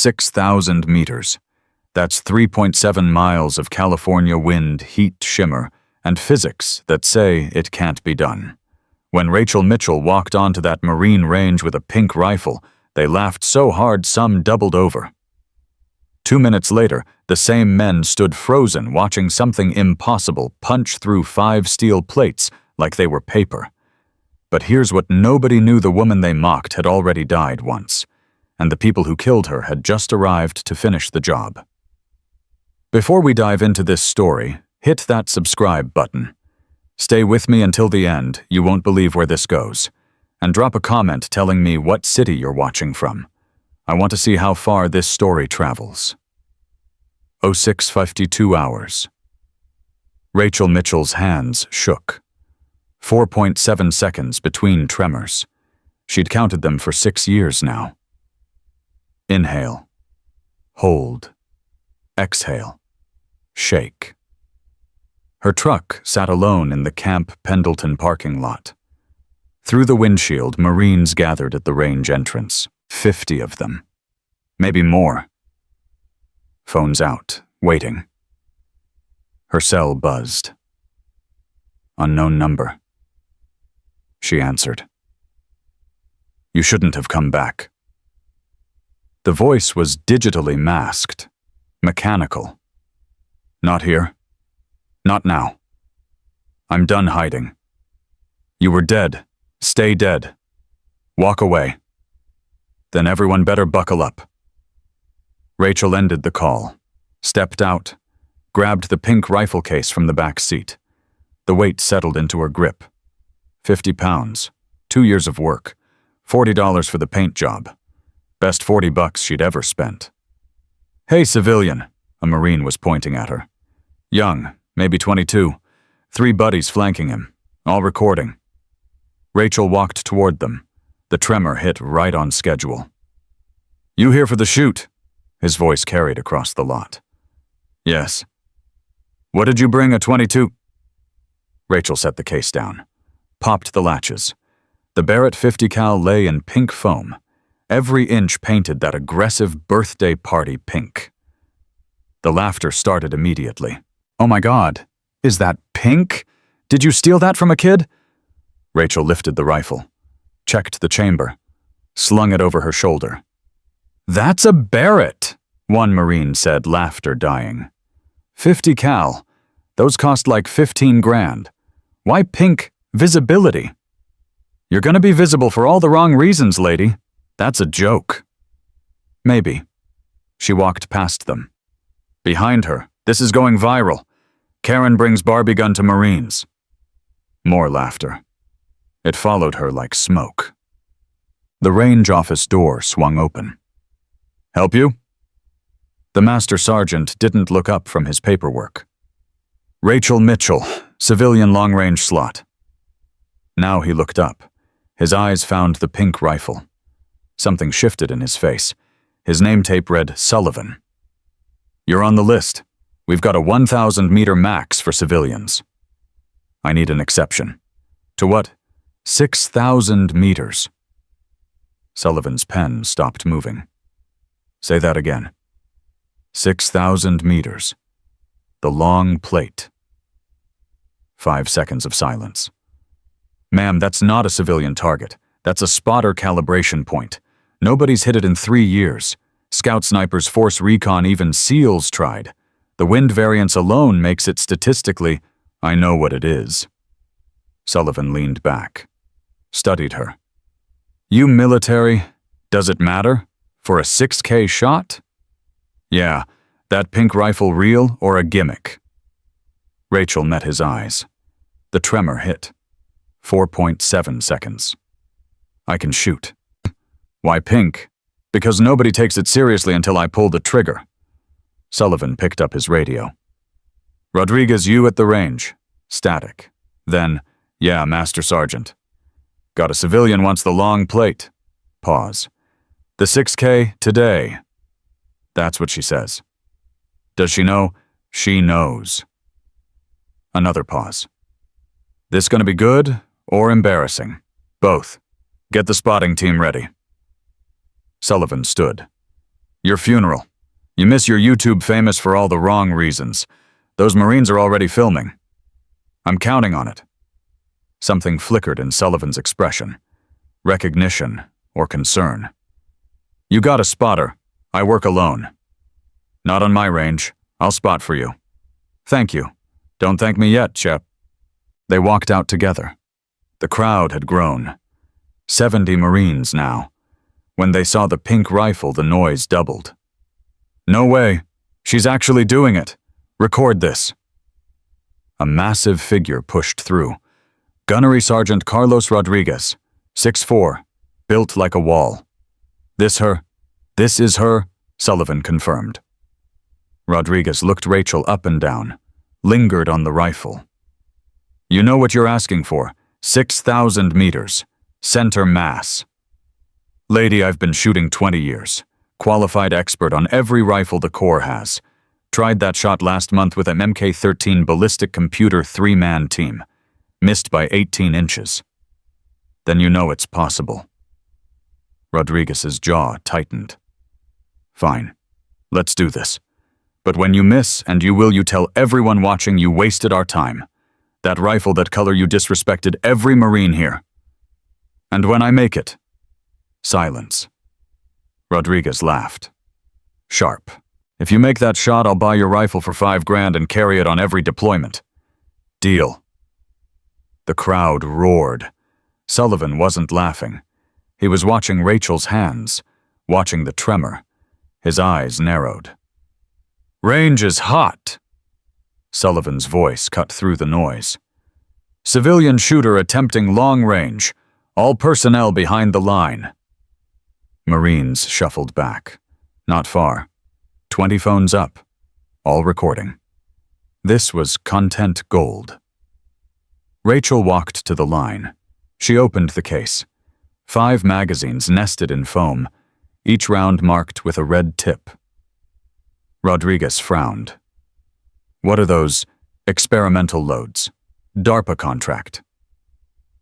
6,000 meters. That's 3.7 miles of California wind, heat, shimmer, and physics that say it can't be done. When Rachel Mitchell walked onto that Marine range with a pink rifle, they laughed so hard some doubled over. 2 minutes later, the same men stood frozen watching something impossible punch through 5 steel plates like they were paper. But here's what nobody knew: the woman they mocked had already died once, and the people who killed her had just arrived to finish the job. Before we dive into this story, hit that subscribe button. Stay with me until the end, you won't believe where this goes. And drop a comment telling me what city you're watching from. I want to see how far this story travels. 06:52 hours. Rachel Mitchell's hands shook. 4.7 seconds between tremors. She'd counted them for 6 years now. Inhale. Hold. Exhale. Shake. Her truck sat alone in the Camp Pendleton parking lot. Through the windshield, Marines gathered at the range entrance. 50 of them. Maybe more. Phones out, waiting. Her cell buzzed. Unknown number. She answered. You shouldn't have come back. The voice was digitally masked, mechanical. Not here. Not now. I'm done hiding. You were dead. Stay dead. Walk away. Then everyone better buckle up. Rachel ended the call, stepped out, grabbed the pink rifle case from the back seat. The weight settled into her grip. 50 pounds, 2 years of work, $40 for the paint job. Best $40 she'd ever spent. Hey, civilian, a Marine was pointing at her. Young, maybe 22, 3 buddies flanking him, all recording. Rachel walked toward them. The tremor hit right on schedule. You here for the shoot? His voice carried across the lot. Yes. What did you bring, a 22? Rachel set the case down, popped the latches. The Barrett 50 cal lay in pink foam. Every inch painted that aggressive birthday party pink. The laughter started immediately. Oh my God, is that pink? Did you steal that from a kid? Rachel lifted the rifle, checked the chamber, slung it over her shoulder. That's a Barrett, one Marine said, laughter dying. 50 cal. Those cost like 15 grand. Why pink? Visibility. You're gonna be visible for all the wrong reasons, lady. That's a joke. Maybe. She walked past them. Behind her, this is going viral. Karen brings Barbie gun to Marines. More laughter. It followed her like smoke. The range office door swung open. Help you? The master sergeant didn't look up from his paperwork. Rachel Mitchell, civilian long-range slot. Now he looked up. His eyes found the pink rifle. Something shifted in his face. His name tape read Sullivan. You're on the list. We've got a 1,000-meter max for civilians. I need an exception. To what? 6,000 meters. Sullivan's pen stopped moving. Say that again. 6,000 meters. The long plate. 5 seconds of silence. Ma'am, that's not a civilian target. That's a spotter calibration point. Nobody's hit it in 3 years. Scout snipers, force recon, even SEALs tried. The wind variance alone makes it statistically. I know what it is. Sullivan leaned back, studied her. You military, does it matter? For a 6K shot? Yeah, that pink rifle real or a gimmick? Rachel met his eyes. The tremor hit. 4.7 seconds. I can shoot. Why pink? Because nobody takes it seriously until I pull the trigger. Sullivan picked up his radio. Rodriguez, you at the range. Static. Then, yeah, Master Sergeant. Got a civilian wants the long plate. Pause. The 6K today. That's what she says. Does she know? She knows. Another pause. This gonna be good or embarrassing? Both. Get the spotting team ready. Sullivan stood. Your funeral. You miss your YouTube famous for all the wrong reasons. Those Marines are already filming. I'm counting on it. Something flickered in Sullivan's expression. Recognition or concern. You got a spotter. I work alone. Not on my range. I'll spot for you. Thank you. Don't thank me yet, Chep. They walked out together. The crowd had grown. 70 Marines now. When they saw the pink rifle, the noise doubled. No way. She's actually doing it. Record this. A massive figure pushed through. Gunnery Sergeant Carlos Rodriguez, 6'4", built like a wall. This her? This is her? Sullivan confirmed. Rodriguez looked Rachel up and down, lingered on the rifle. You know what you're asking for. 6,000 meters. Center mass. Lady, I've been shooting 20 years. Qualified expert on every rifle the Corps has. Tried that shot last month with an MK-13 ballistic computer 3-man team. Missed by 18 inches. Then you know it's possible. Rodriguez's jaw tightened. Fine. Let's do this. But when you miss, and you tell everyone watching you wasted our time. That rifle, that color, you disrespected every Marine here. And when I make it. Silence. Rodriguez laughed. Sharp. If you make that shot, I'll buy your rifle for $5,000 and carry it on every deployment. Deal. The crowd roared. Sullivan wasn't laughing. He was watching Rachel's hands, watching the tremor. His eyes narrowed. Range is hot. Sullivan's voice cut through the noise. Civilian shooter attempting long range. All personnel behind the line. Marines shuffled back. Not far. 20 phones up. All recording. This was content gold. Rachel walked to the line. She opened the case. 5 magazines nested in foam, each round marked with a red tip. Rodriguez frowned. What are those experimental loads? DARPA contract.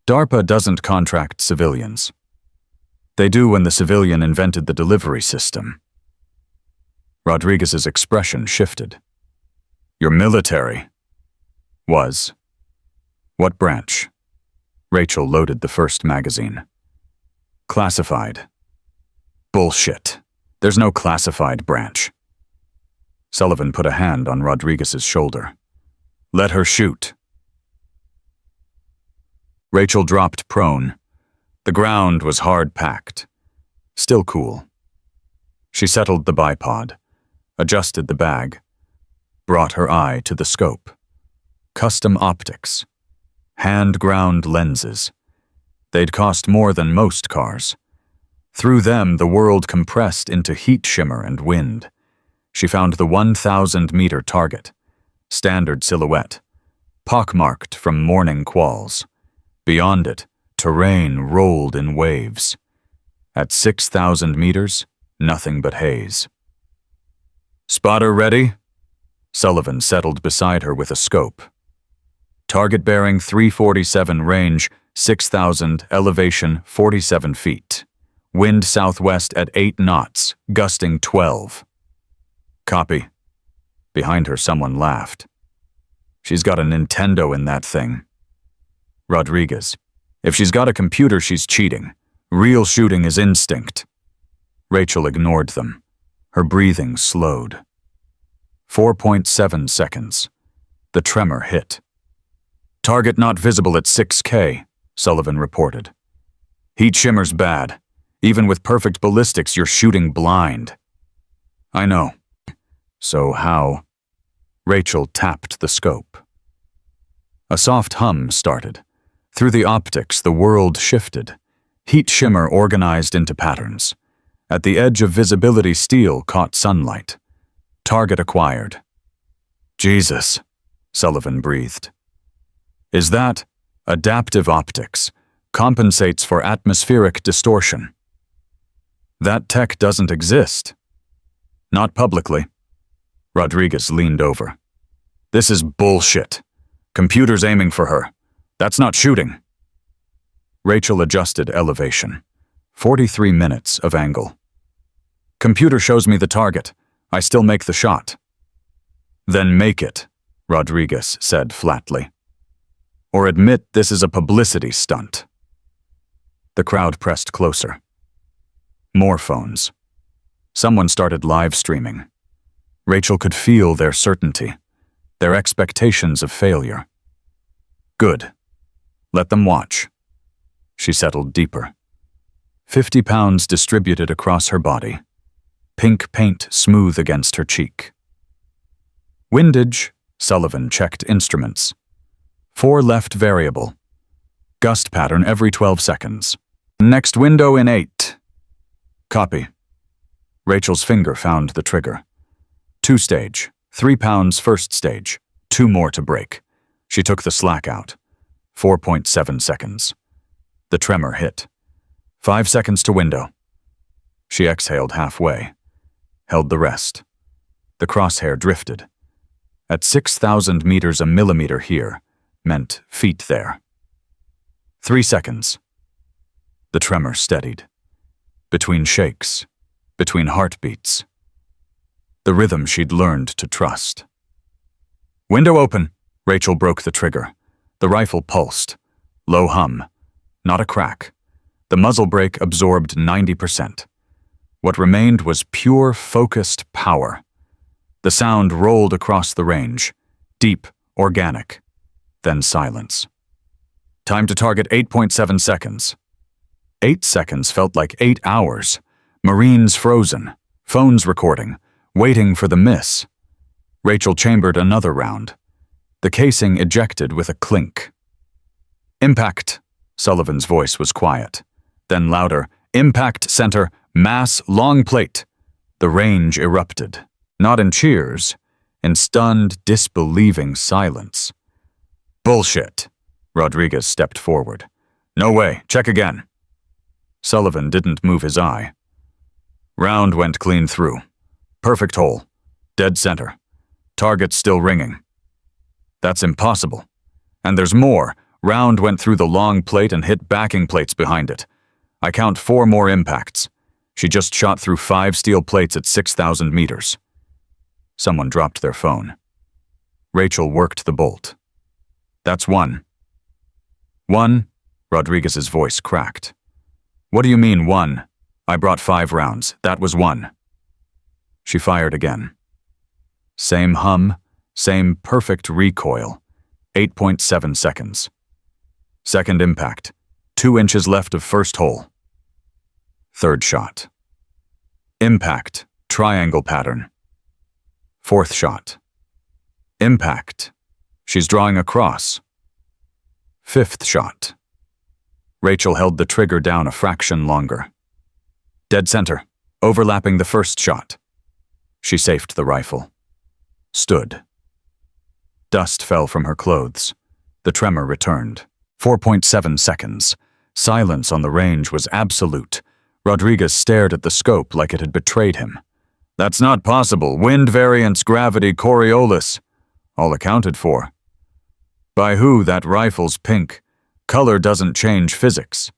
DARPA doesn't contract civilians. They do when the civilian invented the delivery system. Rodriguez's expression shifted. You're military. Was. What branch? Rachel loaded the first magazine. Classified. Bullshit. There's no classified branch. Sullivan put a hand on Rodriguez's shoulder. Let her shoot. Rachel dropped prone. The ground was hard-packed. Still cool. She settled the bipod, adjusted the bag, brought her eye to the scope. Custom optics. Hand-ground lenses. They'd cost more than most cars. Through them, the world compressed into heat shimmer and wind. She found the 1,000-meter target. Standard silhouette. Pockmarked from morning quals. Beyond it, terrain rolled in waves. At 6,000 meters, nothing but haze. Spotter ready? Sullivan settled beside her with a scope. Target bearing 347, range 6,000, elevation 47 feet. Wind southwest at 8 knots, gusting 12. Copy. Behind her, someone laughed. She's got a Nintendo in that thing. Rodriguez. If she's got a computer, she's cheating. Real shooting is instinct. Rachel ignored them. Her breathing slowed. 4.7 seconds. The tremor hit. Target not visible at 6K, Sullivan reported. Heat shimmer's bad. Even with perfect ballistics, you're shooting blind. I know. So how? Rachel tapped the scope. A soft hum started. Through the optics, the world shifted. Heat shimmer organized into patterns. At the edge of visibility, steel caught sunlight. Target acquired. Jesus, Sullivan breathed. Is that adaptive optics? Compensates for atmospheric distortion. That tech doesn't exist. Not publicly. Rodriguez leaned over. This is bullshit. Computer's aiming for her. That's not shooting. Rachel adjusted elevation. 43 minutes of angle. Computer shows me the target. I still make the shot. Then make it, Rodriguez said flatly. Or admit this is a publicity stunt. The crowd pressed closer. More phones. Someone started live streaming. Rachel could feel their certainty, their expectations of failure. Good. Let them watch. She settled deeper. 50 pounds distributed across her body. Pink paint smooth against her cheek. Windage, Sullivan checked instruments. 4 left variable. Gust pattern every 12 seconds. Next window in 8. Copy. Rachel's finger found the trigger. 2 stage, 3 pounds first stage, 2 more to break. She took the slack out. 4.7 seconds. The tremor hit. 5 seconds to window. She exhaled halfway. Held the rest. The crosshair drifted. At 6,000 meters, a millimeter here meant feet there. 3 seconds. The tremor steadied. Between shakes, between heartbeats. The rhythm she'd learned to trust. Window open, Rachel broke the trigger. The rifle pulsed. Low hum. Not a crack. The muzzle brake absorbed 90%. What remained was pure, focused power. The sound rolled across the range. Deep, organic. Then silence. Time to target 8.7 seconds. 8 seconds felt like 8 hours. Marines frozen. Phones recording. Waiting for the miss. Rachel chambered another round. The casing ejected with a clink. Impact. Sullivan's voice was quiet. Then louder. Impact center. Mass long plate. The range erupted. Not in cheers. In stunned, disbelieving silence. Bullshit. Rodriguez stepped forward. No way. Check again. Sullivan didn't move his eye. Round went clean through. Perfect hole. Dead center. Target still ringing. That's impossible. And there's more. Round went through the long plate and hit backing plates behind it. I count 4 more impacts. She just shot through 5 steel plates at 6,000 meters. Someone dropped their phone. Rachel worked the bolt. That's 1. 1? Rodriguez's voice cracked. What do you mean 1? I brought 5 rounds. That was 1. She fired again. Same hum, same perfect recoil. 8.7 seconds. Second impact. 2 inches left of first hole. Third shot. Impact. Triangle pattern. Fourth shot. Impact. She's drawing a cross. Fifth shot. Rachel held the trigger down a fraction longer. Dead center, overlapping the first shot. She safed the rifle. Stood. Dust fell from her clothes. The tremor returned. 4.7 seconds. Silence on the range was absolute. Rodriguez stared at the scope like it had betrayed him. That's not possible. Wind variance, gravity, Coriolis. All accounted for. By who? That rifle's pink. Color doesn't change physics.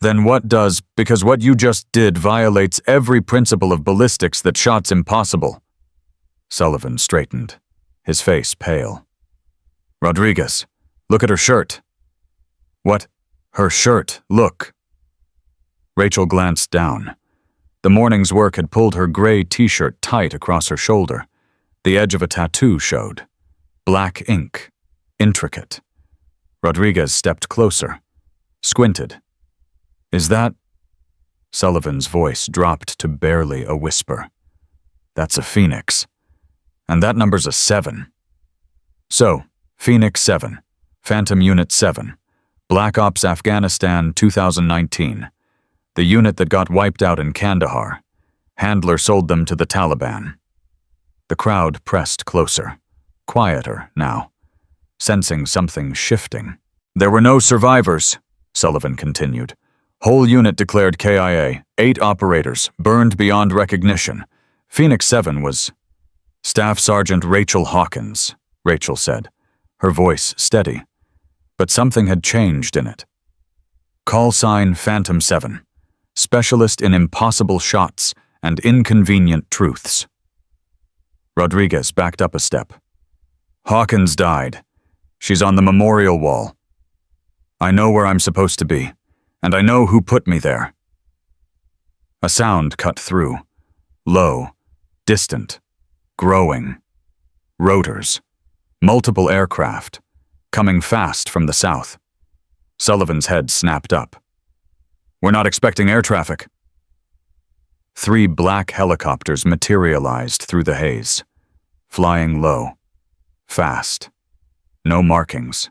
Then what does? Because what you just did violates every principle of ballistics that shot's impossible. Sullivan straightened, his face pale. Rodriguez, look at her shirt. What? Her shirt, look. Rachel glanced down. The morning's work had pulled her gray t-shirt tight across her shoulder. The edge of a tattoo showed. Black ink. Intricate. Rodriguez stepped closer. Squinted. Is that? Sullivan's voice dropped to barely a whisper. That's a Phoenix. And that number's a 7. So, Phoenix 7. Phantom Unit 7. Black Ops Afghanistan 2019. The unit that got wiped out in Kandahar. Handler sold them to the Taliban. The crowd pressed closer. Quieter now. Sensing something shifting. There were no survivors, Sullivan continued. Whole unit declared KIA. 8 operators, burned beyond recognition. Phoenix 7 was... Staff Sergeant Rachel Hawkins, Rachel said, her voice steady. But something had changed in it. Call sign Phantom 7. Specialist in impossible shots and inconvenient truths. Rodriguez backed up a step. Hawkins died. She's on the memorial wall. I know where I'm supposed to be, and I know who put me there. A sound cut through. Low, distant, growing. Rotors. Multiple aircraft. Coming fast from the south. Sullivan's head snapped up. We're not expecting air traffic. 3 black helicopters materialized through the haze. Flying low. Fast. No markings.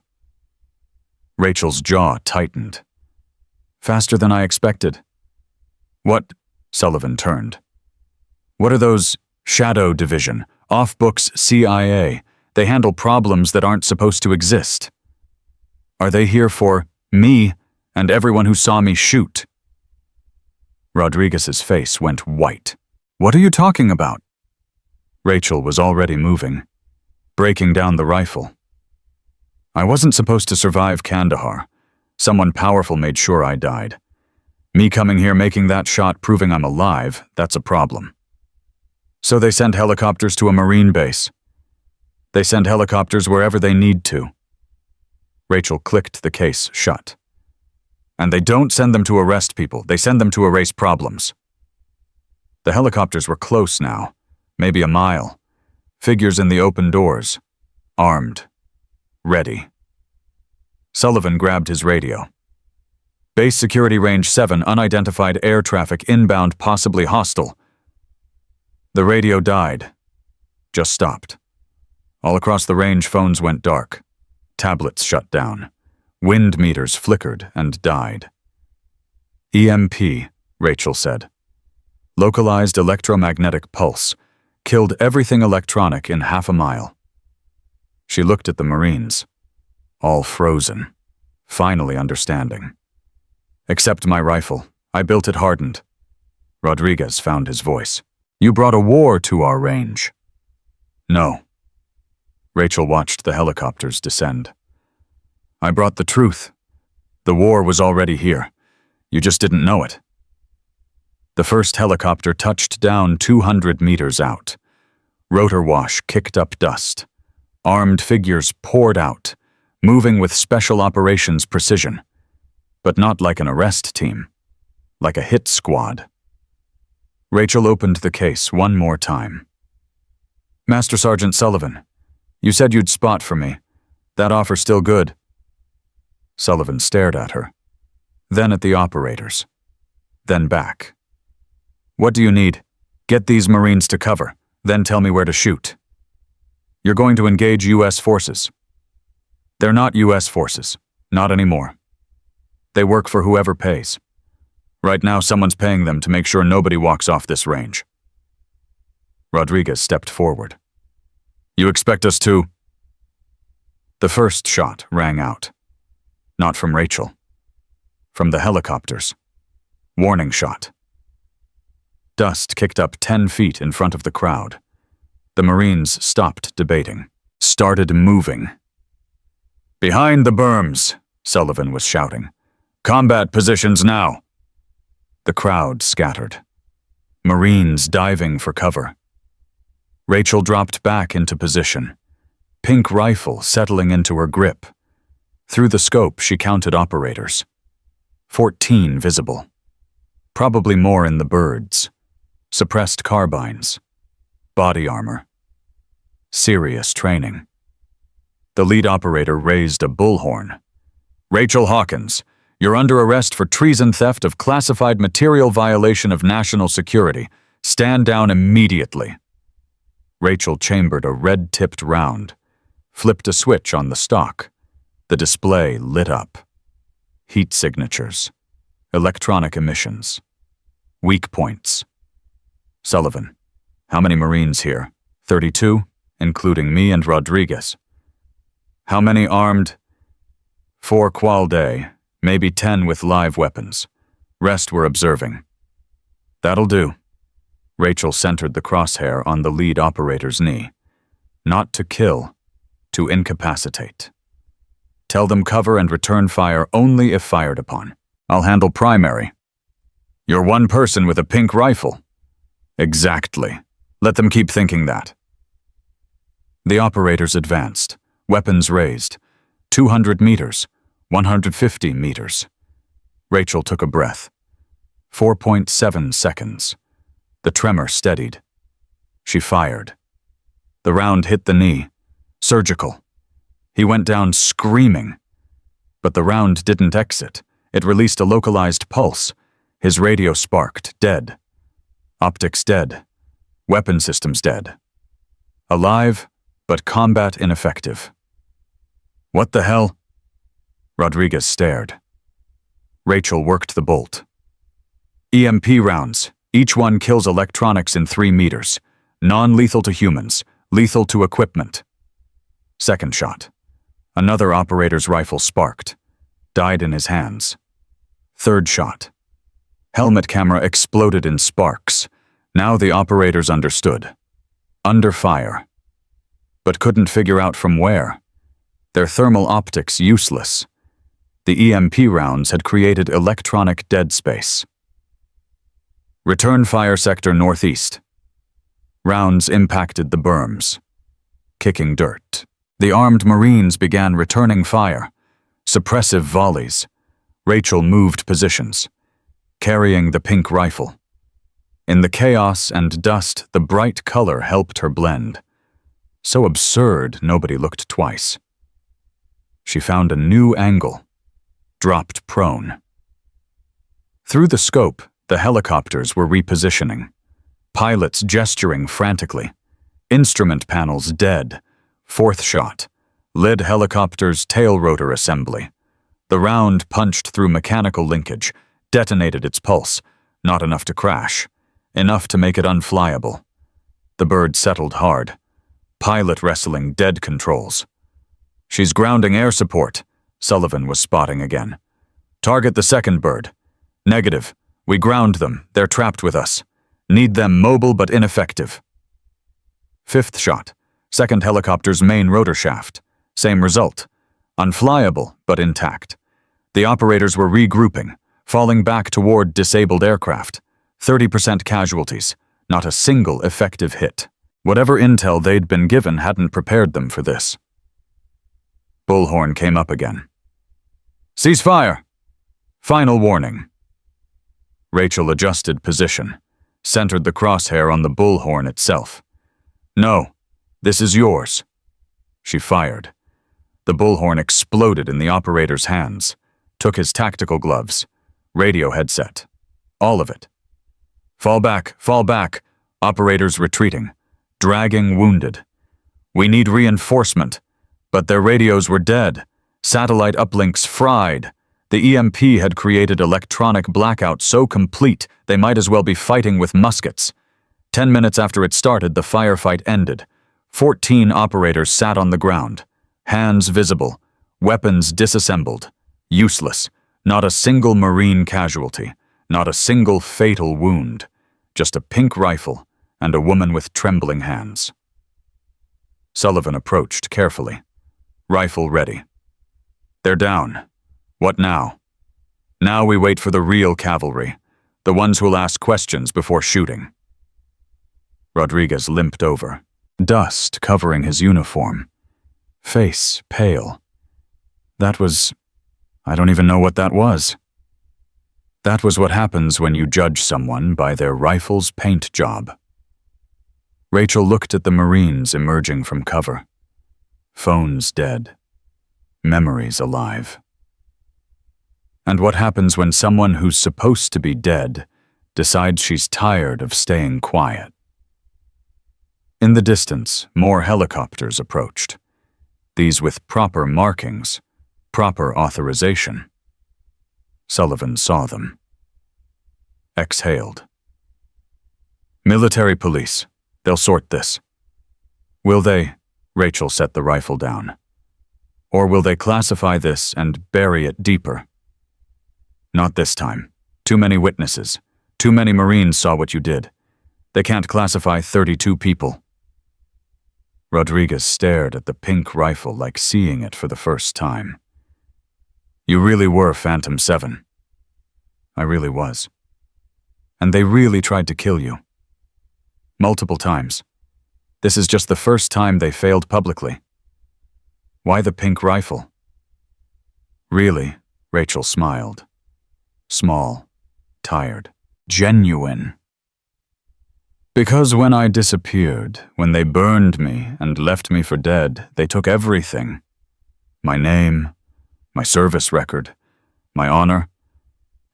Rachel's jaw tightened. Faster than I expected. What? Sullivan turned. What are those? Shadow Division, off-books CIA. They handle problems that aren't supposed to exist. Are they here for me and everyone who saw me shoot? Rodriguez's face went white. What are you talking about? Rachel was already moving, breaking down the rifle. I wasn't supposed to survive Kandahar. Someone powerful made sure I died. Me coming here making that shot proving I'm alive, that's a problem. So they send helicopters to a Marine base. They send helicopters wherever they need to. Rachel clicked the case shut. And they don't send them to arrest people, they send them to erase problems. The helicopters were close now, maybe a mile. Figures in the open doors. Armed. Ready. Sullivan grabbed his radio. Base security range 7, unidentified air traffic inbound, possibly hostile. The radio died. Just stopped. All across the range, phones went dark. Tablets shut down. Wind meters flickered and died. EMP, Rachel said. Localized electromagnetic pulse. Killed everything electronic in half a mile. She looked at the Marines. All frozen. Finally understanding. Except my rifle. I built it hardened. Rodriguez found his voice. You brought a war to our range. No. Rachel watched the helicopters descend. I brought the truth. The war was already here. You just didn't know it. The first helicopter touched down 200 meters out. Rotor wash kicked up dust. Armed figures poured out, moving with special operations precision. But not like an arrest team. Like a hit squad. Rachel opened the case one more time. Master Sergeant Sullivan, you said you'd spot for me. That offer still good? Sullivan stared at her. Then at the operators. Then back. What do you need? Get these Marines to cover, then tell me where to shoot. You're going to engage U.S. forces. They're not U.S. forces. Not anymore. They work for whoever pays. Right now, someone's paying them to make sure nobody walks off this range. Rodriguez stepped forward. You expect us to? The first shot rang out. Not from Rachel. From the helicopters. Warning shot. Dust kicked up 10 feet in front of the crowd. The Marines stopped debating. Started moving. Behind the berms, Sullivan was shouting. Combat positions now. The crowd scattered. Marines diving for cover. Rachel dropped back into position. Pink rifle settling into her grip. Through the scope, she counted operators. 14 visible. Probably more in the birds. Suppressed carbines. Body armor. Serious training. The lead operator raised a bullhorn. Rachel Hawkins, you're under arrest for treason, theft of classified material, violation of national security. Stand down immediately. Rachel chambered a red-tipped round, flipped a switch on the stock. The display lit up. Heat signatures. Electronic emissions. Weak points. Sullivan, how many Marines here? 32, including me and Rodriguez. How many armed? 4 Qualday, maybe 10 with live weapons. Rest were observing. That'll do. Rachel centered the crosshair on the lead operator's knee. Not to kill, to incapacitate. Tell them cover and return fire only if fired upon. I'll handle primary. You're one person with a pink rifle. Exactly. Let them keep thinking that. The operators advanced, weapons raised. 200 meters, 150 meters. Rachel took a breath. 4.7 seconds. The tremor steadied. She fired. The round hit the knee. Surgical. He went down screaming. But the round didn't exit. It released a localized pulse. His radio sparked, dead. Optics dead. Weapon systems dead. Alive, but combat ineffective. What the hell? Rodriguez stared. Rachel worked the bolt. EMP rounds. Each one kills electronics in 3 meters. Non-lethal to humans, lethal to equipment. Second shot. Another operator's rifle sparked. Died in his hands. Third shot. Helmet camera exploded in sparks. Now the operators understood. Under fire. But couldn't figure out from where. Their thermal optics useless. The EMP rounds had created electronic dead space. Return fire sector northeast. Rounds impacted the berms, kicking dirt. The armed Marines began returning fire. Suppressive volleys. Rachel moved positions, carrying the pink rifle. In the chaos and dust, the bright color helped her blend. So absurd, nobody looked twice. She found a new angle. Dropped prone. Through the scope, the helicopters were repositioning. Pilots gesturing frantically. Instrument panels dead. Fourth shot. Led helicopter's tail rotor assembly. The round punched through mechanical linkage, detonated its pulse. Not enough to crash. Enough to make it unflyable. The bird settled hard. Pilot wrestling dead controls. She's grounding air support, Sullivan was spotting again. Target the second bird. Negative. We ground them. They're trapped with us. Need them mobile but ineffective. Fifth shot. Second helicopter's main rotor shaft. Same result. Unflyable but intact. The operators were regrouping, falling back toward disabled aircraft. 30% casualties. Not a single effective hit. Whatever intel they'd been given hadn't prepared them for this. Bullhorn came up again. Cease fire! Final warning. Rachel adjusted position, centered the crosshair on the bullhorn itself. No, this is yours. She fired. The bullhorn exploded in the operator's hands, took his tactical gloves, radio headset, all of it. Fall back, operators retreating, dragging wounded. We need reinforcement, but their radios were dead, satellite uplinks fried. The EMP had created electronic blackout so complete they might as well be fighting with muskets. 10 minutes after it started, the firefight ended. 14 operators sat on the ground, hands visible, weapons disassembled, useless. Not a single Marine casualty, not a single fatal wound. Just a pink rifle and a woman with trembling hands. Sullivan approached carefully. Rifle ready. They're down. What now? Now we wait for the real cavalry, the ones who'll ask questions before shooting. Rodriguez limped over, dust covering his uniform. Face pale. I don't even know what that was. That was what happens when you judge someone by their rifle's paint job. Rachel looked at the Marines emerging from cover. Phones dead. Memories alive. And what happens when someone who's supposed to be dead decides she's tired of staying quiet? In the distance, more helicopters approached. These with proper markings, proper authorization. Sullivan saw them. Exhaled. Military police. They'll sort this. Will they? Rachel set the rifle down. Or will they classify this and bury it deeper? Not this time. Too many witnesses. Too many Marines saw what you did. They can't classify 32 people. Rodriguez stared at the pink rifle like seeing it for the first time. You really were Phantom 7. I really was. And they really tried to kill you. Multiple times. This is just the first time they failed publicly. Why the pink rifle? Really, Rachel smiled. Small, tired, genuine. Because when I disappeared, when they burned me and left me for dead, they took everything. My name, my service record, my honor,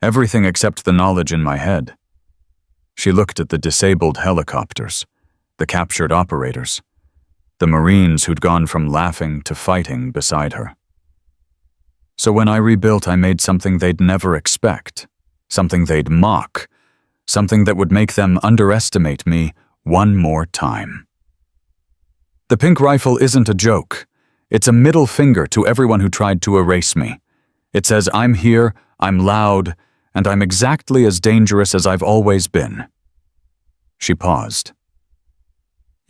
everything except the knowledge in my head. She looked at the disabled helicopters, the captured operators, the Marines who'd gone from laughing to fighting beside her. So when I rebuilt, I made something they'd never expect, something they'd mock, something that would make them underestimate me one more time. The pink rifle isn't a joke. It's a middle finger to everyone who tried to erase me. It says I'm here, I'm loud, and I'm exactly as dangerous as I've always been. She paused.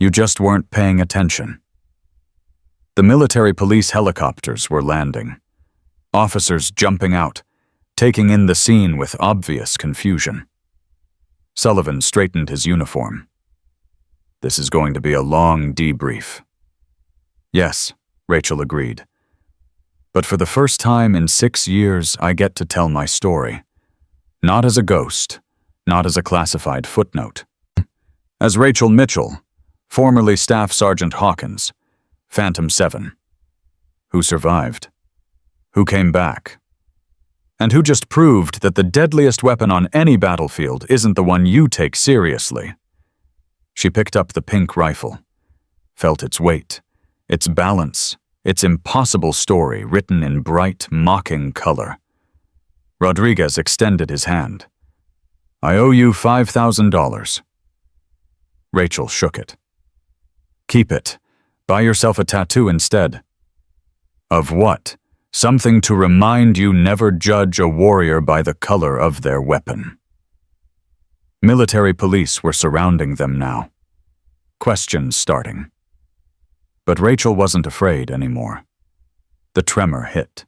You just weren't paying attention. The military police helicopters were landing. Officers jumping out, taking in the scene with obvious confusion. Sullivan straightened his uniform. This is going to be a long debrief. Yes, Rachel agreed. But for the first time in 6 years, I get to tell my story. Not as a ghost, not as a classified footnote. As Rachel Mitchell, formerly Staff Sergeant Hawkins, Phantom 7. Who survived? Who came back? And who just proved that the deadliest weapon on any battlefield isn't the one you take seriously. She picked up the pink rifle, felt its weight, its balance, its impossible story written in bright, mocking color. Rodriguez extended his hand. I owe you $5,000. Rachel shook it. Keep it. Buy yourself a tattoo instead. Of what? Something to remind you never judge a warrior by the color of their weapon. Military police were surrounding them now. Questions starting. But Rachel wasn't afraid anymore. The tremor hit.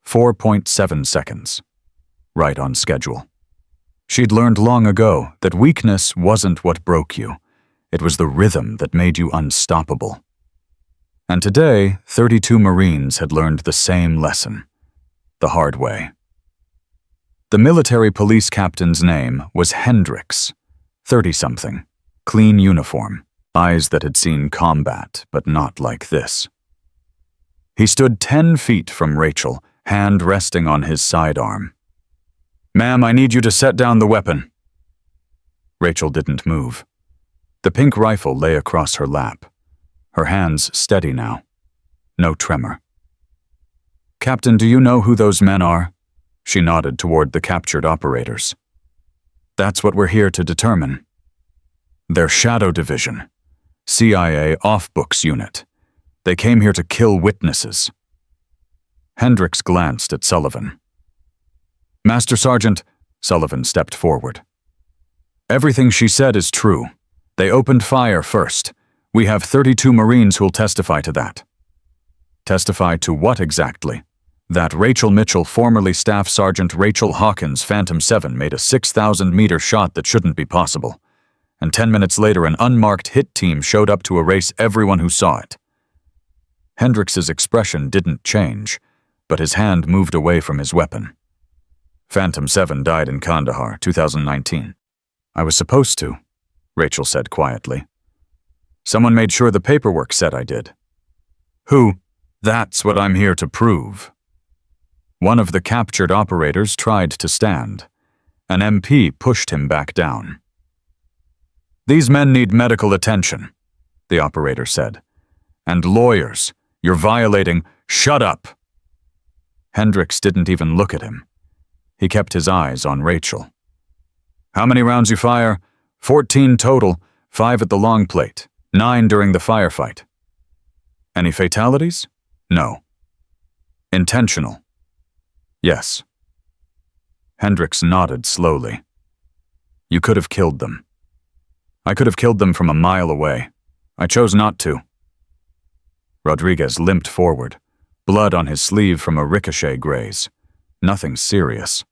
4.7 seconds. Right on schedule. She'd learned long ago that weakness wasn't what broke you. It was the rhythm that made you unstoppable. And today, 32 Marines had learned the same lesson, the hard way. The military police captain's name was Hendricks, 30-something, clean uniform, eyes that had seen combat, but not like this. He stood 10 feet from Rachel, hand resting on his sidearm. Ma'am, I need you to set down the weapon. Rachel didn't move. The pink rifle lay across her lap. Her hands steady now. No tremor. Captain, do you know who those men are? She nodded toward the captured operators. That's what we're here to determine. They're Shadow Division, CIA off-books unit. They came here to kill witnesses. Hendricks glanced at Sullivan. Master Sergeant, Sullivan stepped forward. Everything she said is true. They opened fire first. We have 32 Marines who'll testify to that. Testify to what exactly? That Rachel Mitchell, formerly Staff Sergeant Rachel Hawkins, Phantom 7, made a 6,000-meter shot that shouldn't be possible. And 10 minutes later, an unmarked hit team showed up to erase everyone who saw it. Hendricks's expression didn't change, but his hand moved away from his weapon. Phantom 7 died in Kandahar, 2019. I was supposed to, Rachel said quietly. Someone made sure the paperwork said I did. Who? That's what I'm here to prove. One of the captured operators tried to stand. An MP pushed him back down. These men need medical attention, the operator said. And lawyers, you're violating. Shut up! Hendricks didn't even look at him. He kept his eyes on Rachel. How many rounds you fire? 14 total, 5 at the long plate, 9 during the firefight. Any fatalities? No. Intentional? Yes. Hendricks nodded slowly. You could have killed them. I could have killed them from a mile away. I chose not to. Rodriguez limped forward, blood on his sleeve from a ricochet graze. Nothing serious.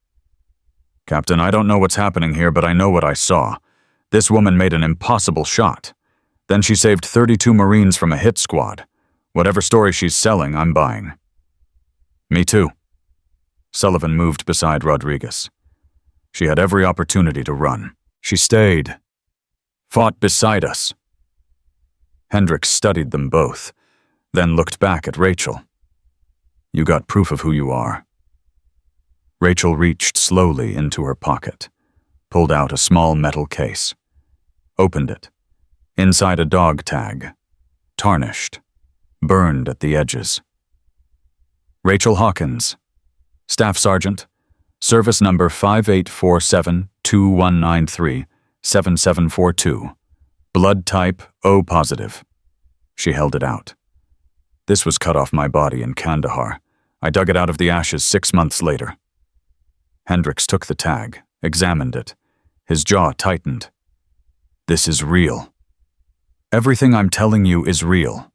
Captain, I don't know what's happening here, but I know what I saw. This woman made an impossible shot. Then she saved 32 Marines from a hit squad. Whatever story she's selling, I'm buying. Me too. Sullivan moved beside Rodriguez. She had every opportunity to run. She stayed. Fought beside us. Hendricks studied them both, then looked back at Rachel. You got proof of who you are. Rachel reached slowly into her pocket, pulled out a small metal case, opened it. Inside a dog tag, tarnished, burned at the edges. Rachel Hawkins, Staff Sergeant, Service Number 5847-2193-7742, blood type O positive. She held it out. This was cut off my body in Kandahar. I dug it out of the ashes 6 months later. Hendricks took the tag, examined it. His jaw tightened. This is real. Everything I'm telling you is real.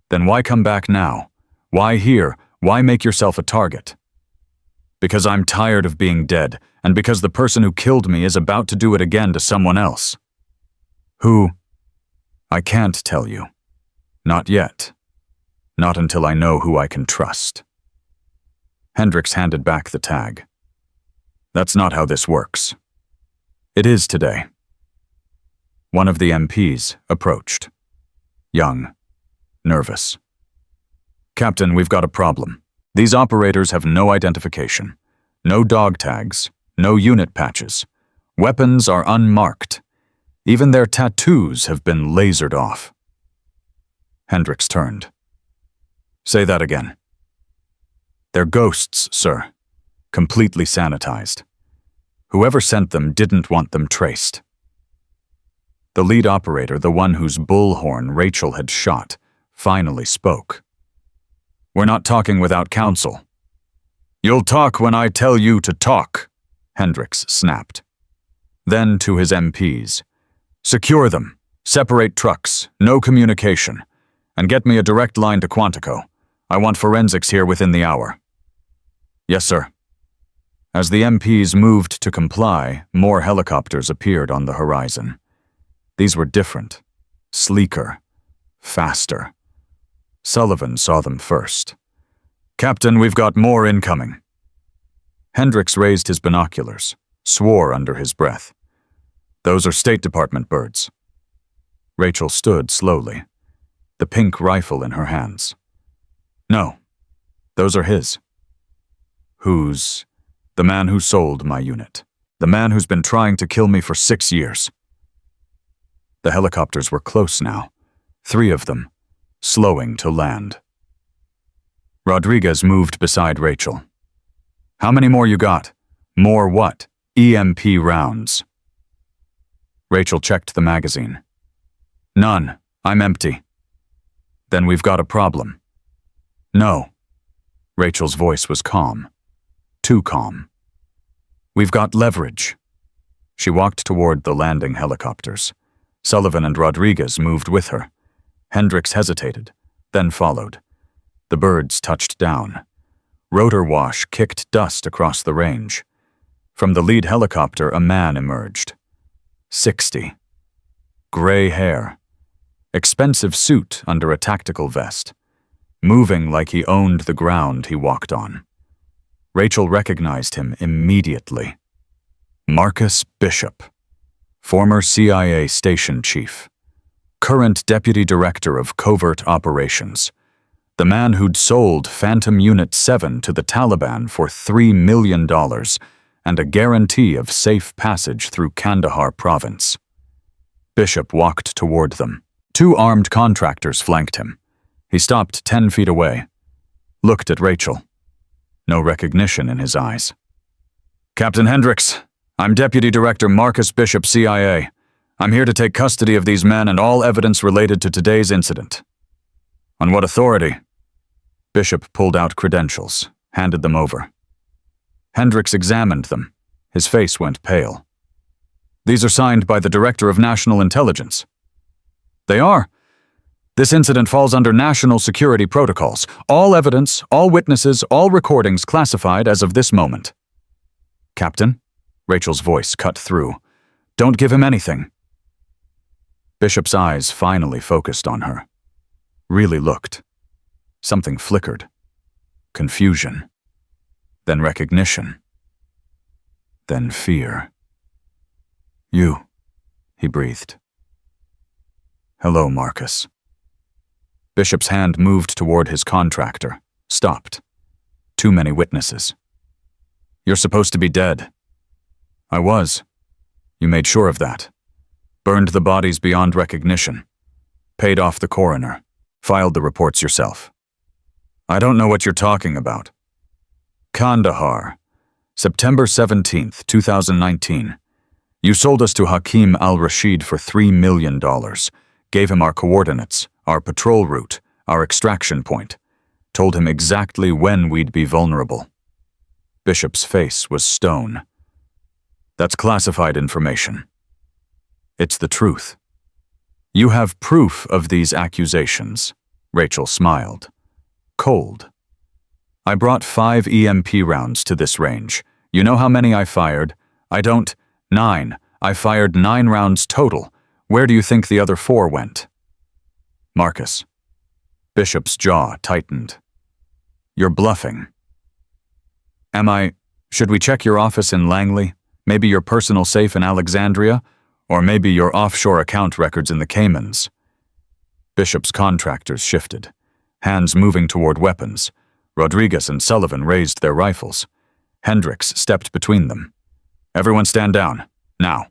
Then why come back now? Why here? Why make yourself a target? Because I'm tired of being dead, and because the person who killed me is about to do it again to someone else. Who? I can't tell you. Not yet. Not until I know who I can trust. Hendricks handed back the tag. That's not how this works. It is today. One of the MPs approached. Young. Nervous. Captain, we've got a problem. These operators have no identification. No dog tags. No unit patches. Weapons are unmarked. Even their tattoos have been lasered off. Hendricks turned. Say that again. They're ghosts, sir. Completely sanitized. Whoever sent them didn't want them traced. The lead operator, the one whose bullhorn Rachel had shot, finally spoke. We're not talking without counsel. You'll talk when I tell you to talk, Hendricks snapped. Then to his MPs. Secure them. Separate trucks. No communication. And get me a direct line to Quantico. I want forensics here within the hour. Yes, sir. As the MPs moved to comply, more helicopters appeared on the horizon. These were different, sleeker, faster. Sullivan saw them first. Captain, we've got more incoming. Hendricks raised his binoculars, swore under his breath. Those are State Department birds. Rachel stood slowly, the pink rifle in her hands. No, those are his. Whose? The man who sold my unit. The man who's been trying to kill me for 6 years. The helicopters were close now, 3 of them, slowing to land. Rodriguez moved beside Rachel. How many more you got? More what? EMP rounds. Rachel checked the magazine. None. I'm empty. Then we've got a problem. No. Rachel's voice was calm. Too calm. We've got leverage. She walked toward the landing helicopters. Sullivan and Rodriguez moved with her. Hendricks hesitated, then followed. The birds touched down. Rotor wash kicked dust across the range. From the lead helicopter, a man emerged. 60. Gray hair. Expensive suit under a tactical vest. Moving like he owned the ground he walked on. Rachel recognized him immediately. Marcus Bishop. Former CIA station chief. Current deputy director of covert operations. The man who'd sold Phantom Unit 7 to the Taliban for $3 million and a guarantee of safe passage through Kandahar province. Bishop walked toward them. 2 armed contractors flanked him. He stopped 10 feet away. Looked at Rachel. No recognition in his eyes. Captain Hendricks, I'm Deputy Director Marcus Bishop, CIA. I'm here to take custody of these men and all evidence related to today's incident. On what authority? Bishop pulled out credentials, handed them over. Hendricks examined them. His face went pale. These are signed by the Director of National Intelligence. They are. This incident falls under national security protocols. All evidence, all witnesses, all recordings classified as of this moment. Captain? Rachel's voice cut through. Don't give him anything." Bishop's eyes finally focused on her. Really looked. Something flickered. Confusion. Then recognition. Then fear. "You," he breathed. "Hello, Marcus." Bishop's hand moved toward his contractor, stopped. Too many witnesses. "You're supposed to be dead." "I was. You made sure of that. Burned the bodies beyond recognition. Paid off the coroner. Filed the reports yourself." "I don't know what you're talking about." "Kandahar, September 17th, 2019. You sold us to Hakim al-Rashid for $3 million. Gave him our coordinates, our patrol route, our extraction point. Told him exactly when we'd be vulnerable." Bishop's face was stone. "That's classified information." "It's the truth." "You have proof of these accusations." Rachel smiled. Cold. "I brought 5 EMP rounds to this range. You know how many I fired? I don't. 9. I fired 9 rounds total. Where do you think the other 4 went?" "Marcus." Bishop's jaw tightened. "You're bluffing." "Am I? Should we check your office in Langley? Maybe your personal safe in Alexandria? Or maybe your offshore account records in the Caymans?" Bishop's contractors shifted, hands moving toward weapons. Rodriguez and Sullivan raised their rifles. Hendricks stepped between them. "Everyone stand down, now."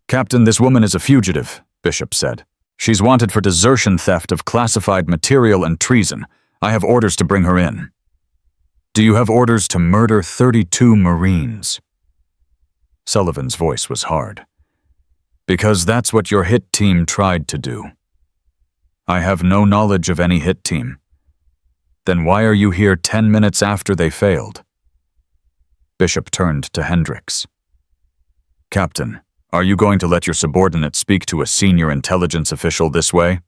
"Captain, this woman is a fugitive," Bishop said. "She's wanted for desertion, theft of classified material, and treason. I have orders to bring her in." "Do you have orders to murder 32 Marines?" Sullivan's voice was hard. "Because that's what your hit team tried to do." "I have no knowledge of any hit team." "Then why are you here 10 minutes after they failed?" Bishop turned to Hendricks. "Captain, are you going to let your subordinate speak to a senior intelligence official this way?"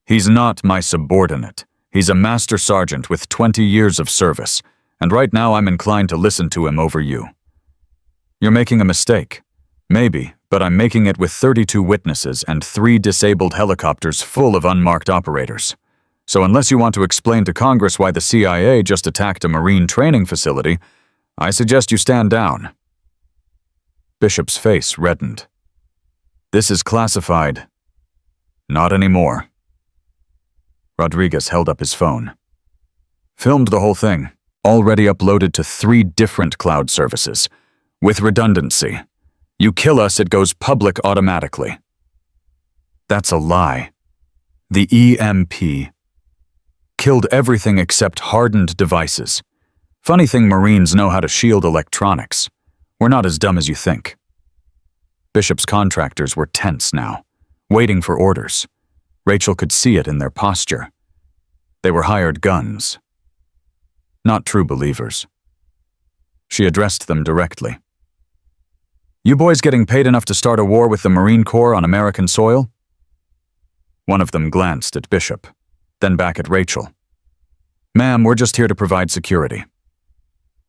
"He's not my subordinate. He's a master sergeant with 20 years of service, and right now I'm inclined to listen to him over you." "You're making a mistake." "Maybe, but I'm making it with 32 witnesses and 3 disabled helicopters full of unmarked operators. So unless you want to explain to Congress why the CIA just attacked a Marine training facility, I suggest you stand down." Bishop's face reddened. "This is classified." "Not anymore." Rodriguez held up his phone. "Filmed the whole thing, already uploaded to 3 different cloud services, with redundancy. You kill us, it goes public automatically." "That's a lie. The EMP killed everything except hardened devices. Funny thing, Marines know how to shield electronics. We're not as dumb as you think." Bishop's contractors were tense now, waiting for orders. Rachel could see it in their posture. They were hired guns. Not true believers. She addressed them directly. "You boys getting paid enough to start a war with the Marine Corps on American soil?" One of them glanced at Bishop, then back at Rachel. "Ma'am, we're just here to provide security."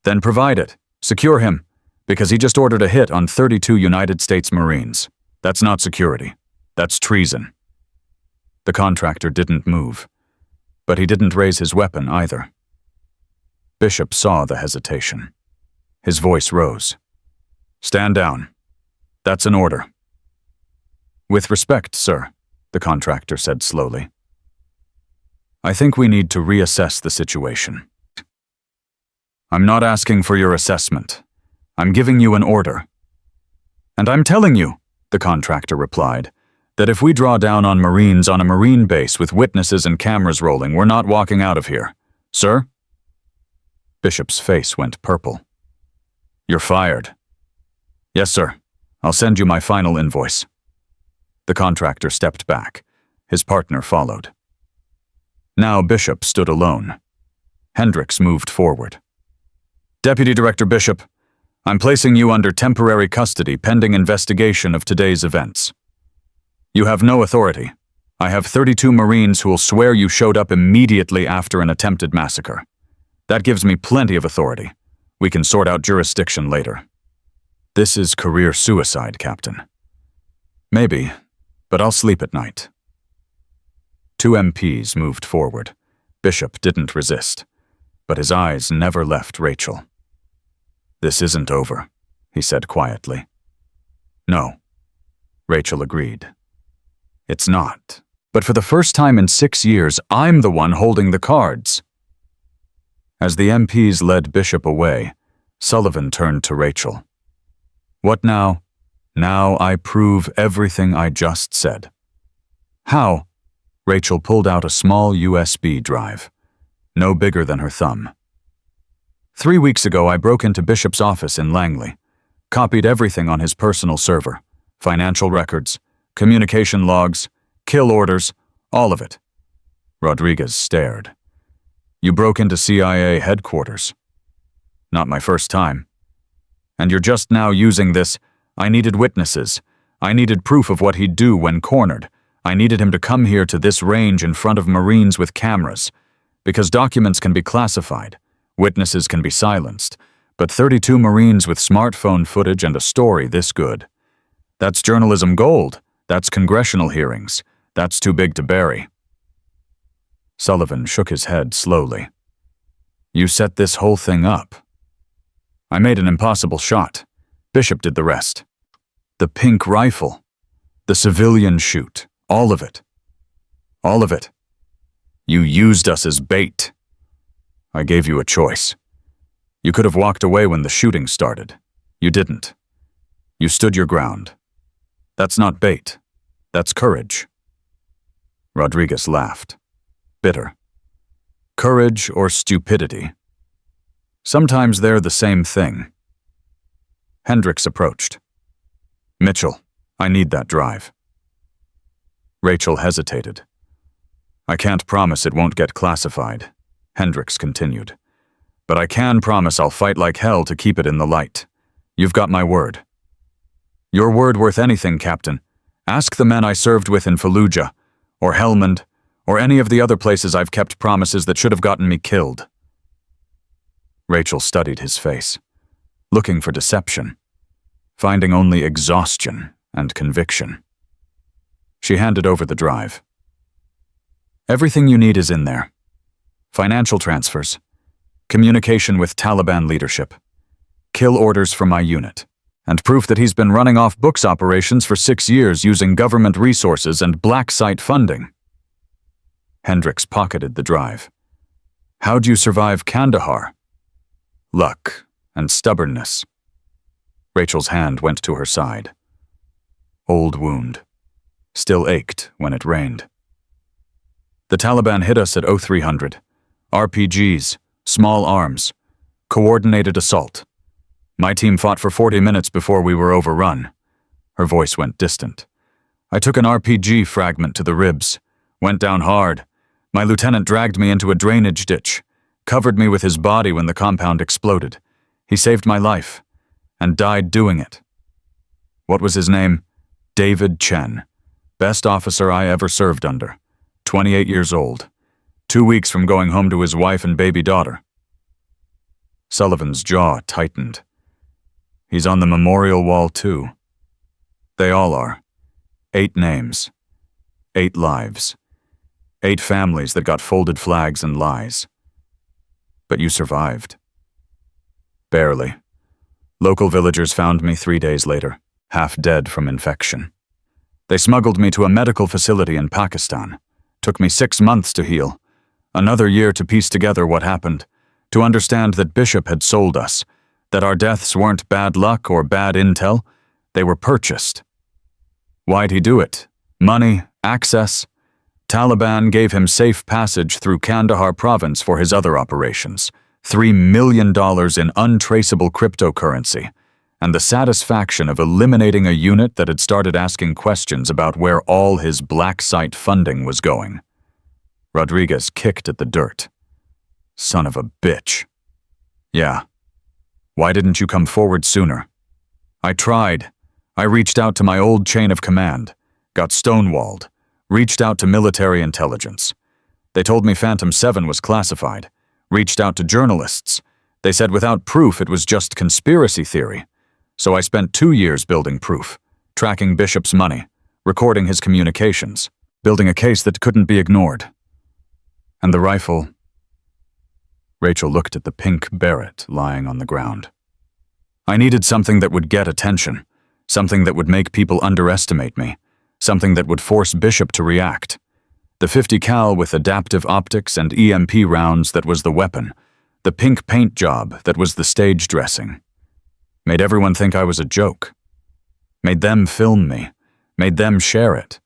"Then provide it. Secure him, because he just ordered a hit on 32 United States Marines. That's not security. That's treason." The contractor didn't move, but he didn't raise his weapon either. Bishop saw the hesitation. His voice rose. "Stand down. That's an order." "With respect, sir," the contractor said slowly. "I think we need to reassess the situation." "I'm not asking for your assessment. I'm giving you an order." "And I'm telling you," the contractor replied, "that if we draw down on Marines on a Marine base with witnesses and cameras rolling, we're not walking out of here. Sir?" Bishop's face went purple. "You're fired." "Yes, sir. I'll send you my final invoice." The contractor stepped back. His partner followed. Now Bishop stood alone. Hendricks moved forward. "Deputy Director Bishop, I'm placing you under temporary custody pending investigation of today's events. You have no authority. I have 32 Marines who will swear you showed up immediately after an attempted massacre. That gives me plenty of authority. We can sort out jurisdiction later." This is career suicide, Captain. Maybe, but I'll sleep at night. 2 MPs moved forward. Bishop didn't resist, but his eyes never left Rachel. This isn't over, he said quietly. No, Rachel agreed. It's not, but for the first time in 6 years, I'm the one holding the cards. As the MPs led Bishop away, Sullivan turned to Rachel. What now? Now I prove everything I just said. How? Rachel pulled out a small USB drive, no bigger than her thumb. 3 weeks ago, I broke into Bishop's office in Langley, copied everything on his personal server, financial records, communication logs, kill orders, all of it. Rodriguez stared. You broke into CIA headquarters. Not my first time. And you're just now using this. I needed witnesses. I needed proof of what he'd do when cornered. I needed him to come here to this range in front of Marines with cameras. Because documents can be classified, witnesses can be silenced, but 32 Marines with smartphone footage and a story this good. That's journalism gold. That's congressional hearings. That's too big to bury. Sullivan shook his head slowly. You set this whole thing up. I made an impossible shot. Bishop did the rest. The pink rifle. The civilian shoot. All of it. All of it. You used us as bait. I gave you a choice. You could have walked away when the shooting started. You didn't. You stood your ground. That's not bait. That's courage. Rodriguez laughed. Bitter. Courage or stupidity. Sometimes they're the same thing. Hendricks approached. Mitchell, I need that drive. Rachel hesitated. I can't promise it won't get classified, Hendricks continued. But I can promise I'll fight like hell to keep it in the light. You've got my word. Your word worth anything, Captain. Ask the men I served with in Fallujah, or Helmand, or any of the other places I've kept promises that should have gotten me killed. Rachel studied his face, looking for deception, finding only exhaustion and conviction. She handed over the drive. Everything you need is in there. Financial transfers, communication with Taliban leadership, kill orders from my unit, and proof that he's been running off books operations for 6 years using government resources and black site funding. Hendricks pocketed the drive. How'd you survive Kandahar? Luck and stubbornness. Rachel's hand went to her side. Old wound. Still ached when it rained. The Taliban hit us at 0300. RPGs, small arms, coordinated assault. My team fought for 40 minutes before we were overrun. Her voice went distant. I took an RPG fragment to the ribs, went down hard. My lieutenant dragged me into a drainage ditch, covered me with his body when the compound exploded. He saved my life, and died doing it. What was his name? David Chen. Best officer I ever served under. 28 years old. 2 weeks from going home to his wife and baby daughter. Sullivan's jaw tightened. He's on the memorial wall too. They all are. 8 names. 8 lives. 8 families that got folded flags and lies. But you survived. Barely. Local villagers found me 3 days later, half dead from infection. They smuggled me to a medical facility in Pakistan. Took me 6 months to heal. Another year to piece together what happened, to understand that Bishop had sold us, that our deaths weren't bad luck or bad intel, they were purchased. Why'd he do it? Money, access. Taliban gave him safe passage through Kandahar province for his other operations, $3 million in untraceable cryptocurrency, and the satisfaction of eliminating a unit that had started asking questions about where all his black site funding was going. Rodriguez kicked at the dirt. Son of a bitch. Yeah. Why didn't you come forward sooner? I tried. I reached out to my old chain of command, got stonewalled, reached out to military intelligence. They told me Phantom 7 was classified, reached out to journalists. They said without proof it was just conspiracy theory. So I spent 2 years building proof, tracking Bishop's money, recording his communications, building a case that couldn't be ignored. And the rifle... Rachel looked at the pink Barrett lying on the ground. I needed something that would get attention, something that would make people underestimate me, something that would force Bishop to react. The 50 cal with adaptive optics and EMP rounds that was the weapon, the pink paint job that was the stage dressing. Made everyone think I was a joke. Made them film me, made them share it.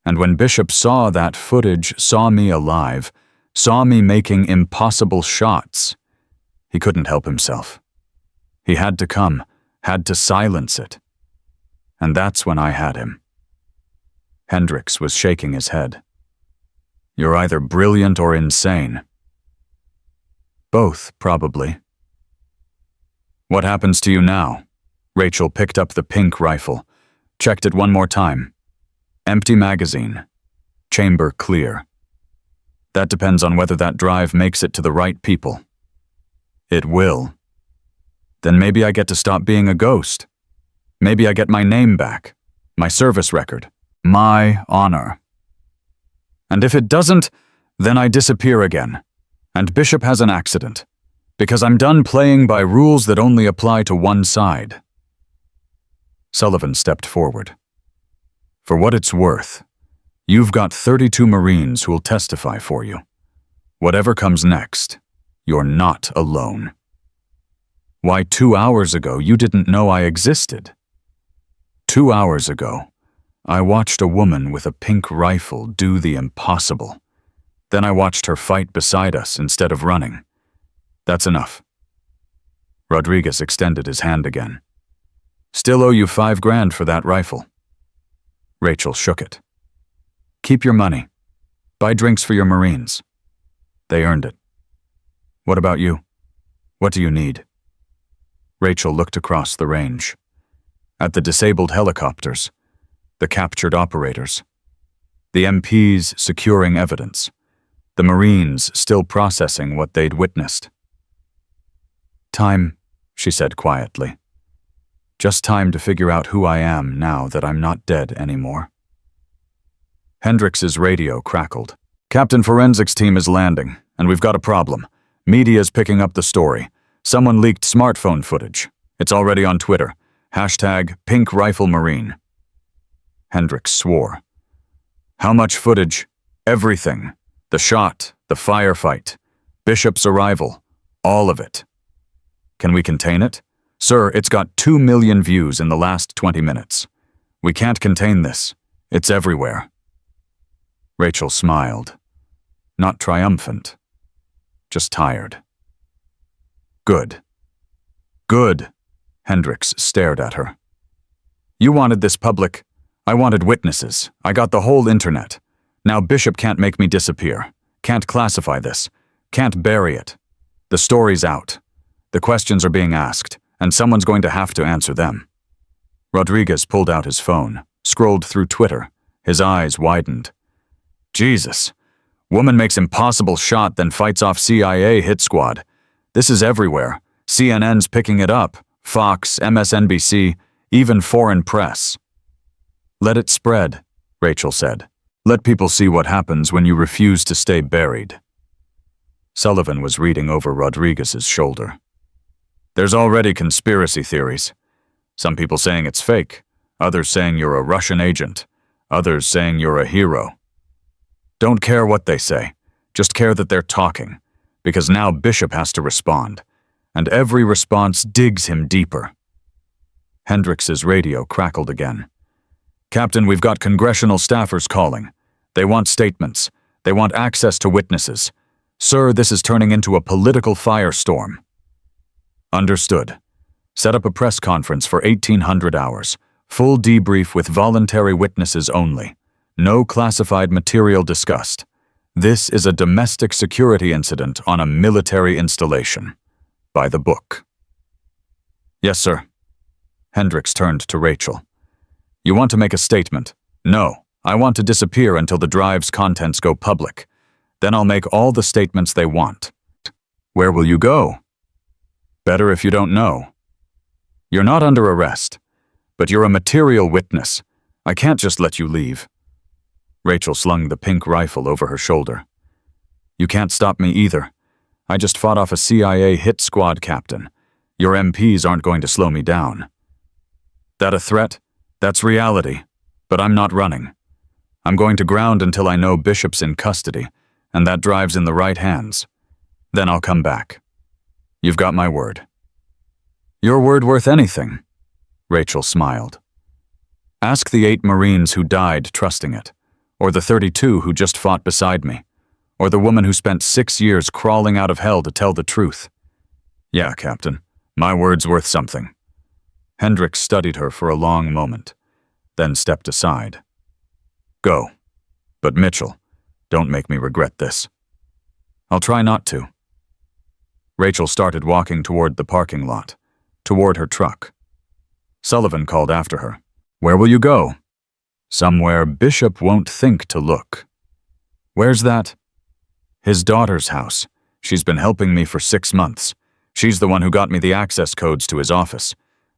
And when Bishop saw that footage, saw me alive, saw me making impossible shots, he couldn't help himself. He had to come, had to silence it. And that's when I had him. Hendricks was shaking his head. You're either brilliant or insane. Both, probably. What happens to you now? Rachel picked up the pink rifle, checked it one more time. Empty magazine. Chamber clear. That depends on whether that drive makes it to the right people. It will. Then maybe I get to stop being a ghost. Maybe I get my name back, my service record, my honor. And if it doesn't, then I disappear again, and Bishop has an accident, because I'm done playing by rules that only apply to one side. Sullivan stepped forward. For what it's worth, you've got 32 Marines who'll testify for you. Whatever comes next, you're not alone. Why 2 hours ago you didn't know I existed? 2 hours ago, I watched a woman with a pink rifle do the impossible. Then I watched her fight beside us instead of running. That's enough. Rodriguez extended his hand again. Still owe you $5,000 for that rifle. Rachel shook it. Keep your money. Buy drinks for your Marines. They earned it. What about you? What do you need? Rachel looked across the range. At the disabled helicopters, the captured operators, the MPs securing evidence, the Marines still processing what they'd witnessed. Time, she said quietly. Just time to figure out who I am now that I'm not dead anymore. Hendrix's radio crackled. Captain Forensics team is landing, and we've got a problem. Media's picking up the story. Someone leaked smartphone footage. It's already on Twitter. #PinkRifleMarine. Hendricks swore. How much footage? Everything. The shot, the firefight, Bishop's arrival, all of it. Can we contain it? Sir, it's got 2 million views in the last 20 minutes. We can't contain this. It's everywhere. Rachel smiled. Not triumphant. Just tired. Good. Good. Hendricks stared at her. You wanted this public. I wanted witnesses. I got the whole internet. Now Bishop can't make me disappear. Can't classify this. Can't bury it. The story's out. The questions are being asked, and someone's going to have to answer them. Rodriguez pulled out his phone, scrolled through Twitter. His eyes widened. Jesus. Woman makes impossible shot, then fights off CIA hit squad. This is everywhere. CNN's picking it up. Fox, MSNBC, even foreign press. Let it spread, Rachel said. Let people see what happens when you refuse to stay buried. Sullivan was reading over Rodriguez's shoulder. There's already conspiracy theories. Some people saying it's fake, others saying you're a Russian agent, others saying you're a hero. Don't care what they say, just care that they're talking, because now Bishop has to respond, and every response digs him deeper. Hendrix's radio crackled again. Captain, we've got congressional staffers calling. They want statements. They want access to witnesses. Sir, this is turning into a political firestorm. Understood. Set up a press conference for 1800 hours. Full debrief with voluntary witnesses only. No classified material discussed. This is a domestic security incident on a military installation. By the book. Yes, sir. Hendricks turned to Rachel. You want to make a statement? No, I want to disappear until the drive's contents go public. Then I'll make all the statements they want. Where will you go? Better if you don't know. You're not under arrest, but you're a material witness. I can't just let you leave. Rachel slung the pink rifle over her shoulder. You can't stop me either. I just fought off a CIA hit squad captain. Your MPs aren't going to slow me down. That a threat? That's reality. But I'm not running. I'm going to ground until I know Bishop's in custody, and that drive's in the right hands. Then I'll come back. You've got my word. Your word worth anything, Rachel smiled. Ask the 8 Marines who died trusting it, or the 32 who just fought beside me, or the woman who spent 6 years crawling out of hell to tell the truth. Yeah, Captain, my word's worth something. Hendricks studied her for a long moment, then stepped aside. Go. But Mitchell, don't make me regret this. I'll try not to. Rachel started walking toward the parking lot, toward her truck. Sullivan called after her. Where will you go? Somewhere Bishop won't think to look. Where's that? His daughter's house. She's been helping me for 6 months. She's the one who got me the access codes to his office.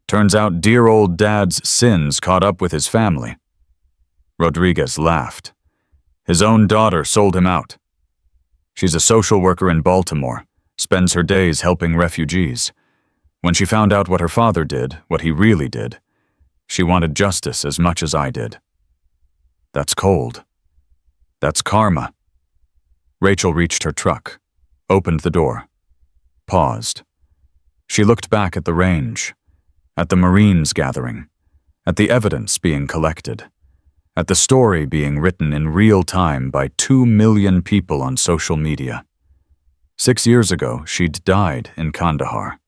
Turns out dear old Dad's sins caught up with his family. Rodriguez laughed. His own daughter sold him out. She's a social worker in Baltimore, spends her days helping refugees. When she found out what her father did, what he really did, she wanted justice as much as I did. That's cold. That's karma. Rachel reached her truck, opened the door, paused. She looked back at the range, at the Marines gathering, at the evidence being collected, at the story being written in real time by 2 million people on social media. 6 years ago, she'd died in Kandahar,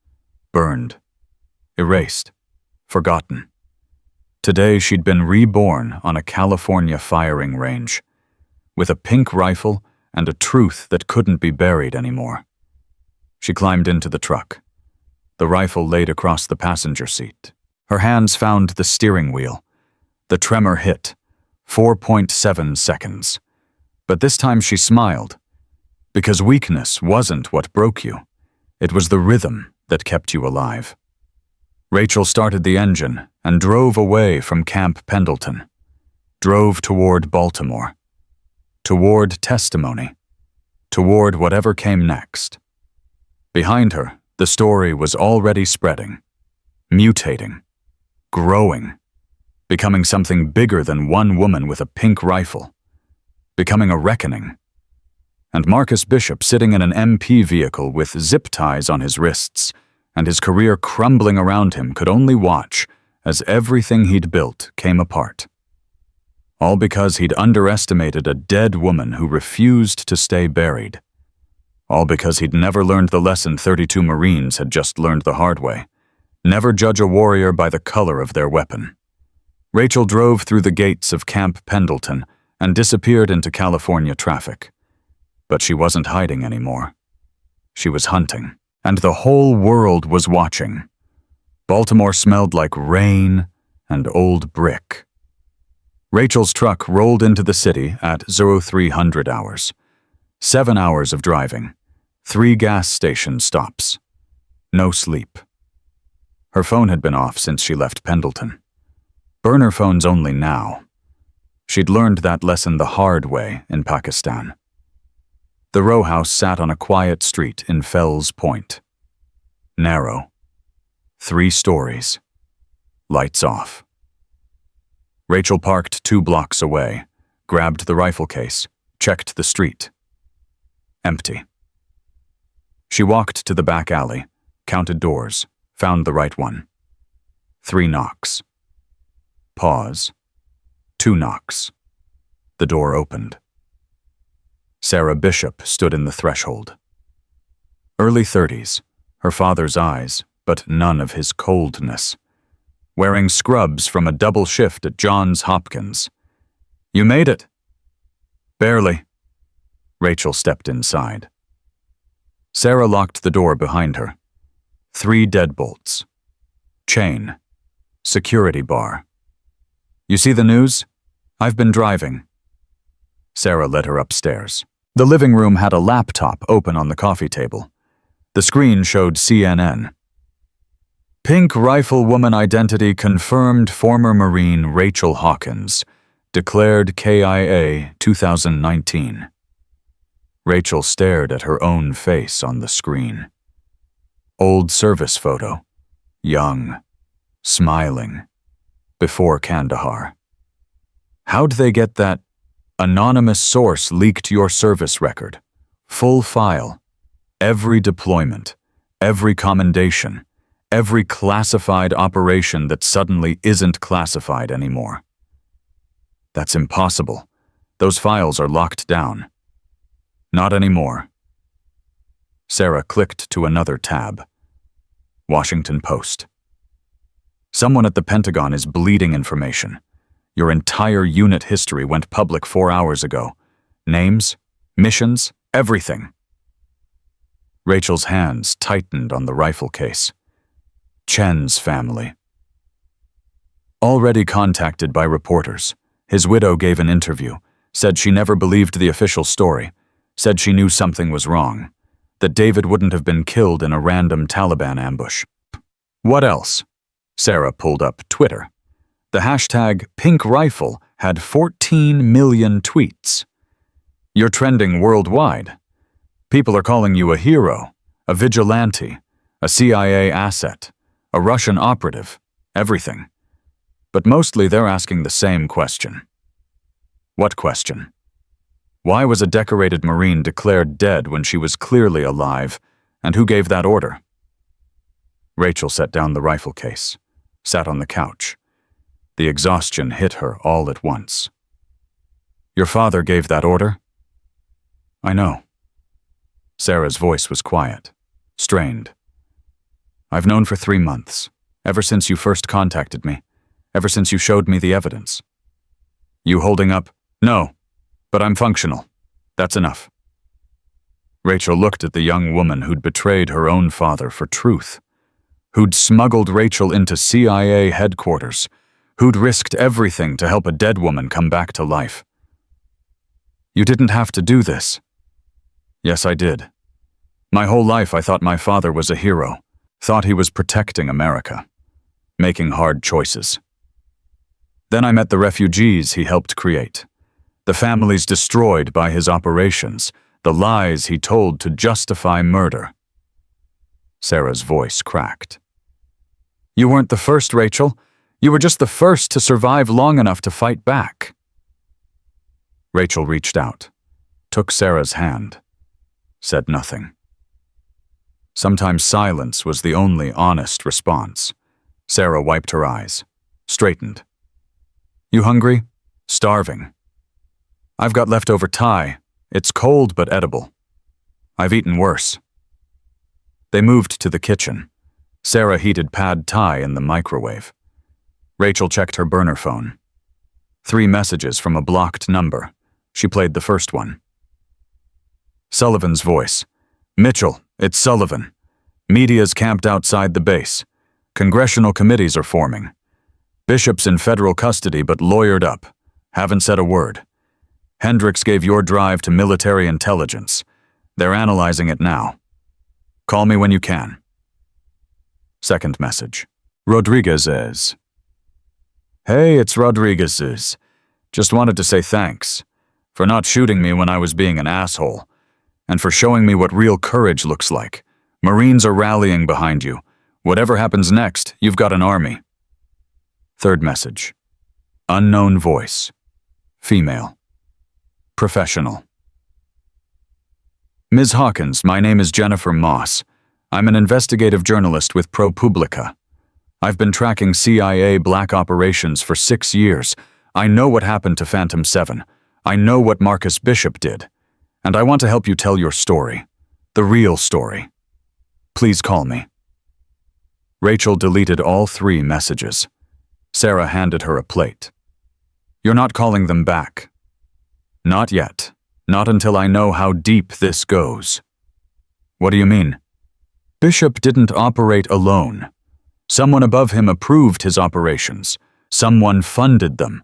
burned, erased, forgotten. Today, she'd been reborn on a California firing range, with a pink rifle and a truth that couldn't be buried anymore. She climbed into the truck, the rifle laid across the passenger seat. Her hands found the steering wheel. The tremor hit. 4.7 seconds. But this time she smiled, because weakness wasn't what broke you. It was the rhythm that kept you alive. Rachel started the engine and drove away from Camp Pendleton, drove toward Baltimore, toward testimony, toward whatever came next. Behind her, the story was already spreading, mutating, growing, becoming something bigger than one woman with a pink rifle, becoming a reckoning. And Marcus Bishop sitting in an MP vehicle with zip ties on his wrists and his career crumbling around him could only watch as everything he'd built came apart. All because he'd underestimated a dead woman who refused to stay buried. All because he'd never learned the lesson 32 Marines had just learned the hard way. Never judge a warrior by the color of their weapon. Rachel drove through the gates of Camp Pendleton and disappeared into California traffic. But she wasn't hiding anymore. She was hunting, and the whole world was watching. Baltimore smelled like rain and old brick. Rachel's truck rolled into the city at 0300 hours. 7 hours of driving, 3 gas station stops. No sleep. Her phone had been off since she left Pendleton. Burner phones only now. She'd learned that lesson the hard way in Pakistan. The row house sat on a quiet street in Fells Point. Narrow. 3 stories. Lights off. Rachel parked 2 blocks away, grabbed the rifle case, checked the street. Empty. She walked to the back alley, counted doors, found the right one. 3 knocks. Pause. 2 knocks. The door opened. Sarah Bishop stood in the threshold. Early 30s, her father's eyes, but none of his coldness. Wearing scrubs from a double shift at Johns Hopkins. You made it. Barely. Rachel stepped inside. Sarah locked the door behind her. 3 deadbolts. Chain. Security bar. You see the news? I've been driving. Sarah led her upstairs. The living room had a laptop open on the coffee table. The screen showed CNN. Pink rifle woman identity confirmed. Former Marine Rachel Hawkins, declared KIA 2019. Rachel stared at her own face on the screen. Old service photo. Young. Smiling. Before Kandahar. How'd they get that? Anonymous source leaked your service record. Full file. Every deployment. Every commendation. Every classified operation that suddenly isn't classified anymore. That's impossible. Those files are locked down. Not anymore. Sarah clicked to another tab. Washington Post. Someone at the Pentagon is bleeding information. Your entire unit history went public 4 hours ago. Names, missions, everything. Rachel's hands tightened on the rifle case. Chen's family. Already contacted by reporters, his widow gave an interview, said she never believed the official story, said she knew something was wrong, that David wouldn't have been killed in a random Taliban ambush. What else? Sarah pulled up Twitter. The hashtag Pink Rifle had 14 million tweets. You're trending worldwide. People are calling you a hero, a vigilante, a CIA asset, a Russian operative, everything. But mostly they're asking the same question. What question? Why was a decorated Marine declared dead when she was clearly alive, and who gave that order? Rachel set down the rifle case, sat on the couch. The exhaustion hit her all at once. Your father gave that order? I know. Sarah's voice was quiet, strained. I've known for 3 months, ever since you first contacted me, ever since you showed me the evidence. You holding up? No, but I'm functional. That's enough. Rachel looked at the young woman who'd betrayed her own father for truth, who'd smuggled Rachel into CIA headquarters, who'd risked everything to help a dead woman come back to life. You didn't have to do this. Yes, I did. My whole life I thought my father was a hero, thought he was protecting America, making hard choices. Then I met the refugees he helped create, the families destroyed by his operations, the lies he told to justify murder. Sarah's voice cracked. You weren't the first, Rachel. You were just the first to survive long enough to fight back. Rachel reached out, took Sarah's hand, said nothing. Sometimes silence was the only honest response. Sarah wiped her eyes, straightened. You hungry? Starving. I've got leftover Thai. It's cold but edible. I've eaten worse. They moved to the kitchen. Sarah heated pad Thai in the microwave. Rachel checked her burner phone. 3 messages from a blocked number. She played the first one. Sullivan's voice. Mitchell, it's Sullivan. Media's camped outside the base. Congressional committees are forming. Bishop's in federal custody but lawyered up. Haven't said a word. Hendricks gave your drive to military intelligence. They're analyzing it now. Call me when you can. Second message. Rodriguez's. Hey, it's Rodriguez's. Just wanted to say thanks for not shooting me when I was being an asshole, and for showing me what real courage looks like. Marines are rallying behind you. Whatever happens next, you've got an army. Third message. Unknown voice. Female. Professional. Ms. Hawkins, my name is Jennifer Moss. I'm an investigative journalist with ProPublica. I've been tracking CIA black operations for 6 years. I know what happened to Phantom 7. I know what Marcus Bishop did. And I want to help you tell your story. The real story. Please call me. Rachel deleted all 3 messages. Sarah handed her a plate. You're not calling them back. Not yet. Not until I know how deep this goes. What do you mean? Bishop didn't operate alone. Someone above him approved his operations. Someone funded them.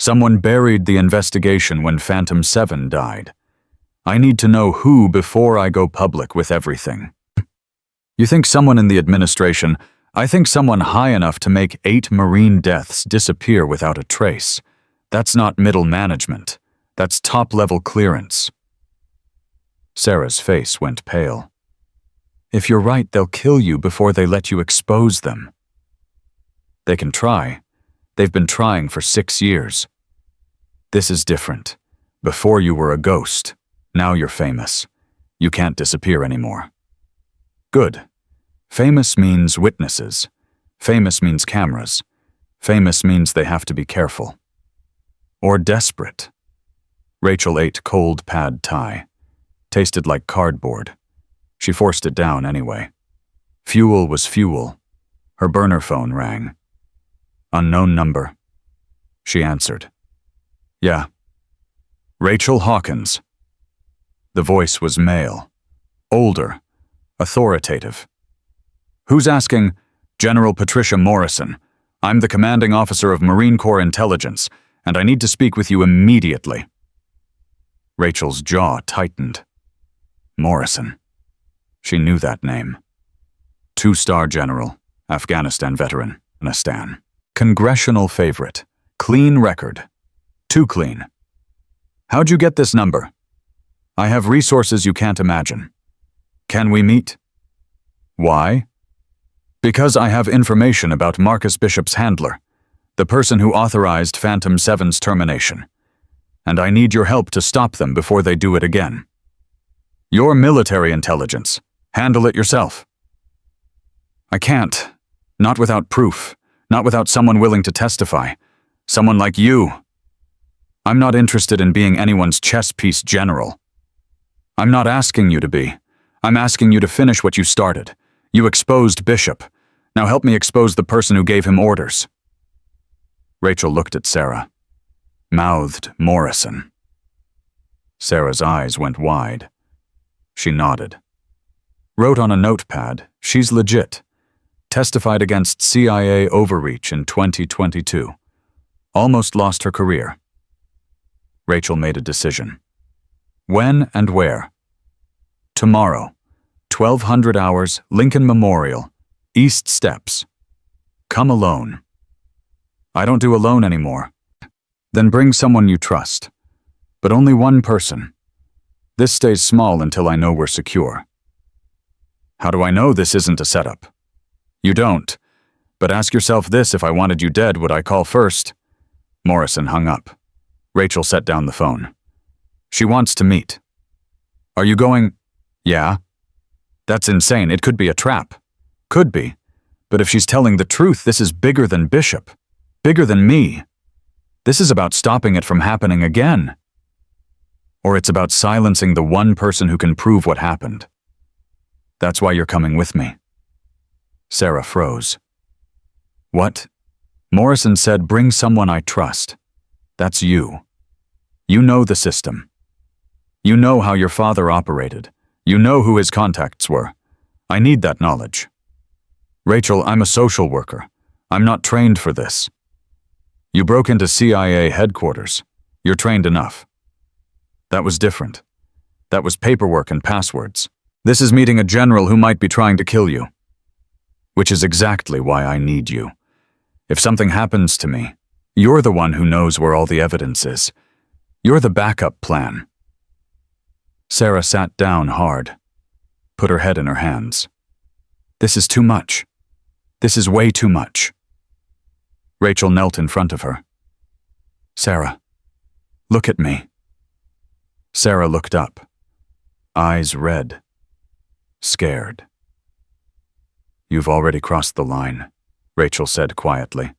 Someone buried the investigation when Phantom 7 died. I need to know who before I go public with everything. You think someone in the administration, I think someone high enough to make 8 Marine deaths disappear without a trace. That's not middle management. That's top-level clearance. Sarah's face went pale. If you're right, they'll kill you before they let you expose them. They can try. They've been trying for 6 years. This is different. Before you were a ghost. Now you're famous. You can't disappear anymore. Good. Famous means witnesses. Famous means cameras. Famous means they have to be careful. Or desperate. Rachel ate cold pad thai. Tasted like cardboard. She forced it down anyway. Fuel was fuel. Her burner phone rang. Unknown number. She answered. Yeah. Rachel Hawkins. The voice was male. Older. Authoritative. Who's asking? General Patricia Morrison. I'm the commanding officer of Marine Corps Intelligence, and I need to speak with you immediately. Rachel's jaw tightened. Morrison. She knew that name. 2-star general, Afghanistan veteran, Afghanistan. Congressional favorite. Clean record. Too clean. How'd you get this number? I have resources you can't imagine. Can we meet? Why? Because I have information about Marcus Bishop's handler, the person who authorized Phantom 7's termination, and I need your help to stop them before they do it again. You're military intelligence. Handle it yourself. I can't. Not without proof. Not without someone willing to testify. Someone like you. I'm not interested in being anyone's chess piece general. I'm not asking you to be. I'm asking you to finish what you started. You exposed Bishop. Now help me expose the person who gave him orders. Rachel looked at Sarah. Mouthed Morrison. Sarah's eyes went wide. She nodded. Wrote on a notepad, she's legit. Testified against CIA overreach in 2022. Almost lost her career. Rachel made a decision. When and where? Tomorrow. 1200 hours, Lincoln Memorial, East Steps. Come alone. I don't do alone anymore. Then bring someone you trust. But only one person. This stays small until I know we're secure. How do I know this isn't a setup? You don't. But ask yourself this: if I wanted you dead, would I call first? Morrison hung up. Rachel set down the phone. She wants to meet. Are you going? Yeah. That's insane. It could be a trap. Could be. But if she's telling the truth, this is bigger than Bishop. Bigger than me. This is about stopping it from happening again. Or it's about silencing the one person who can prove what happened. That's why you're coming with me. Sarah froze. What? Morrison said, bring someone I trust. That's you. You know the system. You know how your father operated. You know who his contacts were. I need that knowledge. Rachel, I'm a social worker. I'm not trained for this. You broke into CIA headquarters. You're trained enough. That was different. That was paperwork and passwords. This is meeting a general who might be trying to kill you. Which is exactly why I need you. If something happens to me, you're the one who knows where all the evidence is. You're the backup plan. Sarah sat down hard, put her head in her hands. This is too much. This is way too much. Rachel knelt in front of her. Sarah, look at me. Sarah looked up, eyes red, scared. You've already crossed the line, Rachel said quietly.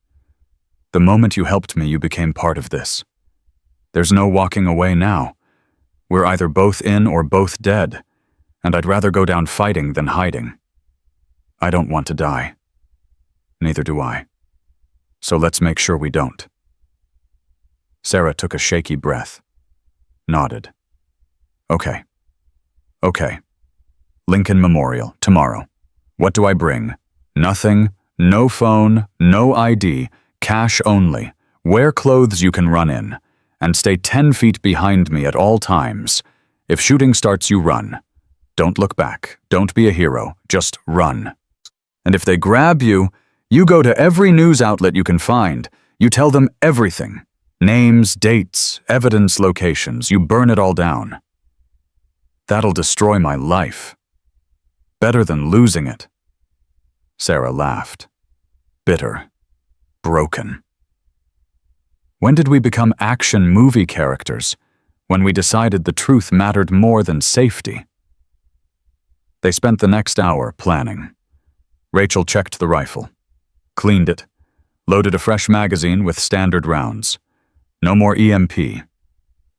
The moment you helped me, you became part of this. There's no walking away now. We're either both in or both dead, and I'd rather go down fighting than hiding. I don't want to die. Neither do I. So let's make sure we don't. Sarah took a shaky breath, nodded. Okay. Okay. Lincoln Memorial, tomorrow. What do I bring? Nothing, no phone, no ID, cash only. Wear clothes you can run in, and stay 10 feet behind me at all times. If shooting starts, you run. Don't look back. Don't be a hero. Just run. And if they grab you, you go to every news outlet you can find. You tell them everything. Names, dates, evidence, locations. You burn it all down. That'll destroy my life. Better than losing it. Sarah laughed. Bitter. Broken. When did we become action movie characters? When we decided the truth mattered more than safety. They spent the next hour planning. Rachel checked the rifle, cleaned it, loaded a fresh magazine with standard rounds. No more EMP.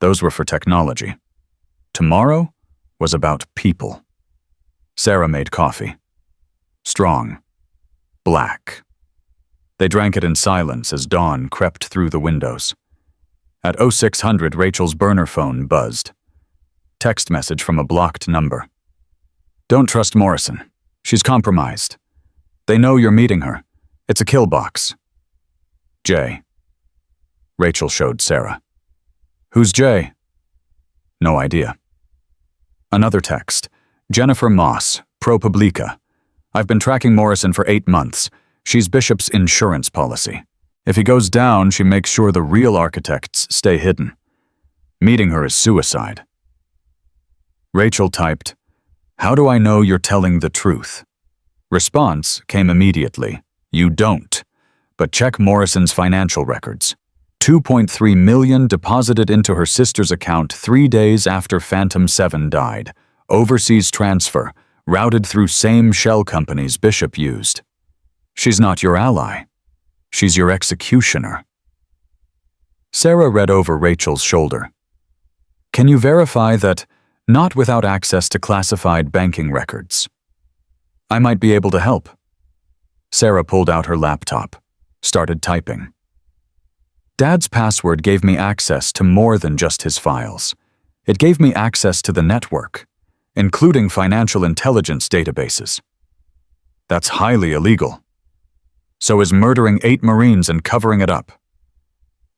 Those were for technology. Tomorrow was about people. Sarah made coffee. Strong. Black. They drank it in silence as dawn crept through the windows. At 0600, Rachel's burner phone buzzed. Text message from a blocked number. Don't trust Morrison. She's compromised. They know you're meeting her. It's a kill box. Jay. Rachel showed Sarah. Who's Jay? No idea. Another text. Jennifer Moss, ProPublica. I've been tracking Morrison for 8 months. She's Bishop's insurance policy. If he goes down, she makes sure the real architects stay hidden. Meeting her is suicide. Rachel typed, How do I know you're telling the truth? Response came immediately. You don't. But check Morrison's financial records. $2.3 million deposited into her sister's account 3 days after Phantom 7 died. Overseas transfer, routed through same shell companies Bishop used. She's not your ally. She's your executioner. Sarah read over Rachel's shoulder. Can you verify that not without access to classified banking records? I might be able to help. Sarah pulled out her laptop, started typing. Dad's password gave me access to more than just his files. It gave me access to the network, including financial intelligence databases. That's highly illegal. So is murdering 8 Marines and covering it up.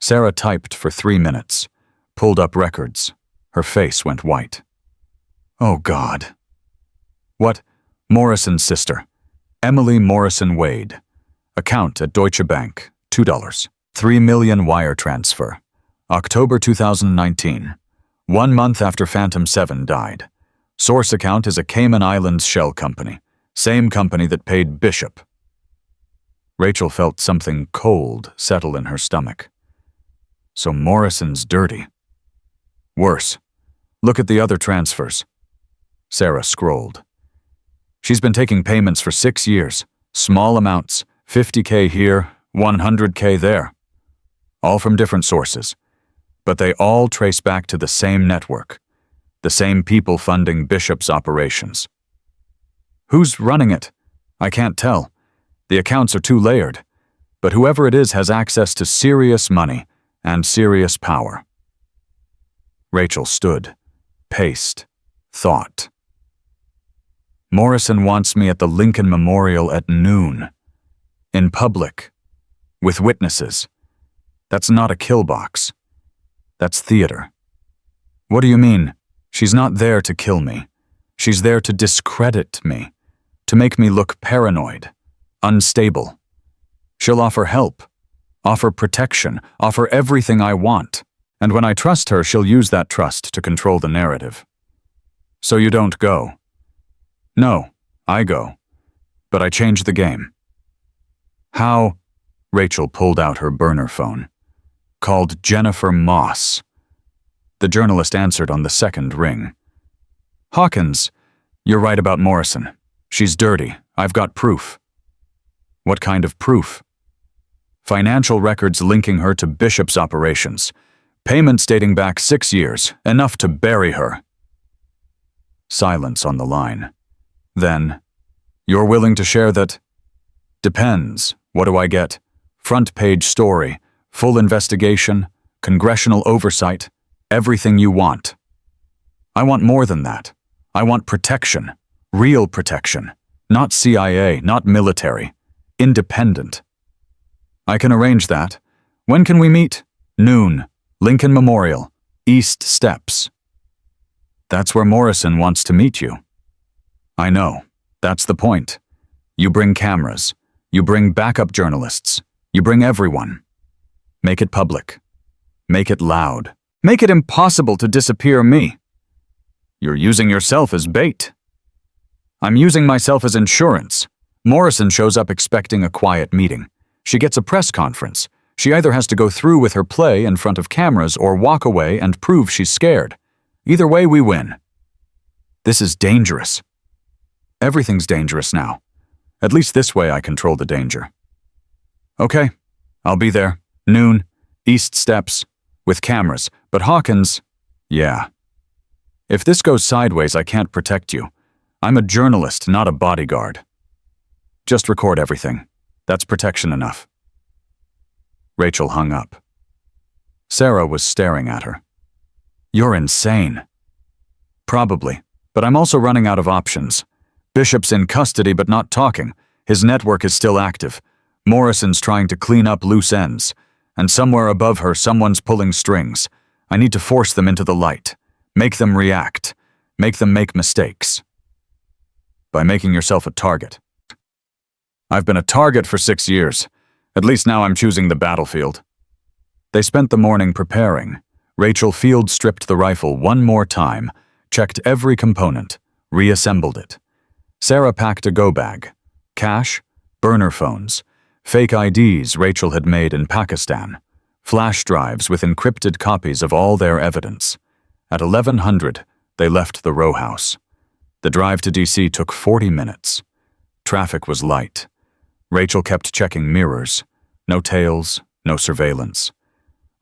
Sarah typed for 3 minutes, pulled up records. Her face went white. Oh, God. What? Morrison's sister, Emily Morrison Wade. Account at Deutsche Bank, $2. 3 million wire transfer. October 2019. 1 month after Phantom 7 died. Source account is a Cayman Islands shell company. Same company that paid Bishop. Rachel felt something cold settle in her stomach. So Morrison's dirty. Worse. Look at the other transfers. Sarah scrolled. She's been taking payments for 6 years. Small amounts, $50K here, $100K there. All from different sources. But they all trace back to the same network. The same people funding Bishop's operations. Who's running it? I can't tell. The accounts are too layered. But whoever it is has access to serious money and serious power. Rachel stood, paced, thought. Morrison wants me at the Lincoln Memorial at noon. In public. With witnesses. That's not a kill box. That's theater. What do you mean? She's not there to kill me. She's there to discredit me. To make me look paranoid. Unstable. She'll offer help. Offer protection. Offer everything I want. And when I trust her, she'll use that trust to control the narrative. So you don't go. No, I go. But I change the game. How? Rachel pulled out her burner phone. Called Jennifer Moss. The journalist answered on the second ring. Hawkins, you're right about Morrison. She's dirty. I've got proof. What kind of proof? Financial records linking her to Bishop's operations. Payments dating back 6 years, enough to bury her. Silence on the line. Then, you're willing to share that? Depends. What do I get? Front page story, full investigation, congressional oversight, everything you want. I want more than that. I want protection. Real protection. Not CIA, not military. Independent. I can arrange that. When can we meet? Noon. Lincoln Memorial. East Steps. That's where Morrison wants to meet you. I know. That's the point. You bring cameras. You bring backup journalists. You bring everyone. Make it public. Make it loud. Make it impossible to disappear me. You're using yourself as bait. I'm using myself as insurance. Morrison shows up expecting a quiet meeting. She gets a press conference. She either has to go through with her play in front of cameras or walk away and prove she's scared. Either way, we win. This is dangerous. Everything's dangerous now. At least this way I control the danger. Okay, I'll be there. Noon, East Steps, with cameras. But Hawkins, yeah. If this goes sideways, I can't protect you. I'm a journalist, not a bodyguard. Just record everything. That's protection enough. Rachel hung up. Sarah was staring at her. You're insane. Probably, but I'm also running out of options. Bishop's in custody but not talking. His network is still active. Morrison's trying to clean up loose ends. And somewhere above her, someone's pulling strings. I need to force them into the light. Make them react. Make them make mistakes. By making yourself a target. I've been a target for 6 years. At least now I'm choosing the battlefield. They spent the morning preparing. Rachel field stripped the rifle one more time, checked every component, reassembled it. Sarah packed a go bag. Cash, burner phones, fake IDs Rachel had made in Pakistan, flash drives with encrypted copies of all their evidence. At 1100, they left the row house. The drive to DC took 40 minutes. Traffic was light. Rachel kept checking mirrors. No tails, no surveillance.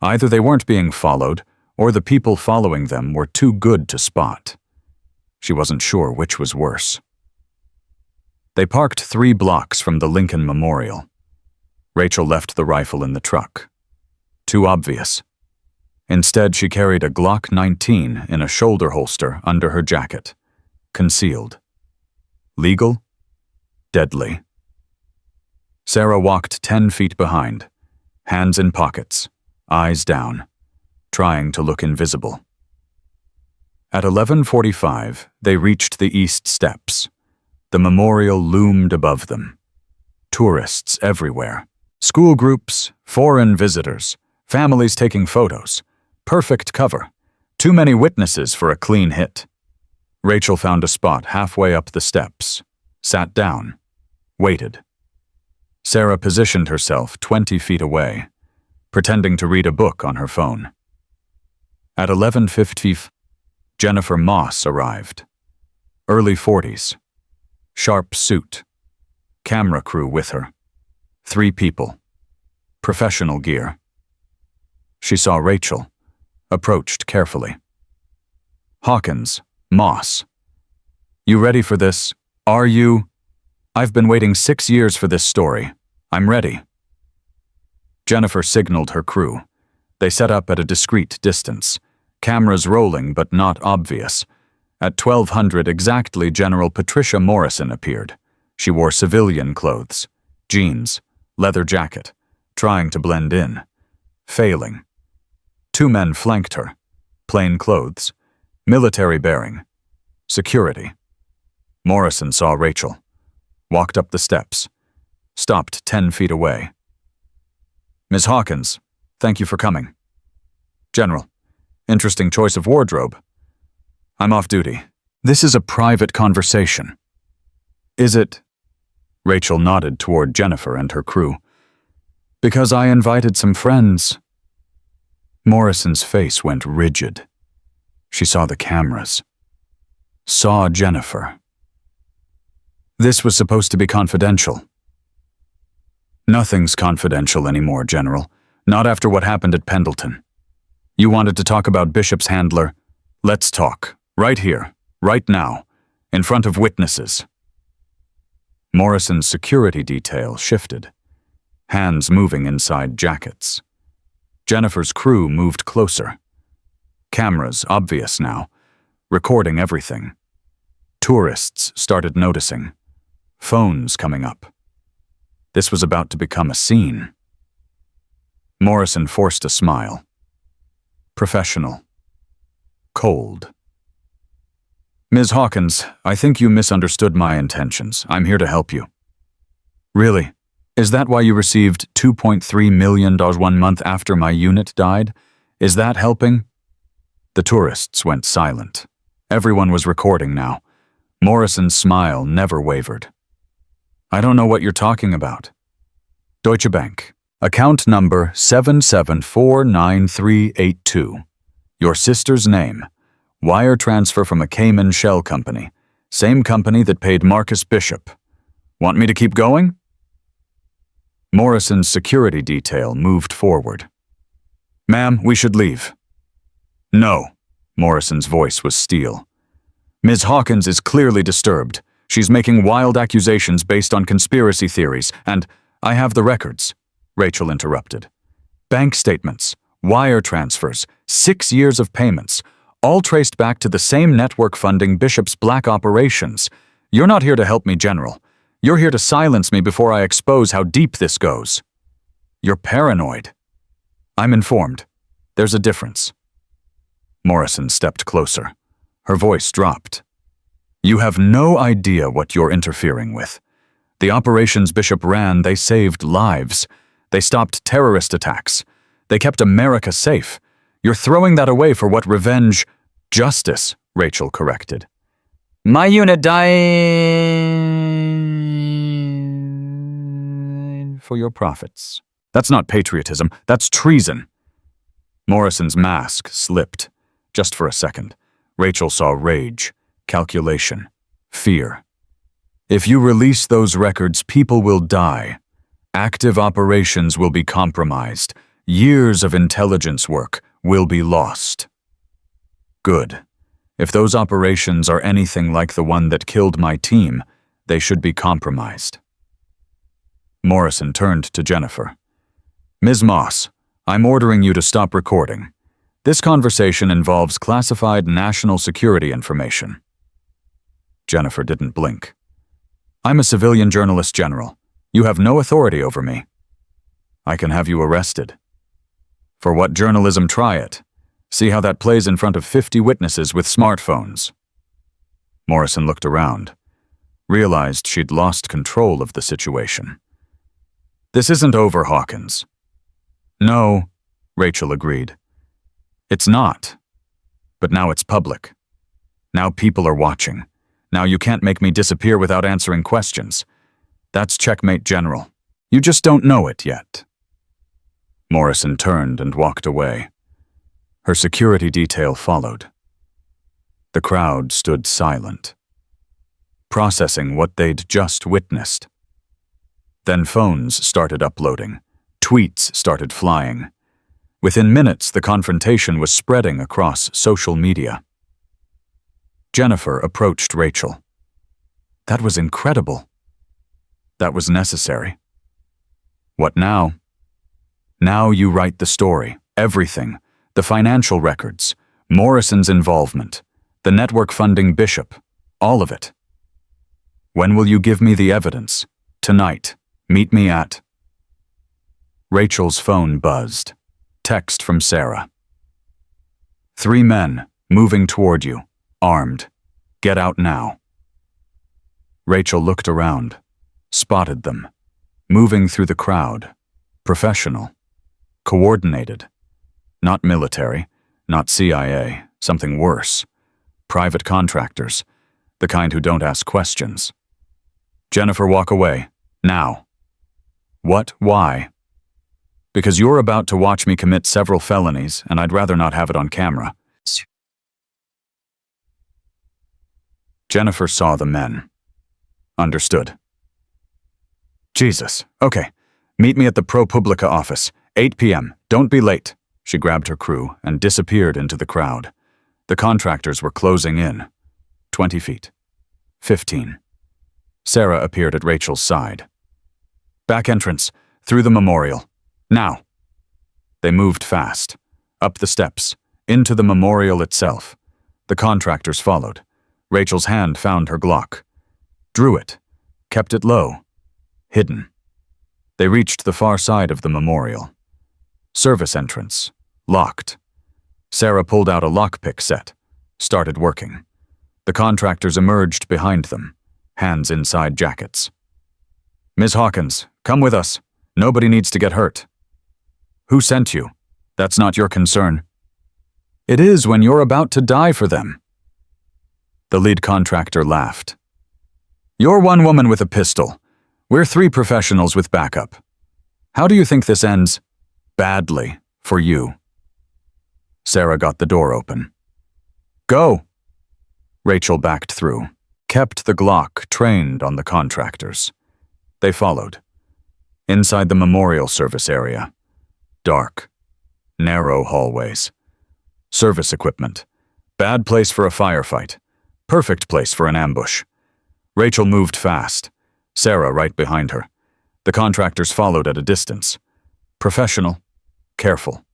Either they weren't being followed, or the people following them were too good to spot. She wasn't sure which was worse. They parked 3 blocks from the Lincoln Memorial. Rachel left the rifle in the truck. Too obvious. Instead, she carried a Glock 19 in a shoulder holster under her jacket. Concealed. Legal? Deadly. Sarah walked 10 feet behind, hands in pockets, eyes down, trying to look invisible. At 11:45, they reached the East Steps. The memorial loomed above them. Tourists everywhere. School groups, foreign visitors, families taking photos. Perfect cover. Too many witnesses for a clean hit. Rachel found a spot halfway up the steps, sat down, waited. Sarah positioned herself 20 feet away, pretending to read a book on her phone. At 11:50, Jennifer Moss arrived. Early 40s. Sharp suit. Camera crew with her. 3 people. Professional gear. She saw Rachel, approached carefully. Hawkins, Moss. You ready for this? Are you? I've been waiting 6 years for this story. I'm ready. Jennifer signaled her crew. They set up at a discreet distance. Cameras rolling but not obvious. At 1200 exactly, General Patricia Morrison appeared. She wore civilian clothes, jeans, leather jacket, trying to blend in. Failing. 2 men flanked her. Plain clothes. Military bearing. Security. Morrison saw Rachel. Walked up the steps. Stopped 10 feet away. Ms. Hawkins, thank you for coming. General, interesting choice of wardrobe. I'm off duty. This is a private conversation. Is it? Rachel nodded toward Jennifer and her crew. Because I invited some friends. Morrison's face went rigid. She saw the cameras. Saw Jennifer. This was supposed to be confidential. Nothing's confidential anymore, General. Not after what happened at Pendleton. You wanted to talk about Bishop's handler? Let's talk. Right here. Right now. In front of witnesses. Morrison's security detail shifted. Hands moving inside jackets. Jennifer's crew moved closer. Cameras obvious now. Recording everything. Tourists started noticing. Phones coming up. This was about to become a scene. Morrison forced a smile. Professional. Cold. Ms. Hawkins, I think you misunderstood my intentions. I'm here to help you. Really? Is that why you received $2.3 million 1 month after my unit died? Is that helping? The tourists went silent. Everyone was recording now. Morrison's smile never wavered. I don't know what you're talking about. Deutsche Bank. Account number 7749382. Your sister's name. Wire transfer from a Cayman shell company. Same company that paid Marcus Bishop. Want me to keep going? Morrison's security detail moved forward. Ma'am, we should leave. No. Morrison's voice was steel. Ms. Hawkins is clearly disturbed. She's making wild accusations based on conspiracy theories, and I have the records, Rachel interrupted. Bank statements, wire transfers, 6 years of payments, all traced back to the same network funding Bishop's black operations. You're not here to help me, General. You're here to silence me before I expose how deep this goes. You're paranoid. I'm informed. There's a difference. Morrison stepped closer. Her voice dropped. You have no idea what you're interfering with. The operations Bishop ran, they saved lives. They stopped terrorist attacks. They kept America safe. You're throwing that away for what revenge... Justice, Rachel corrected. My unit died for your profits. That's not patriotism, that's treason. Morrison's mask slipped. Just for a second. Rachel saw rage, calculation, fear. If you release those records, people will die. Active operations will be compromised. Years of intelligence work will be lost. Good. If those operations are anything like the one that killed my team, they should be compromised. Morrison turned to Jennifer. Ms. Moss, I'm ordering you to stop recording. This conversation involves classified national security information. Jennifer didn't blink. I'm a civilian journalist, General. You have no authority over me. I can have you arrested. For what journalism, try it. See how that plays in front of 50 witnesses with smartphones. Morrison looked around, realized she'd lost control of the situation. This isn't over, Hawkins. No, Rachel agreed. It's not. But now it's public. Now people are watching. Now you can't make me disappear without answering questions. That's checkmate, General. You just don't know it yet. Morrison turned and walked away. Her security detail followed. The crowd stood silent, processing what they'd just witnessed. Then phones started uploading. Tweets started flying. Within minutes, the confrontation was spreading across social media. Jennifer approached Rachel. That was incredible. That was necessary. What now? Now you write the story, everything, the financial records, Morrison's involvement, the network funding Bishop, all of it. When will you give me the evidence? Tonight. Meet me at... Rachel's phone buzzed. Text from Sarah. 3 men, moving toward you, armed. Get out now. Rachel looked around, spotted them, moving through the crowd. Professional. Coordinated. Not military, not CIA, something worse. Private contractors, the kind who don't ask questions. Jennifer, walk away. Now. What? Why? Because you're about to watch me commit several felonies, and I'd rather not have it on camera. Jennifer saw the men. Understood. Jesus. Okay. Meet me at the ProPublica office. 8 p.m. Don't be late. She grabbed her crew and disappeared into the crowd. The contractors were closing in. 20 feet. 15. Sarah appeared at Rachel's side. Back entrance. Through the memorial. Now. They moved fast. Up the steps. Into the memorial itself. The contractors followed. Rachel's hand found her Glock. Drew it. Kept it low. Hidden. They reached the far side of the memorial. Service entrance. Locked. Sarah pulled out a lockpick set. Started working. The contractors emerged behind them. Hands inside jackets. Ms. Hawkins, come with us. Nobody needs to get hurt. Who sent you? That's not your concern. It is when you're about to die for them. The lead contractor laughed. You're one woman with a pistol. We're 3 professionals with backup. How do you think this ends? Badly, for you. Sarah got the door open. Go! Rachel backed through, kept the Glock trained on the contractors. They followed. Inside the memorial service area. Dark. Narrow hallways. Service equipment. Bad place for a firefight. Perfect place for an ambush. Rachel moved fast. Sarah right behind her. The contractors followed at a distance. Professional. Careful.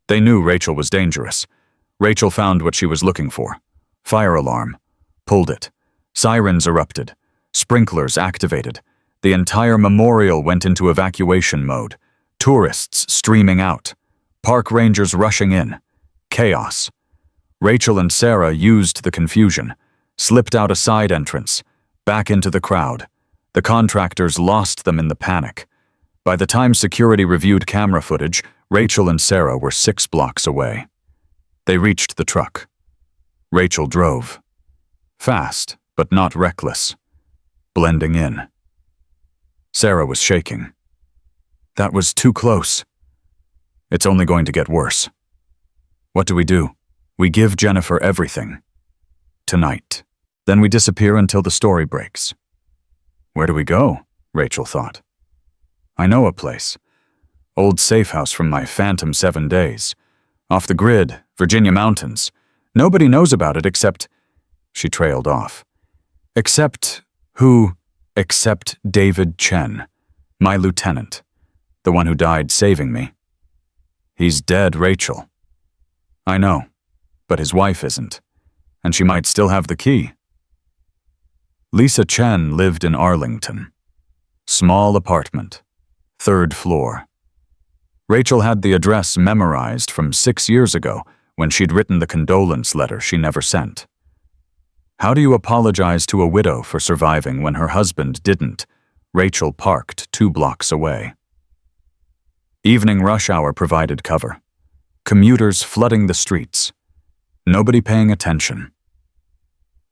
They knew Rachel was dangerous. Rachel found what she was looking for. Fire alarm. Pulled it. Sirens erupted. Sprinklers activated. The entire memorial went into evacuation mode. Tourists streaming out. Park rangers rushing in. Chaos. Rachel and Sarah used the confusion, slipped out a side entrance, back into the crowd. The contractors lost them in the panic. By the time security reviewed camera footage, Rachel and Sarah were 6 blocks away. They reached the truck. Rachel drove. Fast, but not reckless. Blending in. Sarah was shaking. That was too close. It's only going to get worse. What do? We give Jennifer everything. Tonight. Then we disappear until the story breaks. Where do we go? Rachel thought. I know a place. Old safe house from my phantom 7 days. Off the grid, Virginia mountains. Nobody knows about it except... She trailed off. Except who? Except David Chen, my lieutenant, the one who died saving me. He's dead, Rachel. I know, but his wife isn't, and she might still have the key. Lisa Chen lived in Arlington. Small apartment, 3rd floor. Rachel had the address memorized from 6 years ago when she'd written the condolence letter she never sent. How do you apologize to a widow for surviving when her husband didn't? Rachel parked 2 blocks away. Evening rush hour provided cover. Commuters flooding the streets. Nobody paying attention.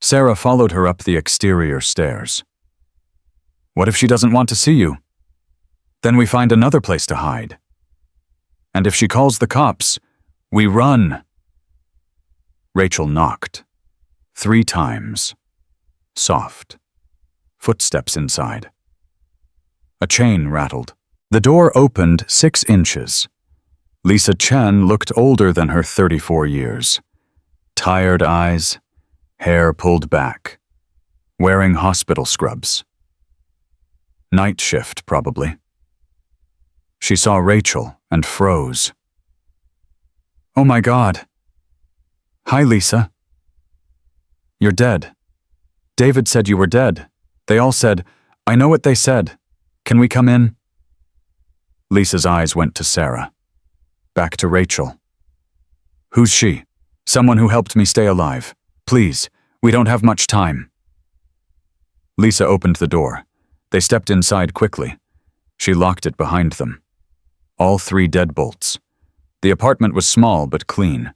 Sarah followed her up the exterior stairs. What if she doesn't want to see you? Then we find another place to hide. And if she calls the cops, we run. Rachel knocked. 3 times. Soft. Footsteps inside. A chain rattled. The door opened 6 inches. Lisa Chen looked older than her 34 years. Tired eyes, hair pulled back. Wearing hospital scrubs. Night shift, probably. She saw Rachel and froze. Oh my God. Hi, Lisa. You're dead. David said you were dead. They all said, I know what they said. Can we come in? Lisa's eyes went to Sarah. Back to Rachel. Who's she? Someone who helped me stay alive. Please, we don't have much time. Lisa opened the door. They stepped inside quickly. She locked it behind them. All 3 deadbolts. The apartment was small but clean.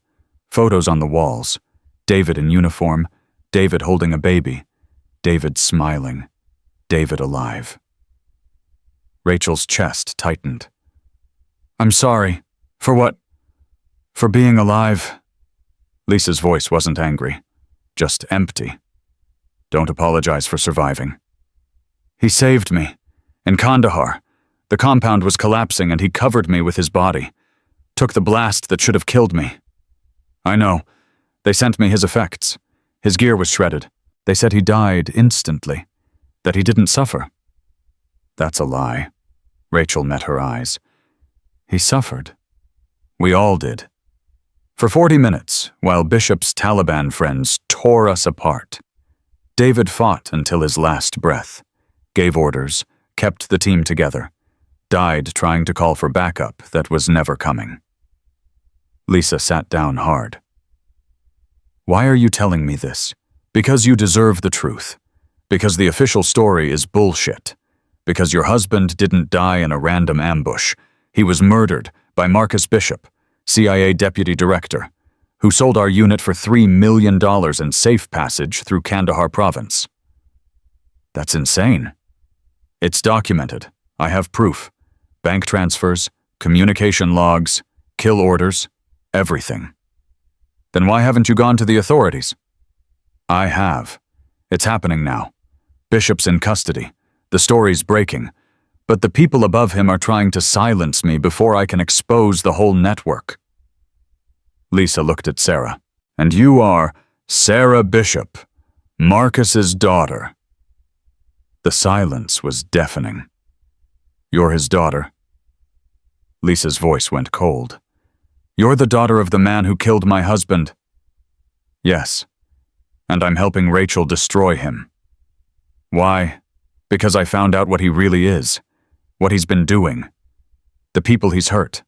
Photos on the walls. David in uniform. David holding a baby. David smiling. David alive. Rachel's chest tightened. I'm sorry. For what? For being alive. Lisa's voice wasn't angry. Just empty. Don't apologize for surviving. He saved me. In Kandahar. The compound was collapsing and he covered me with his body. Took the blast that should have killed me. I know. They sent me his effects. His gear was shredded. They said he died instantly. That he didn't suffer. That's a lie. Rachel met her eyes. He suffered. We all did. For 40 minutes, while Bishop's Taliban friends tore us apart. David fought until his last breath. Gave orders, kept the team together. Died trying to call for backup that was never coming. Lisa sat down hard. Why are you telling me this? Because you deserve the truth. Because the official story is bullshit. Because your husband didn't die in a random ambush. He was murdered by Marcus Bishop, CIA Deputy Director, who sold our unit for $3 million in safe passage through Kandahar province. That's insane. It's documented. I have proof. Bank transfers, communication logs, kill orders, everything. Then why haven't you gone to the authorities? I have. It's happening now. Bishop's in custody. The story's breaking. But the people above him are trying to silence me before I can expose the whole network. Lisa looked at Sarah. And you are Sarah Bishop, Marcus's daughter. The silence was deafening. You're his daughter. Lisa's voice went cold. You're the daughter of the man who killed my husband. Yes. And I'm helping Rachel destroy him. Why? Because I found out what he really is, what he's been doing, the people he's hurt.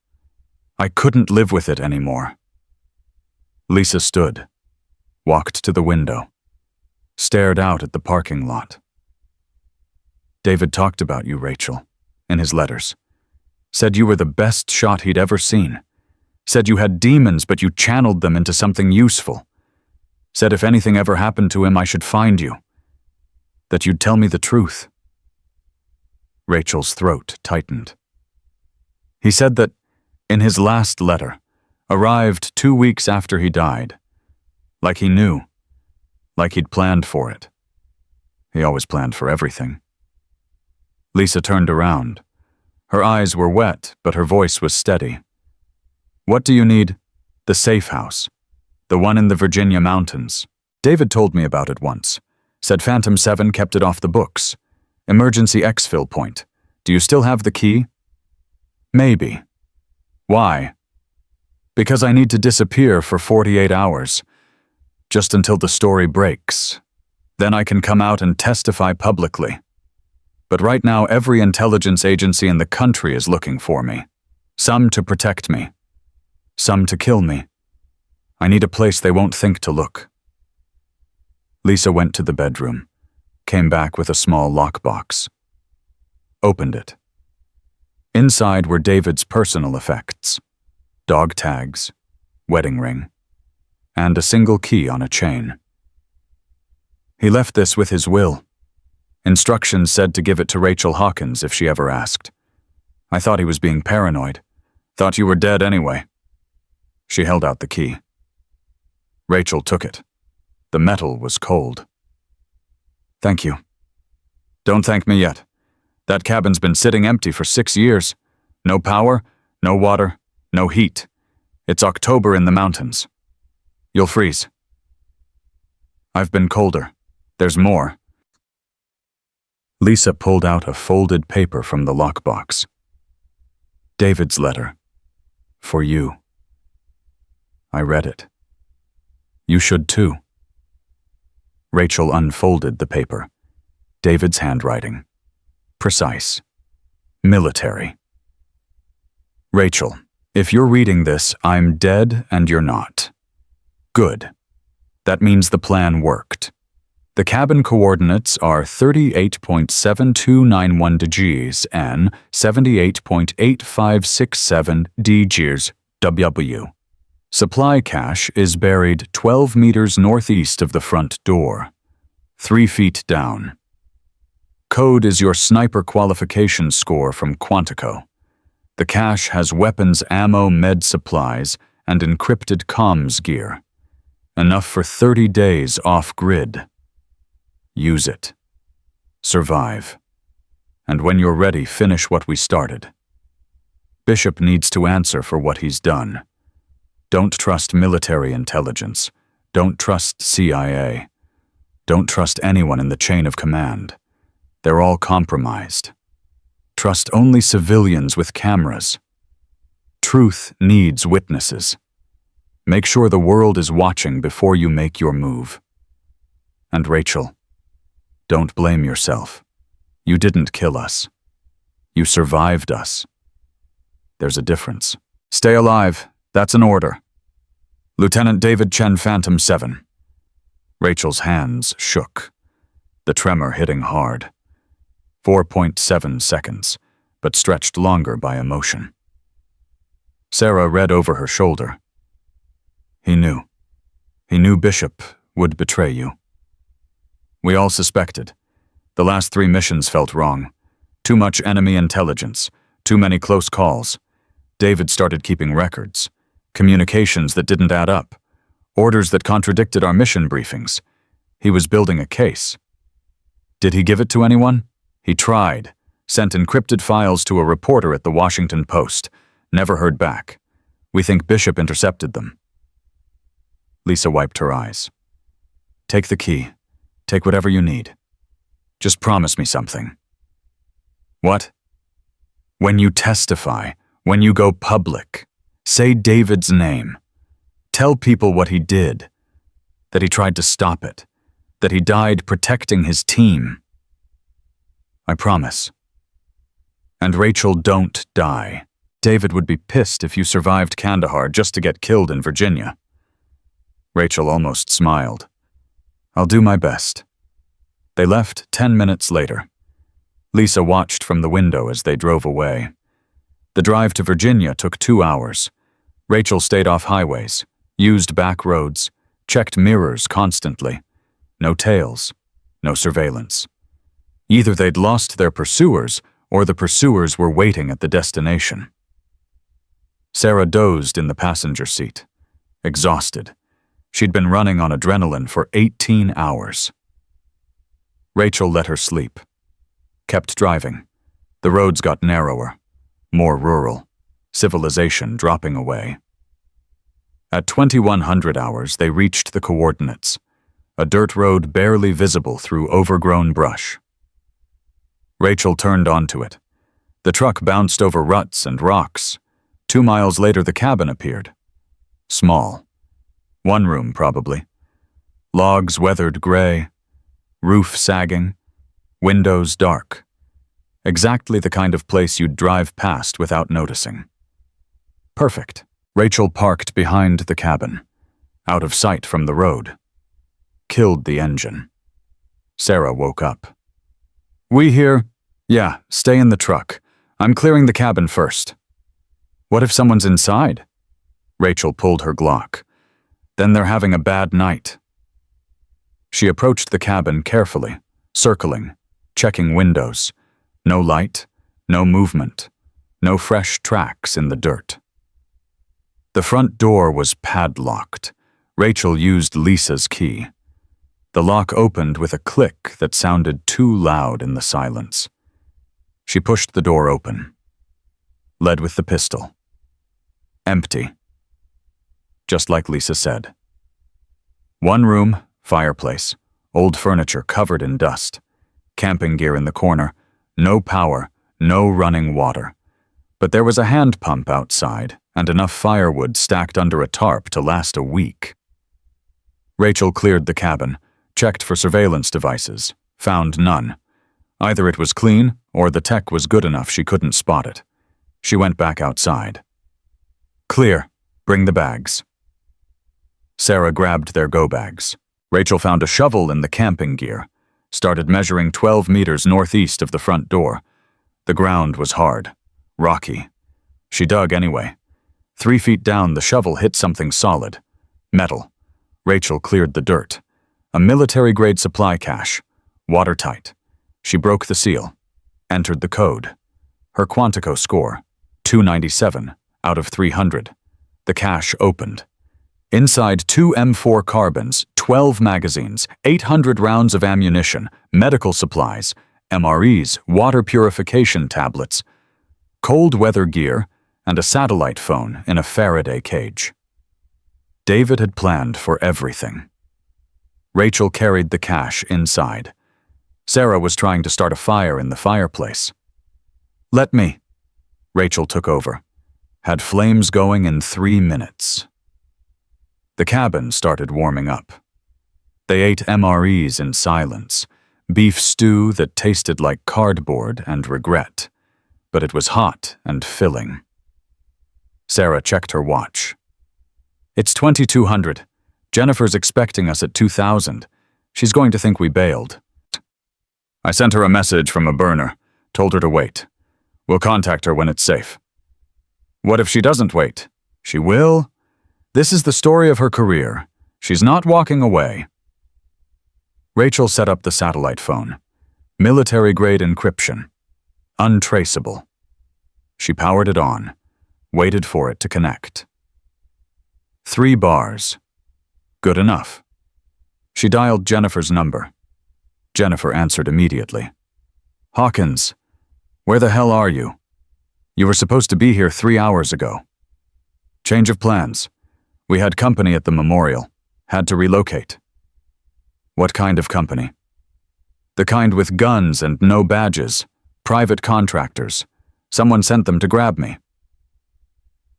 I couldn't live with it anymore. Lisa stood, walked to the window, stared out at the parking lot. David talked about you, Rachel, in his letters. Said you were the best shot he'd ever seen. Said you had demons, but you channeled them into something useful. Said if anything ever happened to him, I should find you. That you'd tell me the truth. Rachel's throat tightened. He said that, in his last letter, arrived 2 weeks after he died, like he knew, like he'd planned for it. He always planned for everything. Lisa turned around. Her eyes were wet, but her voice was steady. What do you need? The safe house. The one in the Virginia mountains. David told me about it once. Said Phantom 7 kept it off the books. Emergency exfil point. Do you still have the key? Maybe. Why? Because I need to disappear for 48 hours. Just until the story breaks. Then I can come out and testify publicly. But right now every intelligence agency in the country is looking for me. Some to protect me. Some to kill me. I need a place they won't think to look. Lisa went to the bedroom, came back with a small lockbox. Opened it. Inside were David's personal effects. Dog tags, wedding ring, and a single key on a chain. He left this with his will. Instructions said to give it to Rachel Hawkins if she ever asked. I thought he was being paranoid. Thought you were dead anyway. She held out the key. Rachel took it. The metal was cold. Thank you. Don't thank me yet. That cabin's been sitting empty for 6 years. No power, no water, no heat. It's October in the mountains. You'll freeze. I've been colder. There's more. Lisa pulled out a folded paper from the lockbox. David's letter. For you. I read it. You should too. Rachel unfolded the paper. David's handwriting. Precise. Military. Rachel, if you're reading this, I'm dead and you're not. Good. That means the plan worked. The cabin coordinates are 38.7291 degrees and 78.8567 degrees W. Supply cache is buried 12 meters northeast of the front door, 3 feet down. Code is your sniper qualification score from Quantico. The cache has weapons, ammo, med supplies, and encrypted comms gear. Enough for 30 days off-grid. Use it. Survive. And when you're ready, finish what we started. Bishop needs to answer for what he's done. Don't trust military intelligence. Don't trust CIA. Don't trust anyone in the chain of command. They're all compromised. Trust only civilians with cameras. Truth needs witnesses. Make sure the world is watching before you make your move. And Rachel, don't blame yourself. You didn't kill us. You survived us. There's a difference. Stay alive. That's an order. Lieutenant David Chen, Phantom 7. Rachel's hands shook, the tremor hitting hard. 4.7 seconds, but stretched longer by emotion. Sarah read over her shoulder. He knew. He knew Bishop would betray you. We all suspected. The last 3 missions felt wrong. Too much enemy intelligence, too many close calls. David started keeping records. Communications that didn't add up. Orders that contradicted our mission briefings. He was building a case. Did he give it to anyone? He tried. Sent encrypted files to a reporter at the Washington Post. Never heard back. We think Bishop intercepted them. Lisa wiped her eyes. Take the key. Take whatever you need. Just promise me something. What? When you testify, when you go public, say David's name. Tell people what he did. That he tried to stop it. That he died protecting his team. I promise. And Rachel, don't die. David would be pissed if you survived Kandahar just to get killed in Virginia. Rachel almost smiled. I'll do my best. They left 10 minutes later. Lisa watched from the window as they drove away. The drive to Virginia took 2 hours. Rachel stayed off highways, used back roads, checked mirrors constantly. No tails, no surveillance. Either they'd lost their pursuers, or the pursuers were waiting at the destination. Sarah dozed in the passenger seat, exhausted. She'd been running on adrenaline for 18 hours. Rachel let her sleep. Kept driving. The roads got narrower, more rural, civilization dropping away. At 2100 hours, they reached the coordinates, a dirt road barely visible through overgrown brush. Rachel turned onto it. The truck bounced over ruts and rocks. 2 miles later, the cabin appeared. Small. 1 room, probably. Logs weathered gray. Roof sagging. Windows dark. Exactly the kind of place you'd drive past without noticing. Perfect. Rachel parked behind the cabin, out of sight from the road. Killed the engine. Sarah woke up. We here? Yeah, stay in the truck. I'm clearing the cabin first. What if someone's inside? Rachel pulled her Glock. Then they're having a bad night. She approached the cabin carefully, circling, checking windows. No light, no movement, no fresh tracks in the dirt. The front door was padlocked. Rachel used Lisa's key. The lock opened with a click that sounded too loud in the silence. She pushed the door open. Led with the pistol. Empty. Just like Lisa said. 1 room, fireplace, old furniture covered in dust, camping gear in the corner, no power, no running water. But there was a hand pump outside and enough firewood stacked under a tarp to last a week. Rachel cleared the cabin, checked for surveillance devices, found none. Either it was clean or the tech was good enough she couldn't spot it. She went back outside. Clear. Bring the bags. Sarah grabbed their go-bags. Rachel found a shovel in the camping gear, started measuring 12 meters northeast of the front door. The ground was hard, rocky. She dug anyway. 3 feet down, the shovel hit something solid. Metal. Rachel cleared the dirt. A military-grade supply cache. Watertight. She broke the seal. Entered the code. Her Quantico score, 297 out of 300. The cache opened. Inside 2 M4 carbines, 12 magazines, 800 rounds of ammunition, medical supplies, MREs, water purification tablets, cold weather gear, and a satellite phone in a Faraday cage. David had planned for everything. Rachel carried the cache inside. Sarah was trying to start a fire in the fireplace. Let me. Rachel took over. Had flames going in 3 minutes. The cabin started warming up. They ate MREs in silence, beef stew that tasted like cardboard and regret, but it was hot and filling. Sarah checked her watch. It's 2200. Jennifer's expecting us at 2000. She's going to think we bailed. I sent her a message from a burner, told her to wait. We'll contact her when it's safe. What if she doesn't wait? She will. This is the story of her career. She's not walking away. Rachel set up the satellite phone. Military-grade encryption. Untraceable. She powered it on, waited for it to connect. 3 bars. Good enough. She dialed Jennifer's number. Jennifer answered immediately. Hawkins, where the hell are you? You were supposed to be here 3 hours ago. Change of plans. We had company at the memorial. Had to relocate. What kind of company? The kind with guns and no badges. Private contractors. Someone sent them to grab me.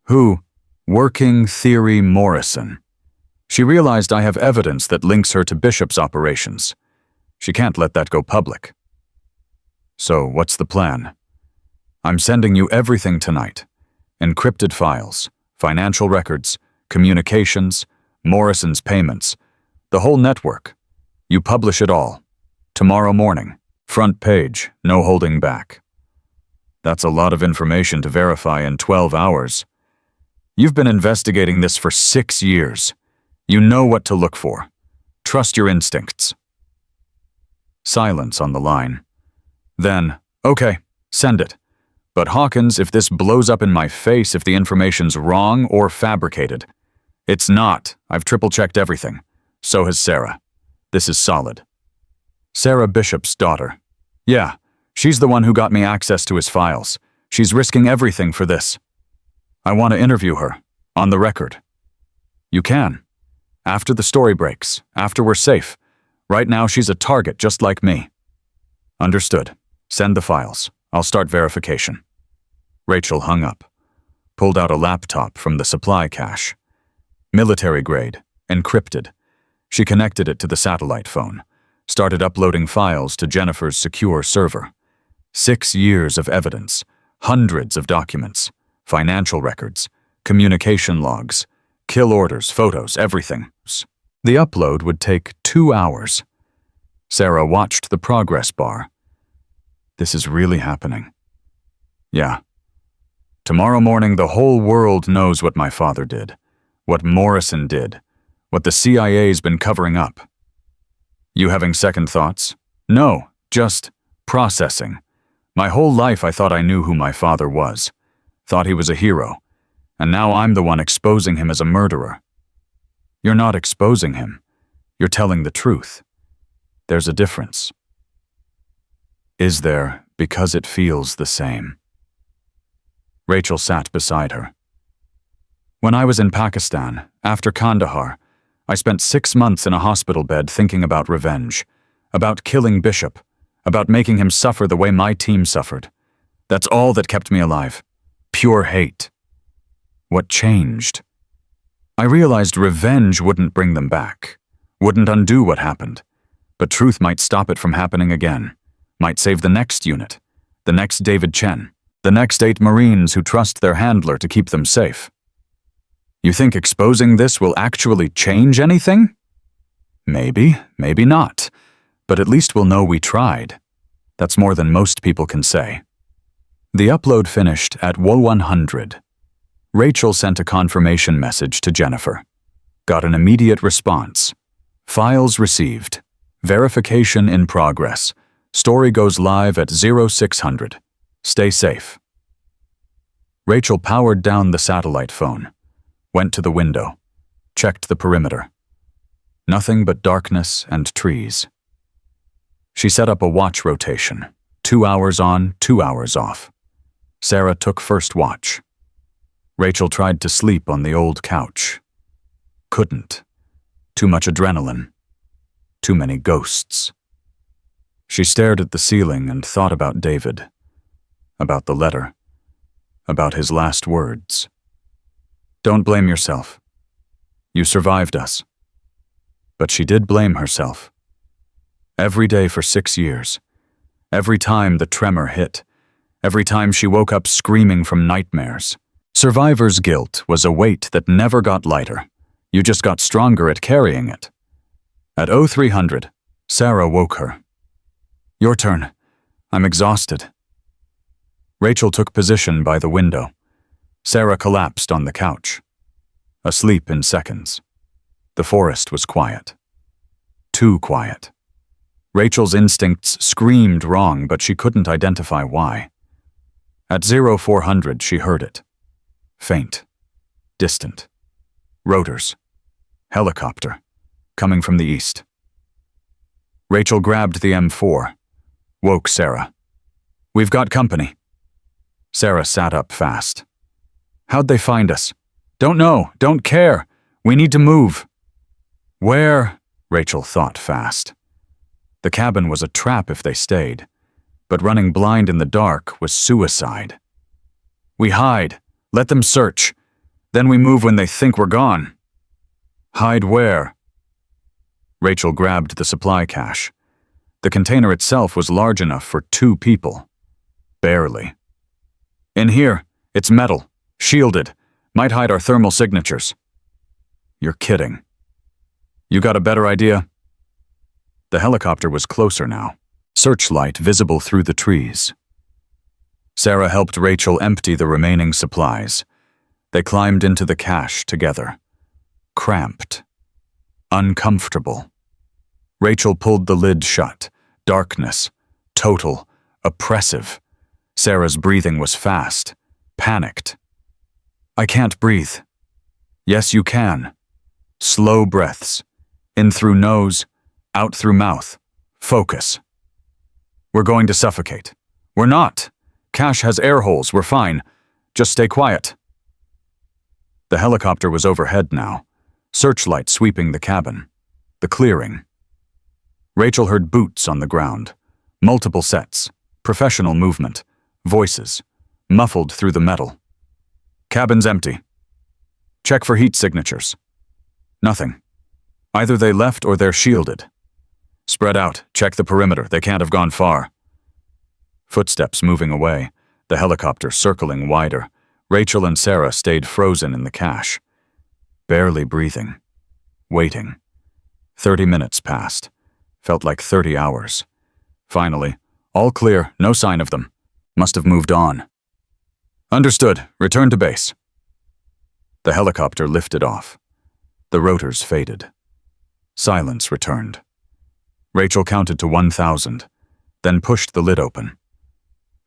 Who? Working Theory Morrison. She realized I have evidence that links her to Bishop's operations. She can't let that go public. So, what's the plan? I'm sending you everything tonight. Encrypted files, financial records, communications, Morrison's payments, the whole network. You publish it all. Tomorrow morning. Front page, no holding back. That's a lot of information to verify in 12 hours. You've been investigating this for 6 years. You know what to look for. Trust your instincts. Silence on the line. Then, okay, send it. But Hawkins, if this blows up in my face, if the information's wrong or fabricated. It's not. I've triple-checked everything. So has Sarah. This is solid. Sarah Bishop's daughter. Yeah, she's the one who got me access to his files. She's risking everything for this. I want to interview her, on the record. You can. After the story breaks, after we're safe. Right now she's a target just like me. Understood. Send the files. I'll start verification. Rachel hung up, pulled out a laptop from the supply cache. Military grade, encrypted. She connected it to the satellite phone, started uploading files to Jennifer's secure server. 6 years of evidence, hundreds of documents, financial records, communication logs, kill orders, photos, everything. The upload would take 2 hours. Sarah watched the progress bar. This is really happening. Yeah. Tomorrow morning, the whole world knows what my father did, what Morrison did, what the CIA's been covering up. You having second thoughts? No, just processing. My whole life I thought I knew who my father was, thought he was a hero, and now I'm the one exposing him as a murderer. You're not exposing him. You're telling the truth. There's a difference. Is there, because it feels the same? Rachel sat beside her. When I was in Pakistan, after Kandahar, I spent 6 months in a hospital bed thinking about revenge, about killing Bishop, about making him suffer the way my team suffered. That's all that kept me alive. Pure hate. What changed? I realized revenge wouldn't bring them back, wouldn't undo what happened, but truth might stop it from happening again, might save the next unit, the next David Chen, the next 8 Marines who trust their handler to keep them safe. You think exposing this will actually change anything? Maybe, maybe not, but at least we'll know we tried. That's more than most people can say. The upload finished at 100. Rachel sent a confirmation message to Jennifer. Got an immediate response. Files received. Verification in progress. Story goes live at 0600. Stay safe. Rachel powered down the satellite phone, went to the window, checked the perimeter. Nothing but darkness and trees. She set up a watch rotation, 2 hours on, 2 hours off. Sarah took first watch. Rachel tried to sleep on the old couch. Couldn't. Too much adrenaline. Too many ghosts. She stared at the ceiling and thought about David, about the letter, about his last words. Don't blame yourself. You survived us. But she did blame herself. Every day for 6 years. Every time the tremor hit. Every time she woke up screaming from nightmares. Survivor's guilt was a weight that never got lighter. You just got stronger at carrying it. At 0300, Sarah woke her. Your turn. I'm exhausted. Rachel took position by the window. Sarah collapsed on the couch. Asleep in seconds. The forest was quiet. Too quiet. Rachel's instincts screamed wrong, but she couldn't identify why. At 0400, she heard it. Faint. Distant. Rotors. Helicopter. Coming from the east. Rachel grabbed the M4. Woke Sarah. We've got company. Sarah sat up fast. How'd they find us? Don't know. Don't care. We need to move. Where? Rachel thought fast. The cabin was a trap if they stayed, but running blind in the dark was suicide. We hide. Let them search. Then we move when they think we're gone. Hide where? Rachel grabbed the supply cache. The container itself was large enough for 2 people. Barely. In here. It's metal. Shielded. Might hide our thermal signatures. You're kidding. You got a better idea? The helicopter was closer now. Searchlight visible through the trees. Sarah helped Rachel empty the remaining supplies. They climbed into the cache together. Cramped. Uncomfortable. Rachel pulled the lid shut. Darkness. Total. Oppressive. Sarah's breathing was fast. Panicked. I can't breathe. Yes, you can. Slow breaths. In through nose, out through mouth. Focus. We're going to suffocate. We're not. Cache has air holes. We're fine. Just stay quiet. The helicopter was overhead now. Searchlight sweeping the cabin. The clearing. Rachel heard boots on the ground. Multiple sets. Professional movement. Voices. Muffled through the metal. Cabin's empty. Check for heat signatures. Nothing. Either they left or they're shielded. Spread out. Check the perimeter. They can't have gone far. Footsteps moving away. The helicopter circling wider. Rachel and Sarah stayed frozen in the cache. Barely breathing. Waiting. 30 minutes passed. Felt like 30 hours. Finally, all clear. No sign of them. Must have moved on. Understood. Return to base. The helicopter lifted off. The rotors faded. Silence returned. Rachel counted to 1,000, then pushed the lid open.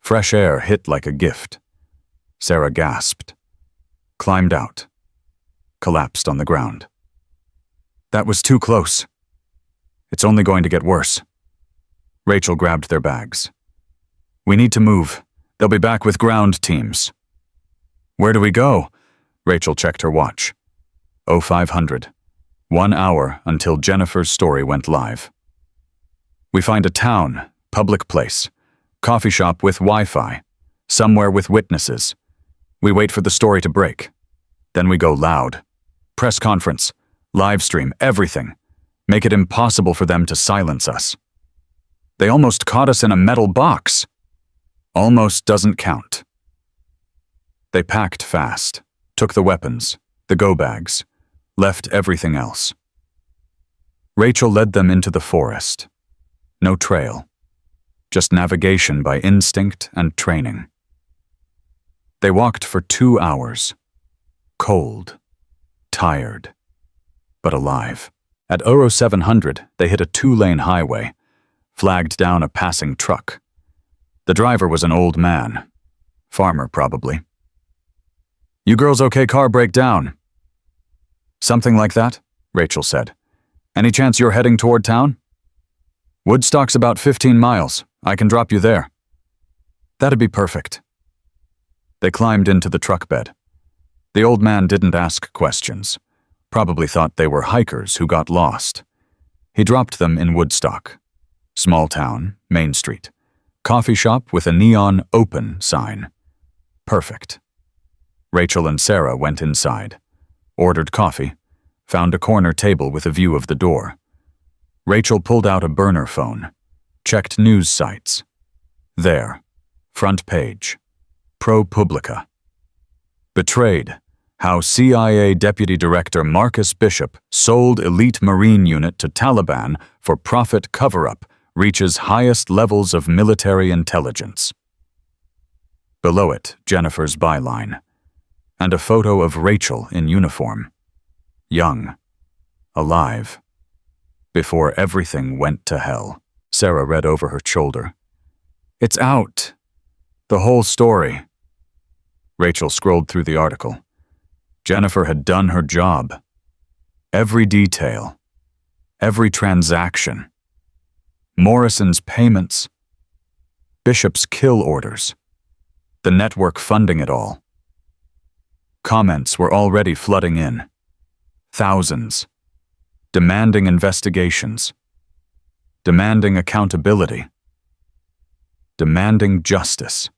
Fresh air hit like a gift. Sarah gasped. Climbed out. Collapsed on the ground. That was too close. It's only going to get worse. Rachel grabbed their bags. We need to move. They'll be back with ground teams. Where do we go? Rachel checked her watch. 0500. 1 hour until Jennifer's story went live. We find a town, public place, coffee shop with Wi-Fi, somewhere with witnesses. We wait for the story to break. Then we go loud. Press conference, live stream, everything. Make it impossible for them to silence us. They almost caught us in a metal box. Almost doesn't count. They packed fast, took the weapons, the go bags, left everything else. Rachel led them into the forest. No trail. Just navigation by instinct and training. They walked for 2 hours. Cold. Tired. But alive. At 0700, they hit a 2-lane highway, flagged down a passing truck. The driver was an old man. Farmer, probably. You girls okay? Car break down. Something like that, Rachel said. Any chance you're heading toward town? Woodstock's about 15 miles. I can drop you there. That'd be perfect. They climbed into the truck bed. The old man didn't ask questions. Probably thought they were hikers who got lost. He dropped them in Woodstock. Small town, Main Street. Coffee shop with a neon open sign. Perfect. Rachel and Sarah went inside. Ordered coffee. Found a corner table with a view of the door. Rachel pulled out a burner phone. Checked news sites. There. Front page. ProPublica. Betrayed. How CIA Deputy Director Marcus Bishop sold elite Marine unit to Taliban for profit cover-up, reaches highest levels of military intelligence. Below it, Jennifer's byline, and a photo of Rachel in uniform, young, alive, before everything went to hell. Sarah read over her shoulder. It's out. The whole story. Rachel scrolled through the article. Jennifer had done her job. Every detail. Every transaction. Morrison's payments. Bishop's kill orders. The network funding it all. Comments were already flooding in. Thousands. Demanding investigations. Demanding accountability. Demanding justice.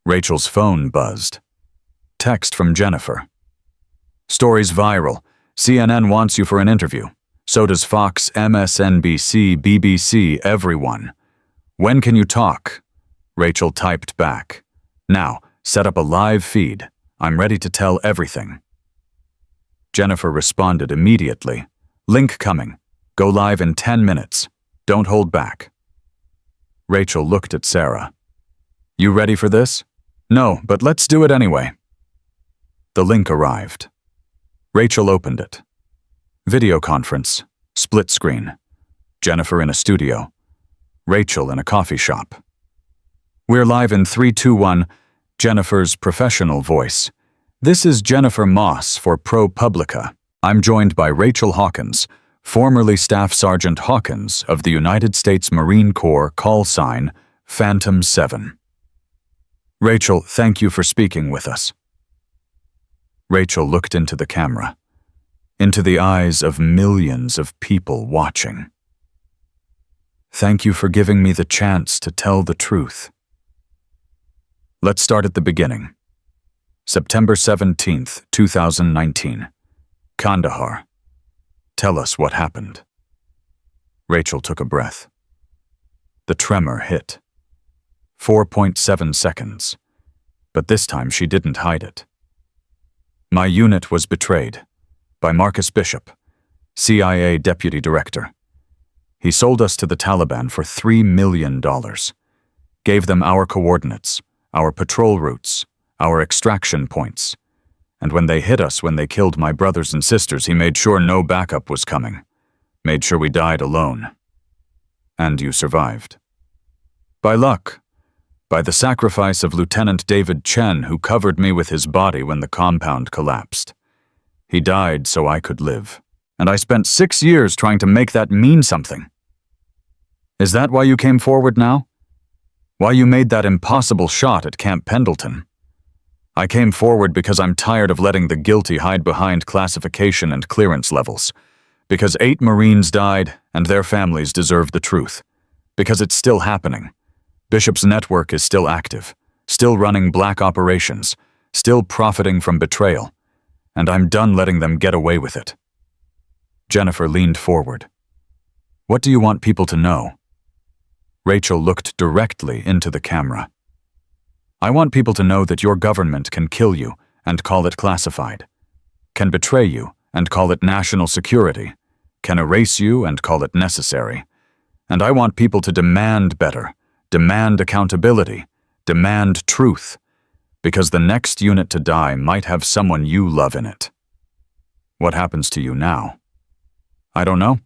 Rachel's phone buzzed. Text from Jennifer. Story's viral. CNN wants you for an interview. So does Fox, MSNBC, BBC, everyone. When can you talk? Rachel typed back. Now, set up a live feed. I'm ready to tell everything. Jennifer responded immediately. Link coming. Go live in 10 minutes. Don't hold back. Rachel looked at Sarah. You ready for this? No, but let's do it anyway. The link arrived. Rachel opened it. Video conference. Split screen. Jennifer in a studio. Rachel in a coffee shop. We're live in 3, 2, 1. Jennifer's professional voice. This is Jennifer Moss for ProPublica. I'm joined by Rachel Hawkins, formerly Staff Sergeant Hawkins of the United States Marine Corps, call sign Phantom 7. Rachel, thank you for speaking with us. Rachel looked into the camera, into the eyes of millions of people watching. Thank you for giving me the chance to tell the truth. Let's start at the beginning. September 17th, 2019. Kandahar. Tell us what happened. Rachel took a breath. The tremor hit. 4.7 seconds. But this time she didn't hide it. My unit was betrayed by Marcus Bishop, CIA Deputy Director. He sold us to the Taliban for $3 million. Gave them our coordinates, our patrol routes, our extraction points. And when they hit us when they killed my brothers and sisters, he made sure no backup was coming. Made sure we died alone. And you survived. By luck. By the sacrifice of Lieutenant David Chen, who covered me with his body when the compound collapsed. He died so I could live. And I spent 6 years trying to make that mean something. Is that why you came forward now? Why you made that impossible shot at Camp Pendleton? I came forward because I'm tired of letting the guilty hide behind classification and clearance levels. Because 8 Marines died and their families deserve the truth. Because it's still happening. Bishop's network is still active, still running black operations, still profiting from betrayal. And I'm done letting them get away with it. Jennifer leaned forward. What do you want people to know? Rachel looked directly into the camera. I want people to know that your government can kill you and call it classified, can betray you and call it national security, can erase you and call it necessary. And I want people to demand better, demand accountability, demand truth, because the next unit to die might have someone you love in it. What happens to you now? I don't know.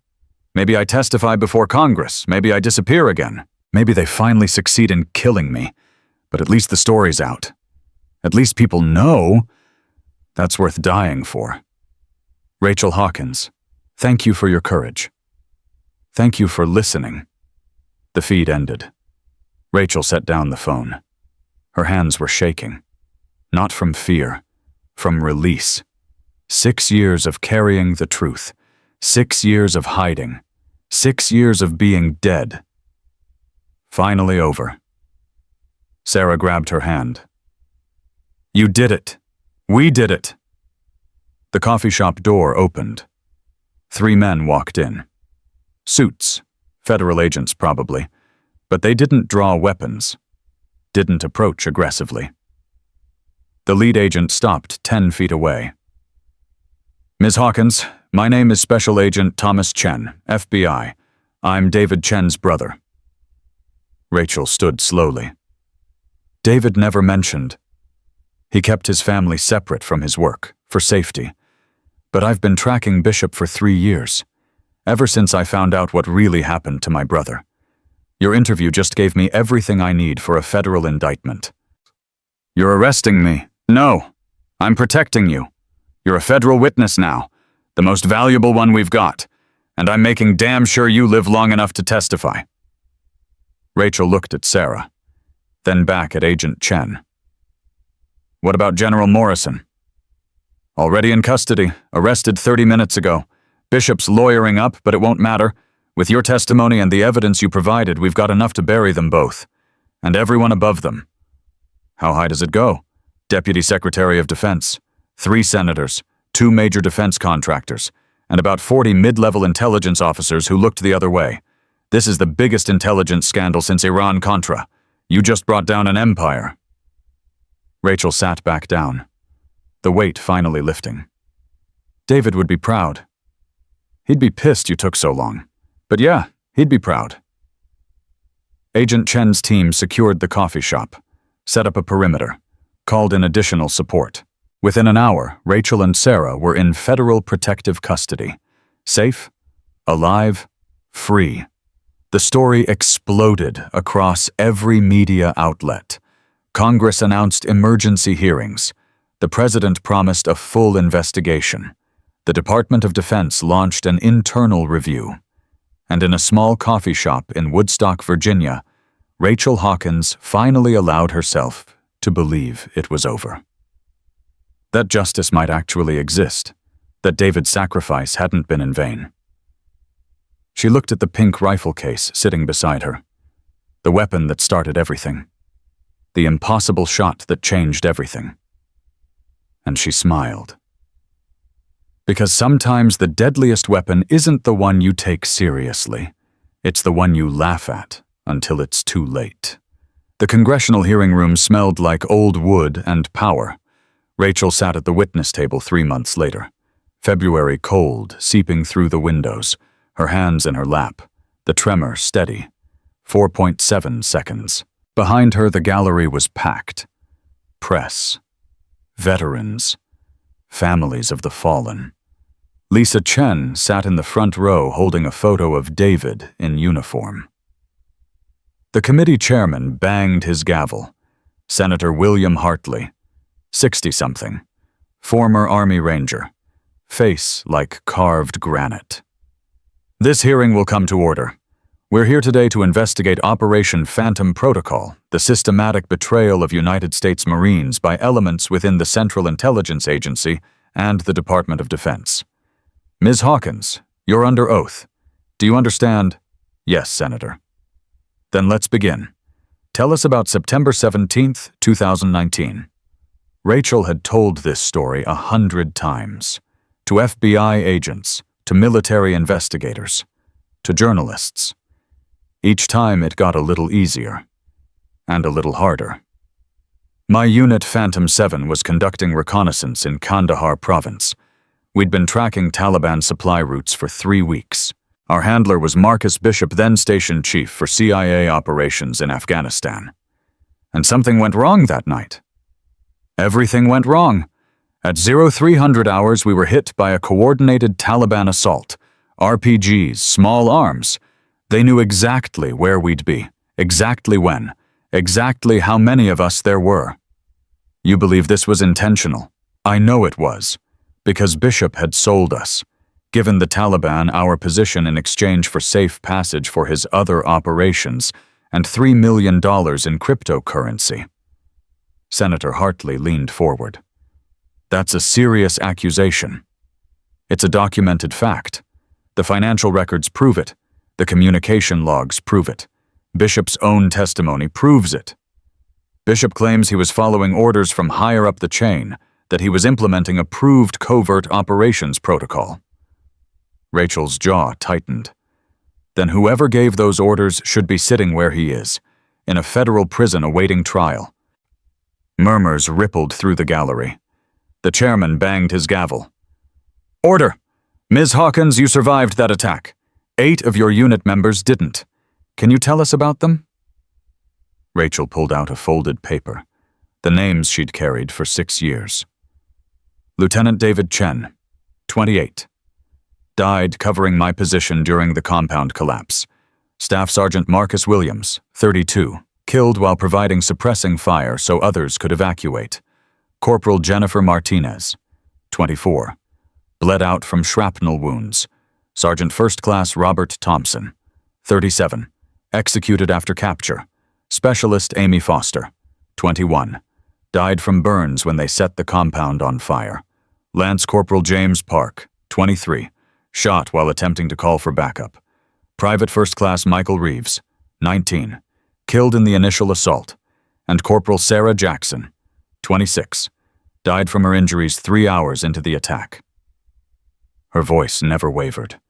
Maybe I testify before Congress. Maybe I disappear again. Maybe they finally succeed in killing me. But at least the story's out. At least people know. That's worth dying for. Rachel Hawkins, thank you for your courage. Thank you for listening. The feed ended. Rachel set down the phone. Her hands were shaking. Not from fear, from release. 6 years of carrying the truth. 6 years of hiding. 6 years of being dead. Finally over. Sarah grabbed her hand. You did it. We did it. The coffee shop door opened. 3 men walked in. Suits, federal agents probably, but they didn't draw weapons, didn't approach aggressively. The lead agent stopped 10 feet away. Ms. Hawkins, my name is Special Agent Thomas Chen, FBI. I'm David Chen's brother. Rachel stood slowly. David never mentioned. He kept his family separate from his work, for safety. But I've been tracking Bishop for 3 years, ever since I found out what really happened to my brother. Your interview just gave me everything I need for a federal indictment. You're arresting me. No, I'm protecting you. You're a federal witness now, the most valuable one we've got, and I'm making damn sure you live long enough to testify. Rachel looked at Sarah, then back at Agent Chen. What about General Morrison? Already in custody, arrested 30 minutes ago. Bishop's lawyering up, but it won't matter. With your testimony and the evidence you provided, we've got enough to bury them both. And everyone above them. How high does it go? Deputy Secretary of Defense, 3 senators, 2 major defense contractors, and about 40 mid-level intelligence officers who looked the other way. This is the biggest intelligence scandal since Iran-Contra. You just brought down an empire. Rachel sat back down, the weight finally lifting. David would be proud. He'd be pissed you took so long. But yeah, he'd be proud. Agent Chen's team secured the coffee shop, set up a perimeter, called in additional support. Within an hour, Rachel and Sarah were in federal protective custody. Safe, alive, free. The story exploded across every media outlet. Congress announced emergency hearings. The president promised a full investigation. The Department of Defense launched an internal review. And in a small coffee shop in Woodstock, Virginia, Rachel Hawkins finally allowed herself to believe it was over. That justice might actually exist, that David's sacrifice hadn't been in vain. She looked at the pink rifle case sitting beside her, the weapon that started everything, the impossible shot that changed everything. And she smiled. Because sometimes the deadliest weapon isn't the one you take seriously, it's the one you laugh at until it's too late. The congressional hearing room smelled like old wood and power. Rachel sat at the witness table 3 months later. February cold, seeping through the windows, her hands in her lap, the tremor steady. 4.7 seconds. Behind her, the gallery was packed. Press. Veterans. Families of the fallen. Lisa Chen sat in the front row holding a photo of David in uniform. The committee chairman banged his gavel. Senator William Hartley, 60-something, former Army Ranger, face like carved granite. This hearing will come to order. We're here today to investigate Operation Phantom Protocol, the systematic betrayal of United States Marines by elements within the Central Intelligence Agency and the Department of Defense. Ms. Hawkins, you're under oath. Do you understand? Yes, Senator. Then let's begin. Tell us about September 17th, 2019. Rachel had told this story 100 times. To FBI agents, to military investigators, to journalists. Each time it got a little easier, and a little harder. My unit Phantom 7 was conducting reconnaissance in Kandahar province. We'd been tracking Taliban supply routes for 3 weeks. Our handler was Marcus Bishop, then station chief for CIA operations in Afghanistan. And something went wrong that night. Everything went wrong. At 0300 hours, we were hit by a coordinated Taliban assault. RPGs, small arms. They knew exactly where we'd be, exactly when, exactly how many of us there were. You believe this was intentional? I know it was, because Bishop had sold us, given the Taliban our position in exchange for safe passage for his other operations and $3 million in cryptocurrency. Senator Hartley leaned forward. That's a serious accusation. It's a documented fact. The financial records prove it. The communication logs prove it. Bishop's own testimony proves it. Bishop claims he was following orders from higher up the chain, that he was implementing approved covert operations protocol. Rachel's jaw tightened. Then whoever gave those orders should be sitting where he is, in a federal prison awaiting trial. Murmurs rippled through the gallery. The chairman banged his gavel. Order! Ms. Hawkins, you survived that attack. 8 of your unit members didn't. Can you tell us about them? Rachel pulled out a folded paper, the names she'd carried for 6 years. Lieutenant David Chen, 28. Died covering my position during the compound collapse. Staff Sergeant Marcus Williams, 32. Killed while providing suppressing fire so others could evacuate. Corporal Jennifer Martinez, 24. Bled out from shrapnel wounds. Sergeant First Class Robert Thompson, 37. Executed after capture. Specialist Amy Foster, 21. Died from burns when they set the compound on fire. Lance Corporal James Park, 23. Shot while attempting to call for backup. Private First Class Michael Reeves, 19. Killed in the initial assault. And Corporal Sarah Jackson, 26. Died from her injuries 3 hours into the attack. Her voice never wavered.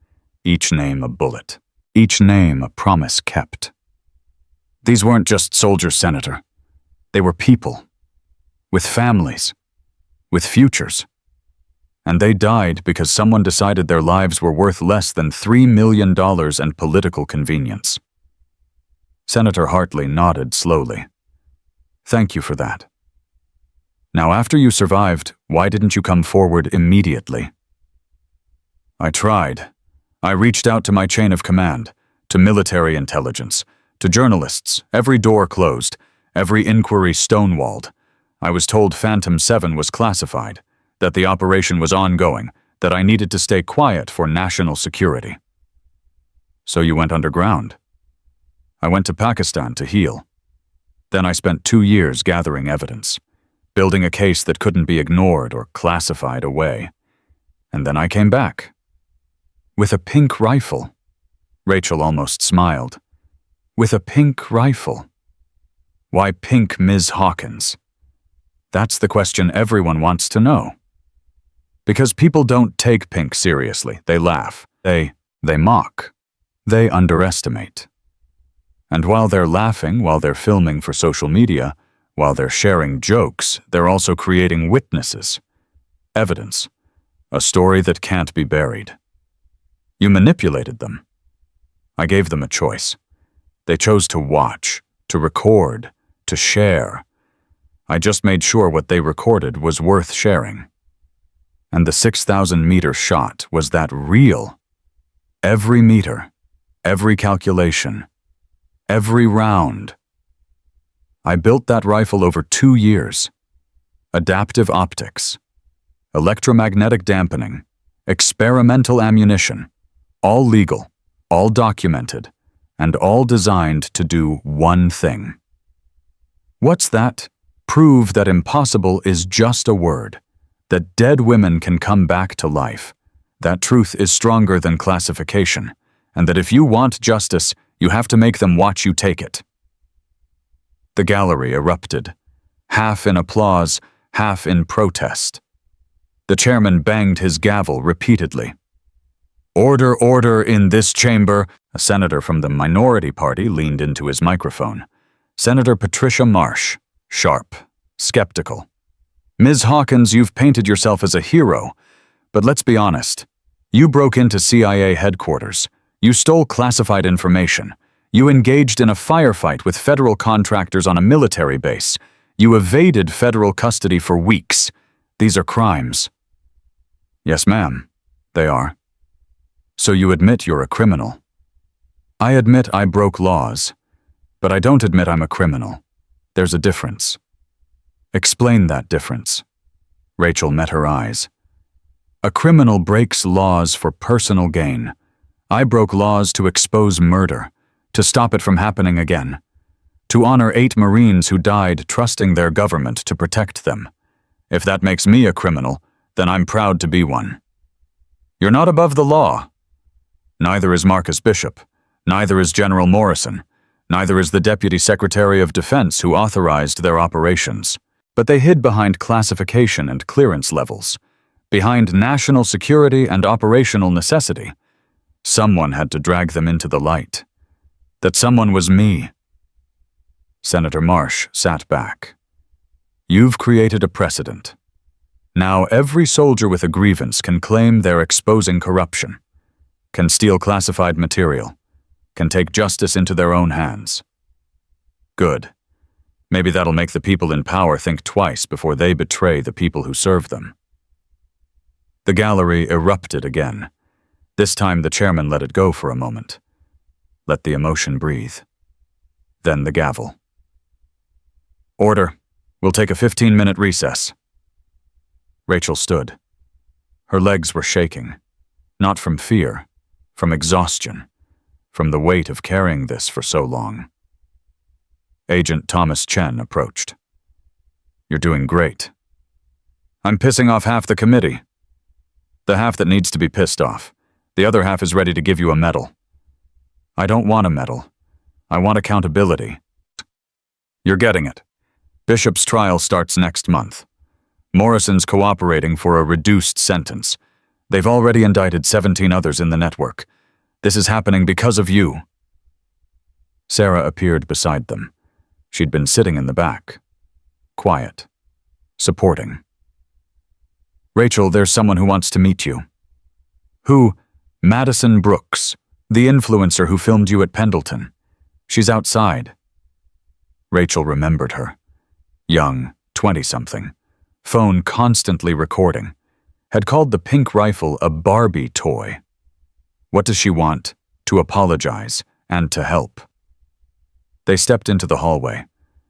Each name a bullet. Each name a promise kept. These weren't just soldiers, Senator. They were people. With families. With futures. And they died because someone decided their lives were worth less than $3 million and political convenience. Senator Hartley nodded slowly. Thank you for that. Now, after you survived, why didn't you come forward immediately? I tried. I reached out to my chain of command, to military intelligence, to journalists. Every door closed, every inquiry stonewalled. I was told Phantom 7 was classified, that the operation was ongoing, that I needed to stay quiet for national security. So you went underground. I went to Pakistan to heal. Then I spent 2 years gathering evidence, building a case that couldn't be ignored or classified away. And then I came back. With a pink rifle. Rachel almost smiled. With a pink rifle. Why pink, Ms. Hawkins? That's the question everyone wants to know. Because people don't take pink seriously. They laugh. They mock. They underestimate. And while they're laughing, while they're filming for social media, while they're sharing jokes, they're also creating witnesses. Evidence. A story that can't be buried. You manipulated them. I gave them a choice. They chose to watch, to record, to share. I just made sure what they recorded was worth sharing. And the 6,000-meter shot was that real. Every meter, every calculation, every round. I built that rifle over 2 years. Adaptive optics, electromagnetic dampening, experimental ammunition, all legal, all documented, and all designed to do one thing. What's that? Prove that impossible is just a word, that dead women can come back to life, that truth is stronger than classification, and that if you want justice, you have to make them watch you take it. The gallery erupted, half in applause, half in protest. The chairman banged his gavel repeatedly. Order, order in this chamber. A senator from the minority party leaned into his microphone. Senator Patricia Marsh, sharp, skeptical. Ms. Hawkins, you've painted yourself as a hero, but let's be honest. You broke into CIA headquarters. You stole classified information. You engaged in a firefight with federal contractors on a military base. You evaded federal custody for weeks. These are crimes. Yes, ma'am, they are. So you admit you're a criminal. I admit I broke laws, but I don't admit I'm a criminal. There's a difference. Explain that difference. Rachel met her eyes. A criminal breaks laws for personal gain. I broke laws to expose murder, to stop it from happening again, to honor 8 Marines who died trusting their government to protect them. If that makes me a criminal, then I'm proud to be one. You're not above the law. Neither is Marcus Bishop. Neither is General Morrison. Neither is the Deputy Secretary of Defense who authorized their operations. But they hid behind classification and clearance levels, behind national security and operational necessity. Someone had to drag them into the light. That someone was me. Senator Marsh sat back. You've created a precedent. Now every soldier with a grievance can claim they're exposing corruption, can steal classified material, can take justice into their own hands. Good. Maybe that'll make the people in power think twice before they betray the people who serve them. The gallery erupted again. This time the chairman let it go for a moment. Let the emotion breathe. Then the gavel. Order. We'll take a 15-minute recess. Rachel stood. Her legs were shaking. Not from fear, from exhaustion, from the weight of carrying this for so long. Agent Thomas Chen approached. You're doing great. I'm pissing off half the committee. The half that needs to be pissed off. The other half is ready to give you a medal. I don't want a medal. I want accountability. You're getting it. Bishop's trial starts next month. Morrison's cooperating for a reduced sentence. They've already indicted 17 others in the network. This is happening because of you. Sarah appeared beside them. She'd been sitting in the back. Quiet. Supporting. Rachel, there's someone who wants to meet you. Who? Madison Brooks, the influencer who filmed you at Pendleton. She's outside. Rachel remembered her. Young, 20-something. Phone constantly recording. Had called the pink rifle a Barbie toy. What does she want? To apologize and to help. They stepped into the hallway.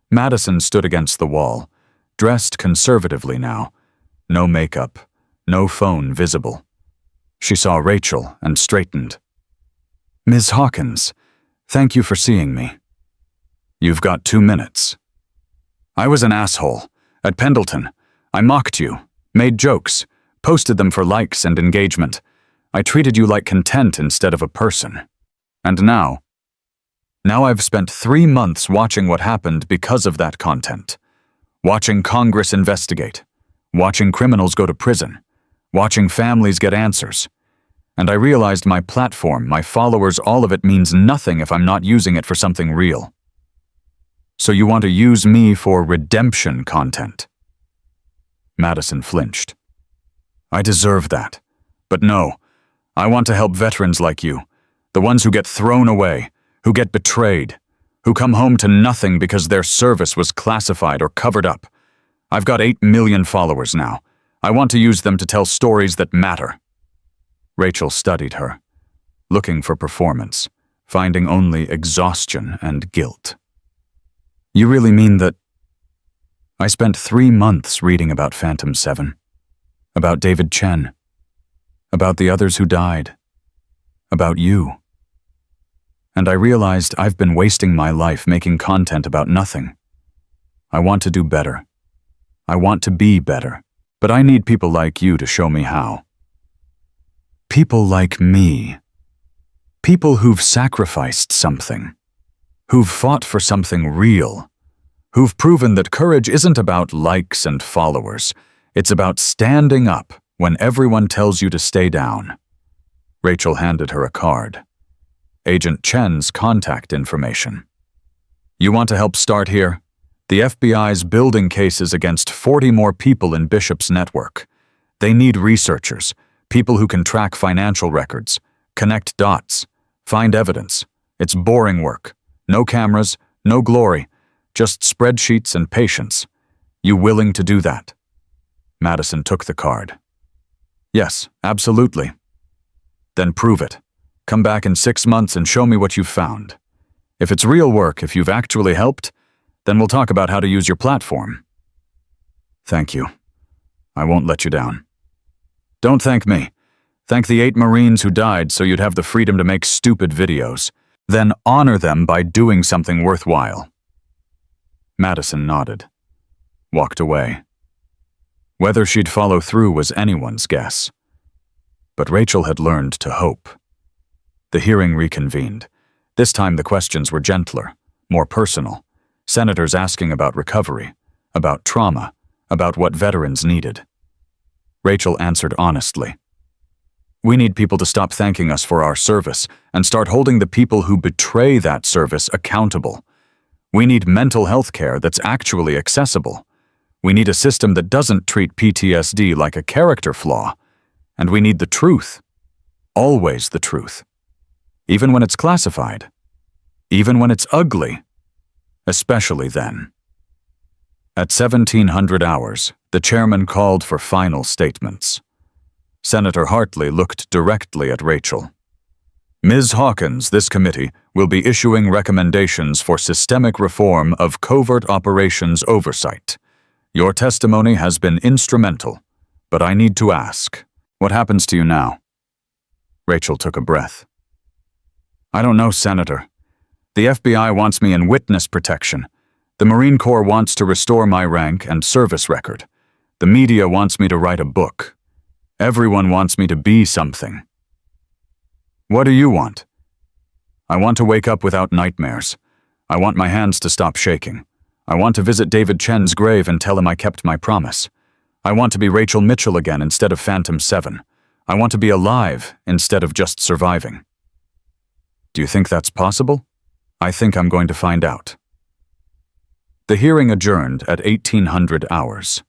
Madison stood against the wall, dressed conservatively now. No makeup, no phone visible. She saw Rachel and straightened. Ms. Hawkins, thank you for seeing me. You've got 2 minutes. I was an asshole. At Pendleton, I mocked you, made jokes, posted them for likes and engagement. I treated you like content instead of a person. And now I've spent 3 months watching what happened because of that content. Watching Congress investigate. Watching criminals go to prison. Watching families get answers. And I realized my platform, my followers, all of it means nothing if I'm not using it for something real. So you want to use me for redemption content? Madison flinched. I deserve that. But no, I want to help veterans like you, the ones who get thrown away, who get betrayed, who come home to nothing because their service was classified or covered up. I've got 8 million followers now. I want to use them to tell stories that matter. Rachel studied her, looking for performance, finding only exhaustion and guilt. You really mean that? I spent 3 months reading about Phantom 7, about David Chen, about the others who died, about you. And I realized I've been wasting my life making content about nothing. I want to do better. I want to be better, but I need people like you to show me how. People like me. People who've sacrificed something. Who've fought for something real. Who've proven that courage isn't about likes and followers. It's about standing up when everyone tells you to stay down. Rachel handed her a card. Agent Chen's contact information. You want to help start here? The FBI's building cases against 40 more people in Bishop's network. They need researchers, people who can track financial records, connect dots, find evidence. It's boring work. No cameras, no glory, just spreadsheets and patience. You willing to do that? Madison took the card. Yes, absolutely. Then prove it. Come back in 6 months and show me what you've found. If it's real work, if you've actually helped, then we'll talk about how to use your platform. Thank you. I won't let you down. Don't thank me. Thank the 8 Marines who died so you'd have the freedom to make stupid videos. Then honor them by doing something worthwhile. Madison nodded. Walked away. Whether she'd follow through was anyone's guess. But Rachel had learned to hope. The hearing reconvened. This time the questions were gentler, more personal. Senators asking about recovery, about trauma, about what veterans needed. Rachel answered honestly. We need people to stop thanking us for our service and start holding the people who betray that service accountable. We need mental health care that's actually accessible. We need a system that doesn't treat PTSD like a character flaw. And we need the truth. Always the truth. Even when it's classified. Even when it's ugly. Especially then. At 1700 hours, the chairman called for final statements. Senator Hartley looked directly at Rachel. Ms. Hawkins, this committee will be issuing recommendations for systemic reform of covert operations oversight. Your testimony has been instrumental, but I need to ask, what happens to you now? Rachel took a breath. I don't know, Senator. The FBI wants me in witness protection. The Marine Corps wants to restore my rank and service record. The media wants me to write a book. Everyone wants me to be something. What do you want? I want to wake up without nightmares. I want my hands to stop shaking. I want to visit David Chen's grave and tell him I kept my promise. I want to be Rachel Mitchell again instead of Phantom 7. I want to be alive instead of just surviving. Do you think that's possible? I think I'm going to find out. The hearing adjourned at 1800 hours.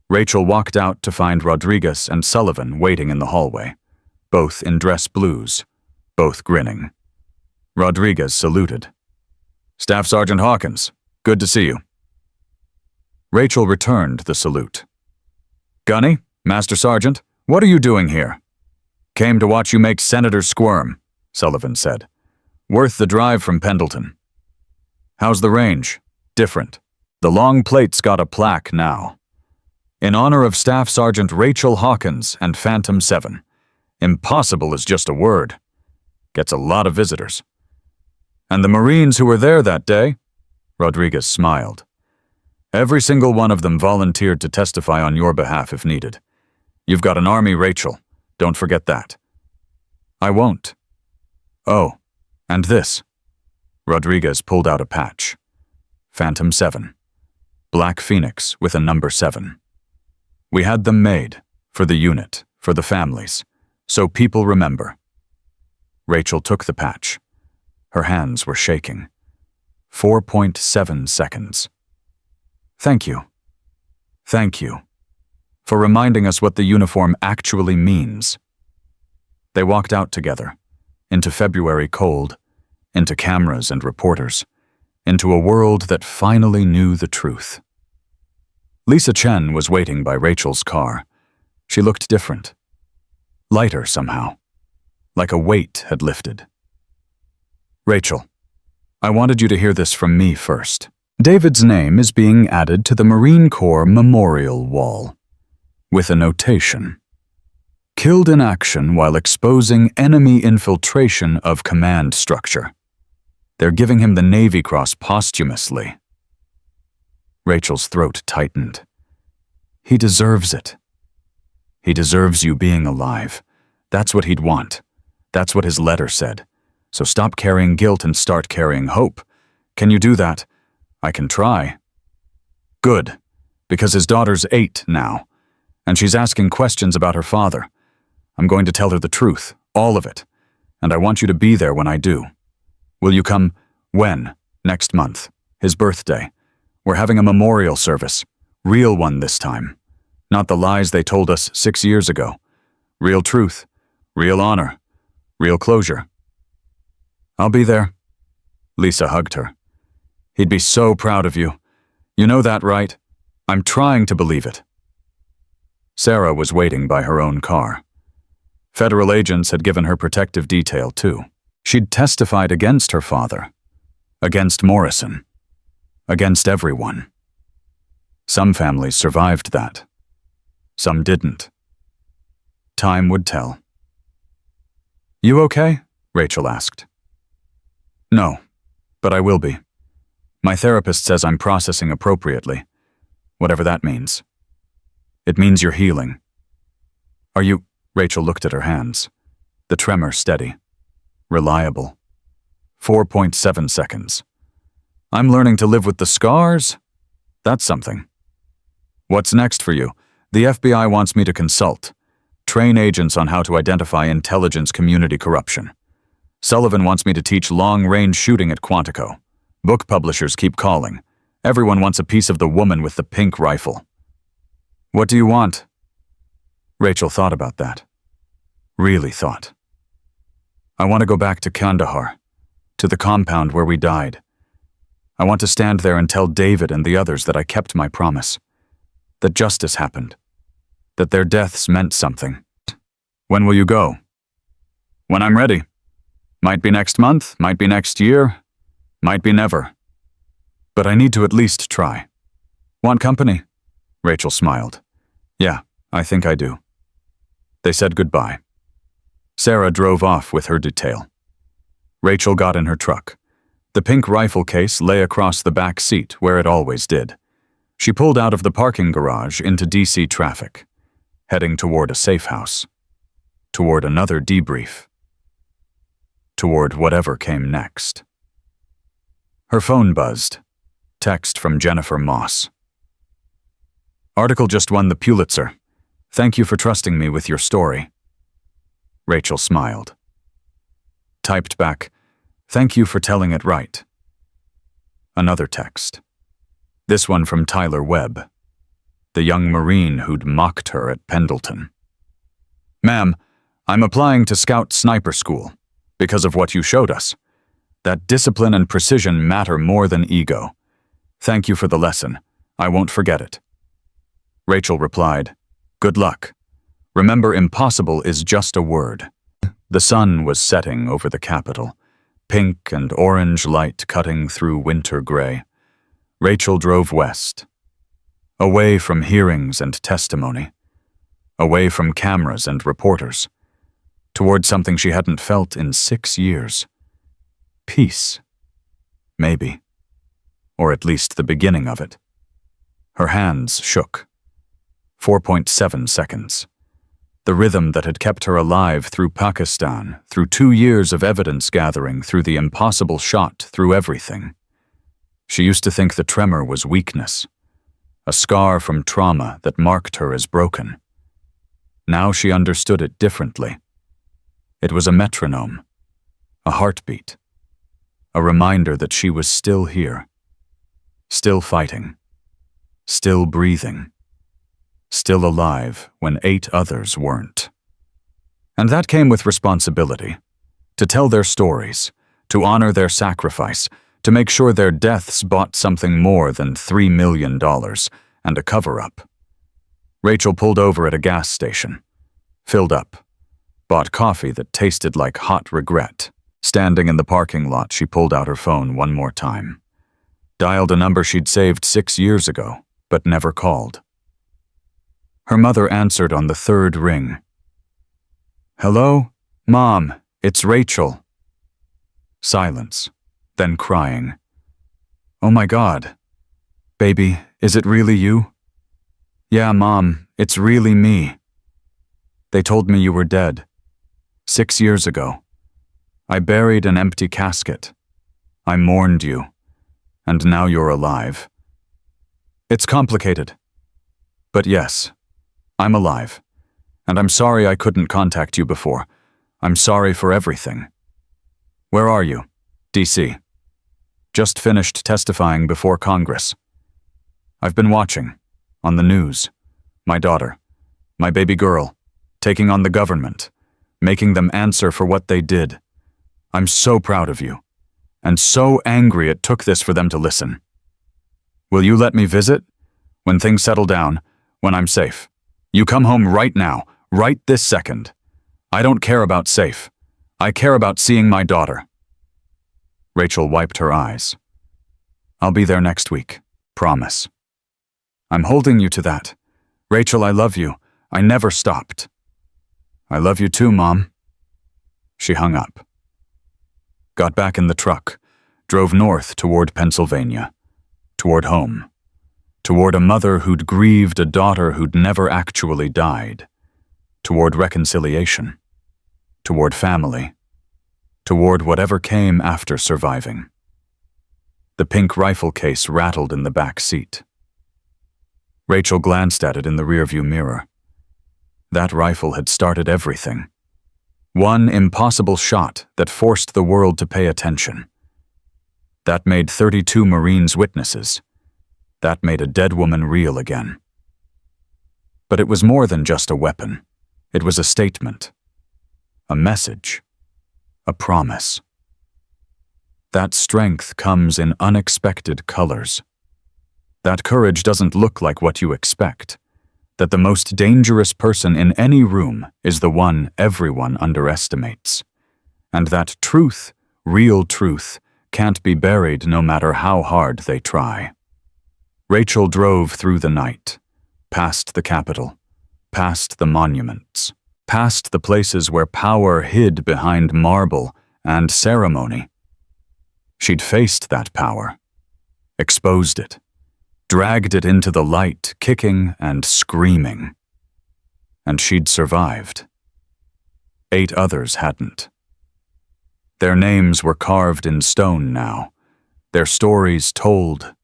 Rachel walked out to find Rodriguez and Sullivan waiting in the hallway, both in dress blues, both grinning. Rodriguez saluted. Staff Sergeant Hawkins, good to see you. Rachel returned the salute. Gunny, Master Sergeant, what are you doing here? Came to watch you make senators squirm, Sullivan said. Worth the drive from Pendleton. How's the range? Different. The long plate's got a plaque now. In honor of Staff Sergeant Rachel Hawkins and Phantom 7. Impossible is just a word. Gets a lot of visitors. And the Marines who were there that day? Rodriguez smiled. Every single one of them volunteered to testify on your behalf if needed. You've got an army, Rachel. Don't forget that. I won't. Oh, and this. Rodriguez pulled out a patch. Phantom 7. Black Phoenix with a number 7. We had them made, for the unit, for the families, so people remember. Rachel took the patch. Her hands were shaking. 4.7 seconds. Thank you. Thank you. For reminding us what the uniform actually means. They walked out together, into February cold, into cameras and reporters, into a world that finally knew the truth. Lisa Chen was waiting by Rachel's car. She looked different. Lighter somehow. Like a weight had lifted. Rachel, I wanted you to hear this from me first. David's name is being added to the Marine Corps Memorial Wall, with a notation. Killed in action while exposing enemy infiltration of command structure. They're giving him the Navy Cross posthumously. Rachel's throat tightened. He deserves it. He deserves you being alive. That's what he'd want. That's what his letter said. So stop carrying guilt and start carrying hope. Can you do that? I can try. Good, because his daughter's 8 now, and she's asking questions about her father. I'm going to tell her the truth, all of it, and I want you to be there when I do. Will you come? When? Next month. His birthday. We're having a memorial service. Real one this time. Not the lies they told us 6 years ago. Real truth. Real honor. Real closure. I'll be there. Lisa hugged her. He'd be so proud of you. You know that, right? I'm trying to believe it. Sarah was waiting by her own car. Federal agents had given her protective detail, too. She'd testified against her father. Against Morrison. Against everyone. Some families survived that. Some didn't. Time would tell. You okay? Rachel asked. No, but I will be. My therapist says I'm processing appropriately, whatever that means. It means you're healing. Are you? Rachel looked at her hands. The tremor steady. Reliable. 4.7 seconds. I'm learning to live with the scars? That's something. What's next for you? The FBI wants me to consult. Train agents on how to identify intelligence community corruption. Sullivan wants me to teach long-range shooting at Quantico. Book publishers keep calling. Everyone wants a piece of the woman with the pink rifle. What do you want? Rachel thought about that. Really thought. I want to go back to Kandahar, to the compound where we died. I want to stand there and tell David and the others that I kept my promise, that justice happened, that their deaths meant something. When will you go? When I'm ready. Might be next month, might be next year, might be never. But I need to at least try. Want company? Rachel smiled. Yeah, I think I do. They said goodbye. Sarah drove off with her detail. Rachel got in her truck. The pink rifle case lay across the back seat where it always did. She pulled out of the parking garage into DC traffic, heading toward a safe house, toward another debrief, toward whatever came next. Her phone buzzed. Text from Jennifer Moss. Article just won the Pulitzer. Thank you for trusting me with your story. Rachel smiled. Typed back, thank you for telling it right. Another text. This one from Tyler Webb, the young Marine who'd mocked her at Pendleton. Ma'am, I'm applying to Scout Sniper School because of what you showed us. That discipline and precision matter more than ego. Thank you for the lesson. I won't forget it. Rachel replied, good luck. Remember, impossible is just a word. The sun was setting over the Capitol, pink and orange light cutting through winter gray. Rachel drove west, away from hearings and testimony, away from cameras and reporters, toward something she hadn't felt in 6 years. Peace. Maybe. Or at least the beginning of it. Her hands shook. 4.7 seconds. The rhythm that had kept her alive through Pakistan, through 2 years of evidence gathering, through the impossible shot, through everything. She used to think the tremor was weakness, a scar from trauma that marked her as broken. Now she understood it differently. It was a metronome, a heartbeat, a reminder that she was still here, still fighting, still breathing, still alive when 8 others weren't. And that came with responsibility, to tell their stories, to honor their sacrifice, to make sure their deaths bought something more than $3 million and a cover-up. Rachel pulled over at a gas station, filled up, bought coffee that tasted like hot regret. Standing in the parking lot, she pulled out her phone one more time, dialed a number she'd saved 6 years ago, but never called. Her mother answered on the 3rd ring. Hello? Mom, it's Rachel. Silence, then crying. Oh my God. Baby, is it really you? Yeah, Mom, it's really me. They told me you were dead. 6 years ago. I buried an empty casket. I mourned you. And now you're alive. It's complicated. But yes, I'm alive. And I'm sorry I couldn't contact you before. I'm sorry for everything. Where are you? DC. Just finished testifying before Congress. I've been watching, on the news, my daughter, my baby girl, taking on the government, making them answer for what they did. I'm so proud of you, and so angry it took this for them to listen. Will you let me visit? When things settle down, when I'm safe. You come home right now, right this second. I don't care about safe. I care about seeing my daughter. Rachel wiped her eyes. I'll be there next week. Promise. I'm holding you to that. Rachel, I love you. I never stopped. I love you too, Mom. She hung up. Got back in the truck, drove north toward Pennsylvania, toward home, toward a mother who'd grieved a daughter who'd never actually died, toward reconciliation, toward family, toward whatever came after surviving. The pink rifle case rattled in the back seat. Rachel glanced at it in the rearview mirror. That rifle had started everything. One impossible shot that forced the world to pay attention. That made 32 Marines witnesses. That made a dead woman real again. But it was more than just a weapon. It was a statement. A message. a promise. That strength comes in unexpected colors. That courage doesn't look like what you expect. That the most dangerous person in any room is the one everyone underestimates. And that truth, real truth, can't be buried no matter how hard they try. Rachel drove through the night, past the Capitol, past the monuments, past the places where power hid behind marble and ceremony. She'd faced that power, exposed it, dragged it into the light, kicking and screaming. And she'd survived. 8 others hadn't. Their names were carved in stone now, their stories told,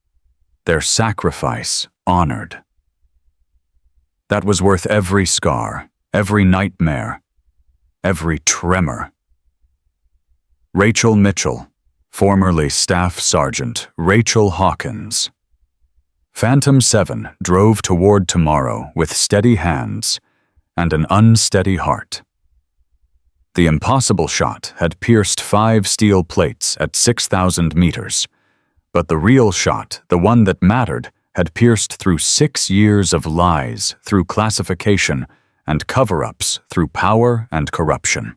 their sacrifice honored. That was worth every scar, every nightmare, every tremor. Rachel Mitchell, formerly Staff Sergeant Rachel Hawkins. Phantom 7 drove toward tomorrow with steady hands and an unsteady heart. The impossible shot had pierced 5 steel plates at 6,000 meters, but the real shot, the one that mattered, had pierced through 6 years of lies, through classification, and cover-ups, through power and corruption.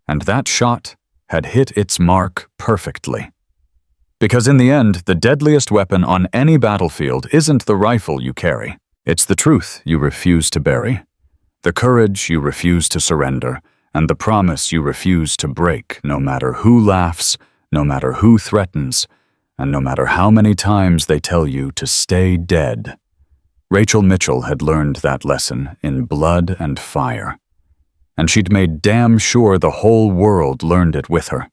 And that shot had hit its mark perfectly. Because in the end, the deadliest weapon on any battlefield isn't the rifle you carry. It's the truth you refuse to bury, the courage you refuse to surrender, and the promise you refuse to break, no matter who laughs, no matter who threatens, and no matter how many times they tell you to stay dead. Rachel Mitchell had learned that lesson in blood and fire, and she'd made damn sure the whole world learned it with her.